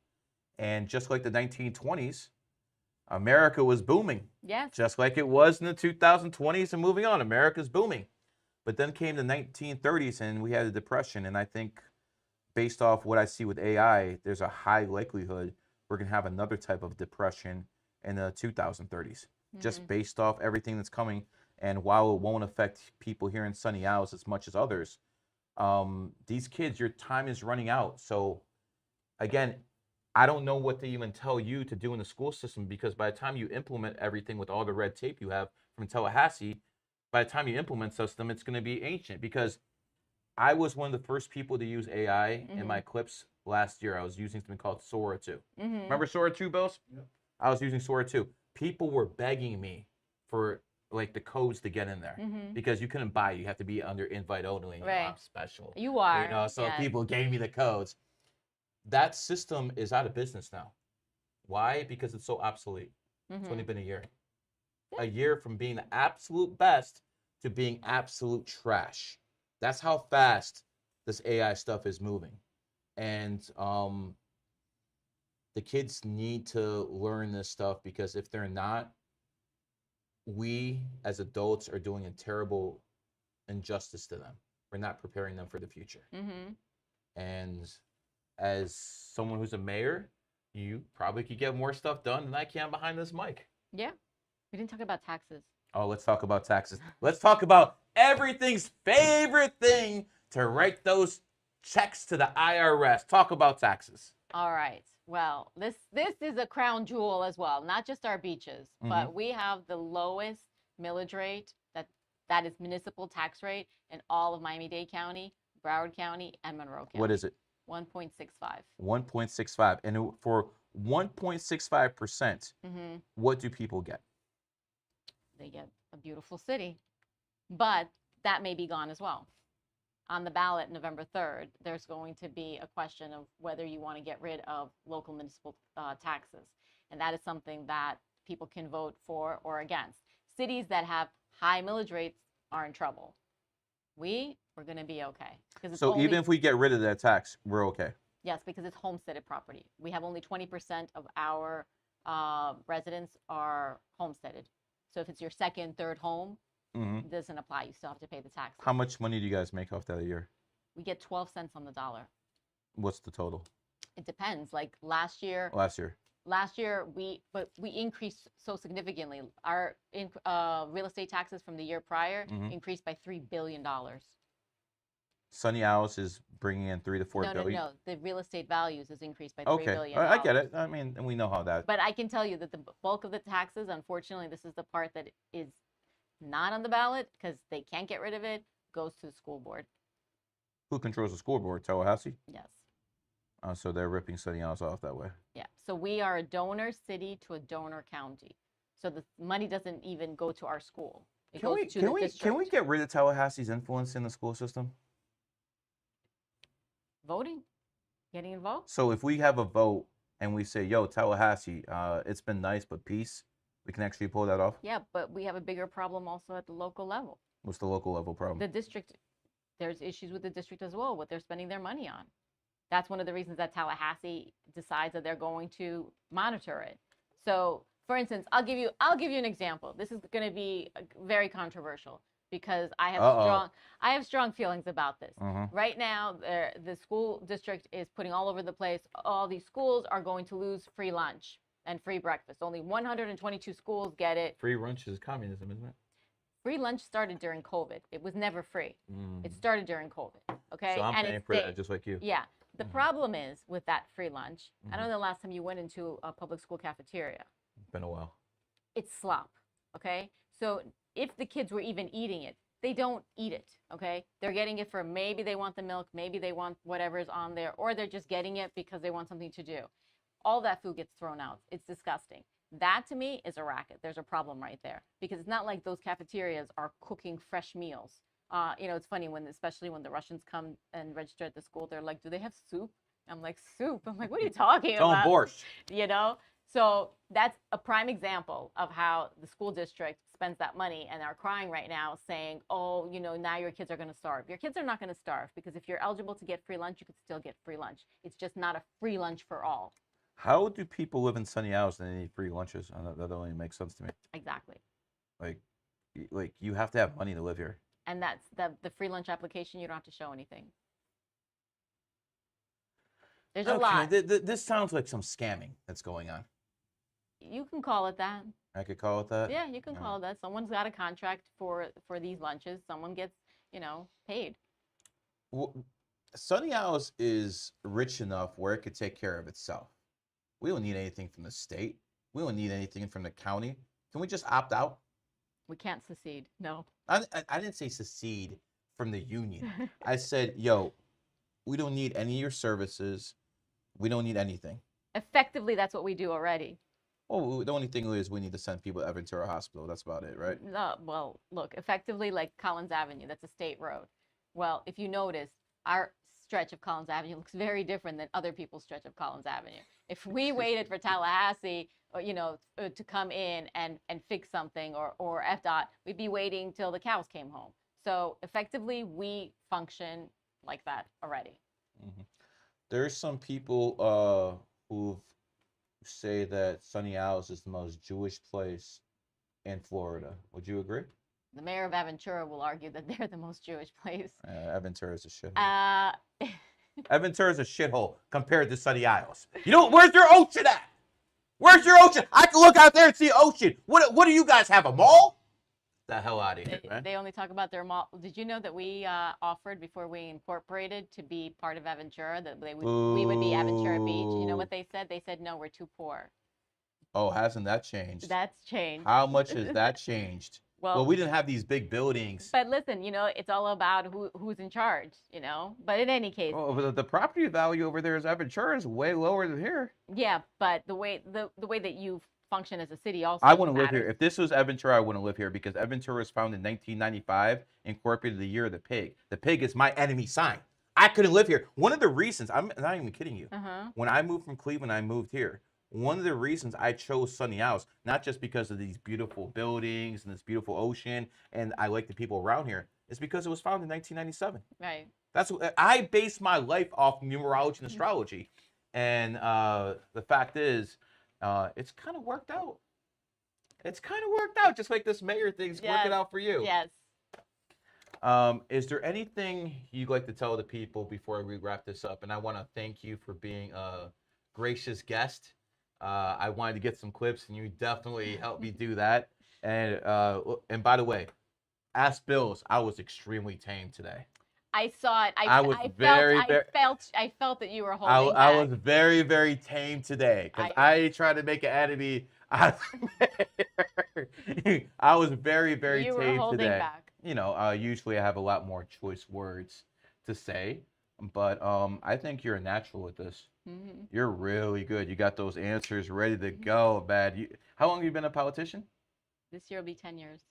And just like the 1920s, America was booming.
Yes.
Just like it was in the 2020s and moving on. America's booming. But then came the 1930s and we had a depression. And I think based off what I see with AI, there's a high likelihood we're going to have another type of depression in the 2030s. Just based off everything that's coming. And while it won't affect people here in Sunny Isles as much as others, these kids, your time is running out. So again, I don't know what to even tell you to do in the school system, because by the time you implement everything with all the red tape you have from Tallahassee, by the time you implement system, it's going to be ancient. Because I was one of the first people to use AI in my clips last year. I was using something called Sora 2. Remember Sora 2, Bills?
Yep.
I was using Sora 2. People were begging me for like the codes to get in there because you couldn't buy it. You have to be under invite only.
Right.
I'm special.
You are.
You know, so
yes.
people gave me the codes. That system is out of business now. Why? Because it's so obsolete. It's only been a year. A year from being the absolute best to being absolute trash. That's how fast this AI stuff is moving. And the kids need to learn this stuff, because if they're not, we as adults are doing a terrible injustice to them. We're not preparing them for the future. And as someone who's a mayor, you probably could get more stuff done than I can behind this mic.
Yeah. We didn't talk about taxes.
Oh, let's talk about taxes. Let's talk about everything's favorite thing, to write those checks to the IRS. Talk about taxes.
All right. Well, this is a crown jewel as well, not just our beaches, but we have the lowest millage rate, that is municipal tax rate, in all of Miami-Dade County, Broward County, and Monroe County.
What is it?
1.65.
1.65. And for 1.65%, what do people get?
They get a beautiful city, but that may be gone as well. On the ballot November 3rd, there's going to be a question of whether you want to get rid of local municipal taxes. And that is something that people can vote for or against. Cities that have high millage rates are in trouble. We're going to be okay.
So even if we get rid of that tax, we're okay.
Yes, because it's homesteaded property. We have only 20% of our residents are homesteaded. So if it's your second, third home, it doesn't apply. You still have to pay the tax.
How much money do you guys make off that a year?
We get 12 cents on the dollar.
What's the total?
It depends. Like last year, we increased so significantly. Our real estate taxes from the year prior increased by $3 billion.
Sunny House is bringing in 3 to 4 billion.
No. The real estate values has increased by $3 billion.
Okay, I get it. I mean, and we know how that.
But I can tell you that the bulk of the taxes, unfortunately, this is the part that is not on the ballot because they can't get rid of it, goes to the school board.
Who controls the school board? Tallahassee?
Yes.
So they're ripping Sunny House off that way.
Yeah. So we are a donor city to a donor county. So the money doesn't even go to our school. It goes to the district.
Can we get rid of Tallahassee's influence in the school system?
Voting? Getting involved?
So if we have a vote and we say, yo, Tallahassee, it's been nice, but peace, we can actually pull that off?
Yeah, but we have a bigger problem also at the local level.
What's the local level problem?
The district, there's issues with the district as well, what they're spending their money on. That's one of the reasons that Tallahassee decides that they're going to monitor it. So, for instance, I'll give you an example. This is going to be very controversial because I have strong feelings about this. Right now, the school district is putting all over the place. All these schools are going to lose free lunch and free breakfast. Only 122 schools get it.
Free lunch is communism, isn't it?
Free lunch started during COVID. It was never free. It started during COVID. Okay,
so I'm paying for that just like you.
Yeah. The problem is with that free lunch. I don't know the last time you went into a public school cafeteria.
Been a while.
It's slop. Okay. So if the kids were even eating it, they don't eat it. Okay. They're getting it for maybe they want the milk, maybe they want whatever's on there, or they're just getting it because they want something to do. All that food gets thrown out. It's disgusting. That to me is a racket. There's a problem right there because it's not like those cafeterias are cooking fresh meals. It's funny especially when the Russians come and register at the school, they're like, do they have soup? I'm like, soup? I'm like, what are you talking about?
Borscht.
So that's a prime example of how the school district spends that money and are crying right now saying, oh, now your kids are going to starve. Your kids are not going to starve because if you're eligible to get free lunch, you could still get free lunch. It's just not a free lunch for all.
How do people live in Sunny House and they need free lunches? That only makes sense to me.
Exactly.
Like you have to have money to live here.
And that's the free lunch application. You don't have to show anything. There's a lot.
This sounds like some scamming that's going on.
You can call it that.
I could call it that?
Yeah, you can call it that. Someone's got a contract for these lunches. Someone gets, paid.
Well, Sunny House is rich enough where it could take care of itself. We don't need anything from the state. We don't need anything from the county. Can we just opt out?
We can't secede. No.
I didn't say secede from the union. I said, yo, we don't need any of your services. We don't need anything.
Effectively, that's what we do already.
Oh, the only thing is we need to send people to Ventura Hospital. That's about it, right?
No, well, look, effectively, like Collins Avenue, that's a state road. Well, if you notice, our stretch of Collins Avenue looks very different than other people's stretch of Collins Avenue. If we waited for Tallahassee, to come in and fix something or FDOT, we'd be waiting till the cows came home. So effectively, we function like that already.
There's some people who say that Sunny House is the most Jewish place in Florida. Would you agree?
The mayor of Aventura will argue that they're the most Jewish place.
Aventura is a shithole. Aventura is a shithole compared to Sunny Isles. Where's your ocean at? Where's your ocean? I can look out there and see ocean. What do you guys have, a mall? The hell out of here, man.
They only talk about their mall. Did you know that we offered before we incorporated to be part of Aventura, that we would be Aventura Beach? You know what they said? They said, no, we're too poor.
Oh, hasn't that changed?
That's changed.
How much has that changed? Well, we didn't have these big buildings.
But listen, it's all about who's in charge, But in any case,
the property value over there is Aventura is way lower than here.
Yeah, but the way that you function as a city also
I wouldn't live here. If this was Aventura, I wouldn't live here because Aventura was founded in 1995, incorporated the year of the pig. The pig is my enemy sign. I couldn't live here. One of the reasons, I'm not even kidding you. When I moved from Cleveland, I moved here. one of the reasons I chose Sunny Isles, not just because of these beautiful buildings and this beautiful ocean, and I like the people around here, is because it was founded in 1997.
Right.
That's what I base my life off numerology and astrology, and the fact is, it's kind of worked out. It's kind of worked out, just like this mayor thing's working out for you.
Yes.
Is there anything you'd like to tell the people before we wrap this up? And I want to thank you for being a gracious guest. I wanted to get some clips, and you definitely helped me do that. And by the way, Ask Bills, I was extremely tame today.
I saw it.
I
felt that you were holding
I
back.
was very, very tame today because I tried to make an enemy. I was very, very
you
tame
were holding
today.
Back.
You know, usually I have a lot more choice words to say, but I think you're a natural at this.
Mm-hmm.
You're really good. You got those answers ready to go, man. How long have you been a politician?
This year will be 10 years.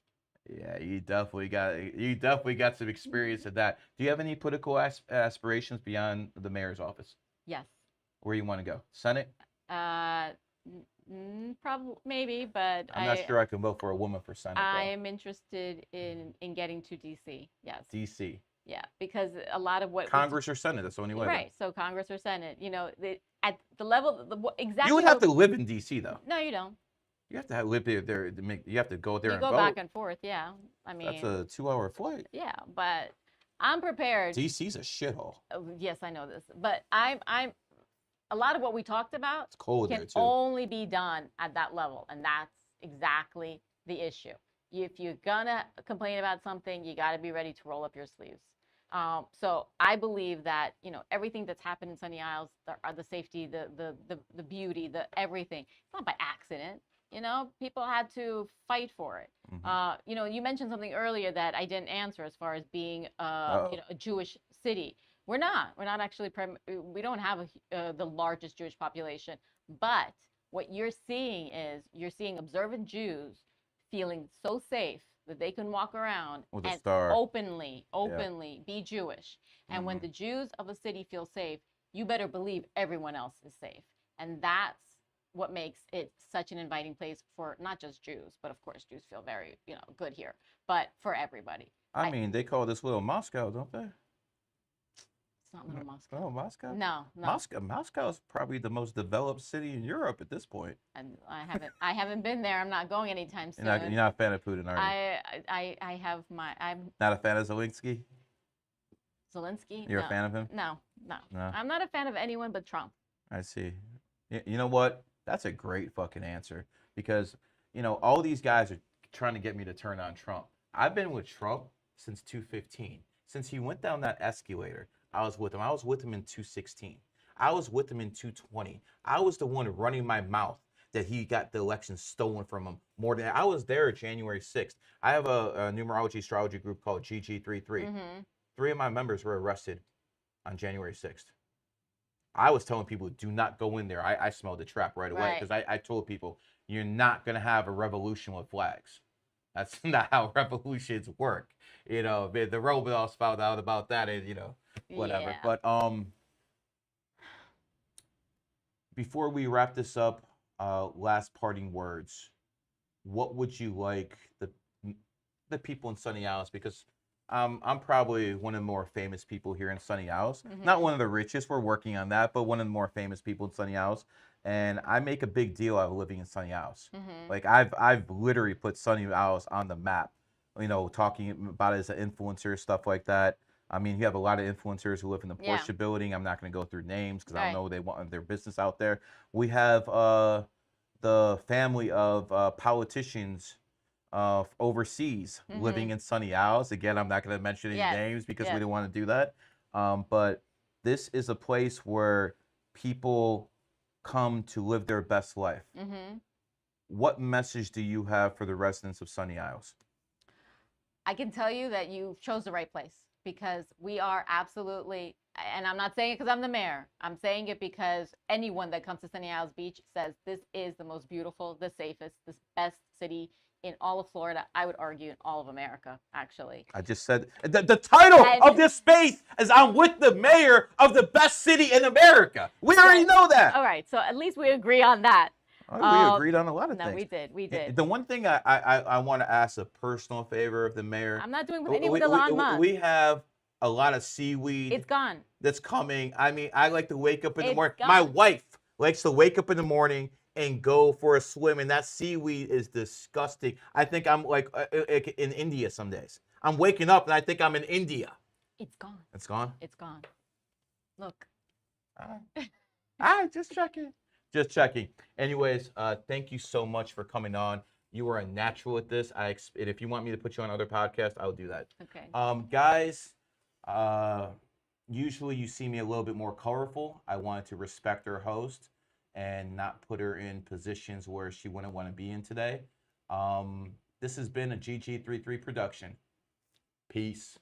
Yeah, you definitely got some experience at that. Do you have any political aspirations beyond the mayor's office?
Yes.
Where you want to go? Senate?
Probably, maybe, but
I'm not sure I can vote for a woman for Senate.
I am interested in getting to DC. Yes.
DC.
Yeah, because a lot of what
Congress or Senate, that's the only way.
Right. So Congress or Senate, you know, at the level exactly.
You would have to live in DC though.
No, you don't.
You have to live there to make. You have to go there
you
and
go
vote.
back and forth. Yeah, I mean
that's a 2-hour flight.
Yeah, but I'm prepared.
DC's a shithole.
Yes, I know this, but I'm. A lot of what we talked about
it's cold
can
there too.
only be done at that level, and that's exactly the issue. If you're gonna complain about something, you got to be ready to roll up your sleeves. So I believe that, you know, everything that's happened in Sunny Isles, the safety, the beauty, the everything, it's not by accident. You know, people had to fight for it.
Mm-hmm.
You know, you mentioned something earlier that I didn't answer as far as being you know, a Jewish city. We're not actually, we don't have the largest Jewish population, but what you're seeing is you're seeing observant Jews feeling so safe that they can walk around
with a
and
star.
openly be Jewish. And when the Jews of a city feel safe, you better believe everyone else is safe. And that's what makes it such an inviting place for not just Jews, but of course Jews feel very, you know, good here, but for everybody.
I mean, they call this little Moscow, don't they?
It's not little Moscow.
Oh, Moscow?
No.
Moscow is probably the most developed city in Europe at this point.
And I haven't been there. I'm not going anytime soon.
You're not a fan of Putin, are you?
I'm
not a fan of Zelensky?
Zelensky?
You're a fan of him?
No. I'm not a fan of anyone but Trump.
I see. You know what? That's a great fucking answer because, you know, all these guys are trying to get me to turn on Trump. I've been with Trump since 2015. Since he went down that escalator, I was with him. I was with him in 2016. I was with him in 2020. I was the one running my mouth that he got the election stolen from him more than I was there January 6th. I have a numerology astrology group called GG33.
Mm-hmm.
3 of my members were arrested on January 6th. I was telling people, do not go in there. I smelled the trap right away because I told people, you're not going to have a revolution with flags. That's not how revolutions work. You know, the robots found out about that and, you know, whatever.
Yeah.
But before we wrap this up, last parting words. What would you like the people in Sunny Isles, because I'm probably one of the more famous people here in Sunny Isles.
Mm-hmm.
Not one of the richest, we're working on that, but one of the more famous people in Sunny Isles. And I make a big deal out of living in Sunny Isles.
Mm-hmm.
Like I've literally put Sunny Isles on the map, you know, talking about it as an influencer, stuff like that. I mean, you have a lot of influencers who live in the Porsche building. I'm not going to go through names because I don't know they want their business out there. We have the family of politicians overseas living in Sunny Isles. Again, I'm not going to mention any names because we don't want to do that. But this is a place where people come to live their best life.
Mm-hmm.
What message do you have for the residents of Sunny Isles?
I can tell you that you chose the right place, because we are absolutely, and I'm not saying it because I'm the mayor, I'm saying it because anyone that comes to Sunny Isles Beach says this is the most beautiful, the safest, the best city in all of Florida. I would argue in all of America, actually.
I just said the title
And-
of this space is I'm with the mayor of the best city in America. We already know that.
All right, so at least we agree on that.
We agreed on a lot of
No,
things.
we did.
The one thing I want to ask a personal favor of the mayor.
I'm not doing any with Elon Musk.
We have a lot of seaweed.
It's gone.
That's coming. I mean, I like to wake up in the
It's
morning.
gone.
My wife likes to wake up in the morning and go for a swim, and that seaweed is disgusting. I think I'm like in India some days. I'm waking up and I think I'm in India.
It's gone.
It's gone.
It's gone. Look.
All right, just checking. Just checking. Anyways, thank you so much for coming on. You are a natural at this. And if you want me to put you on other podcasts, I'll do that.
Okay.
Guys, usually you see me a little bit more colorful. I wanted to respect our host and not put her in positions where she wouldn't want to be in today. This has been a GG33 production. Peace.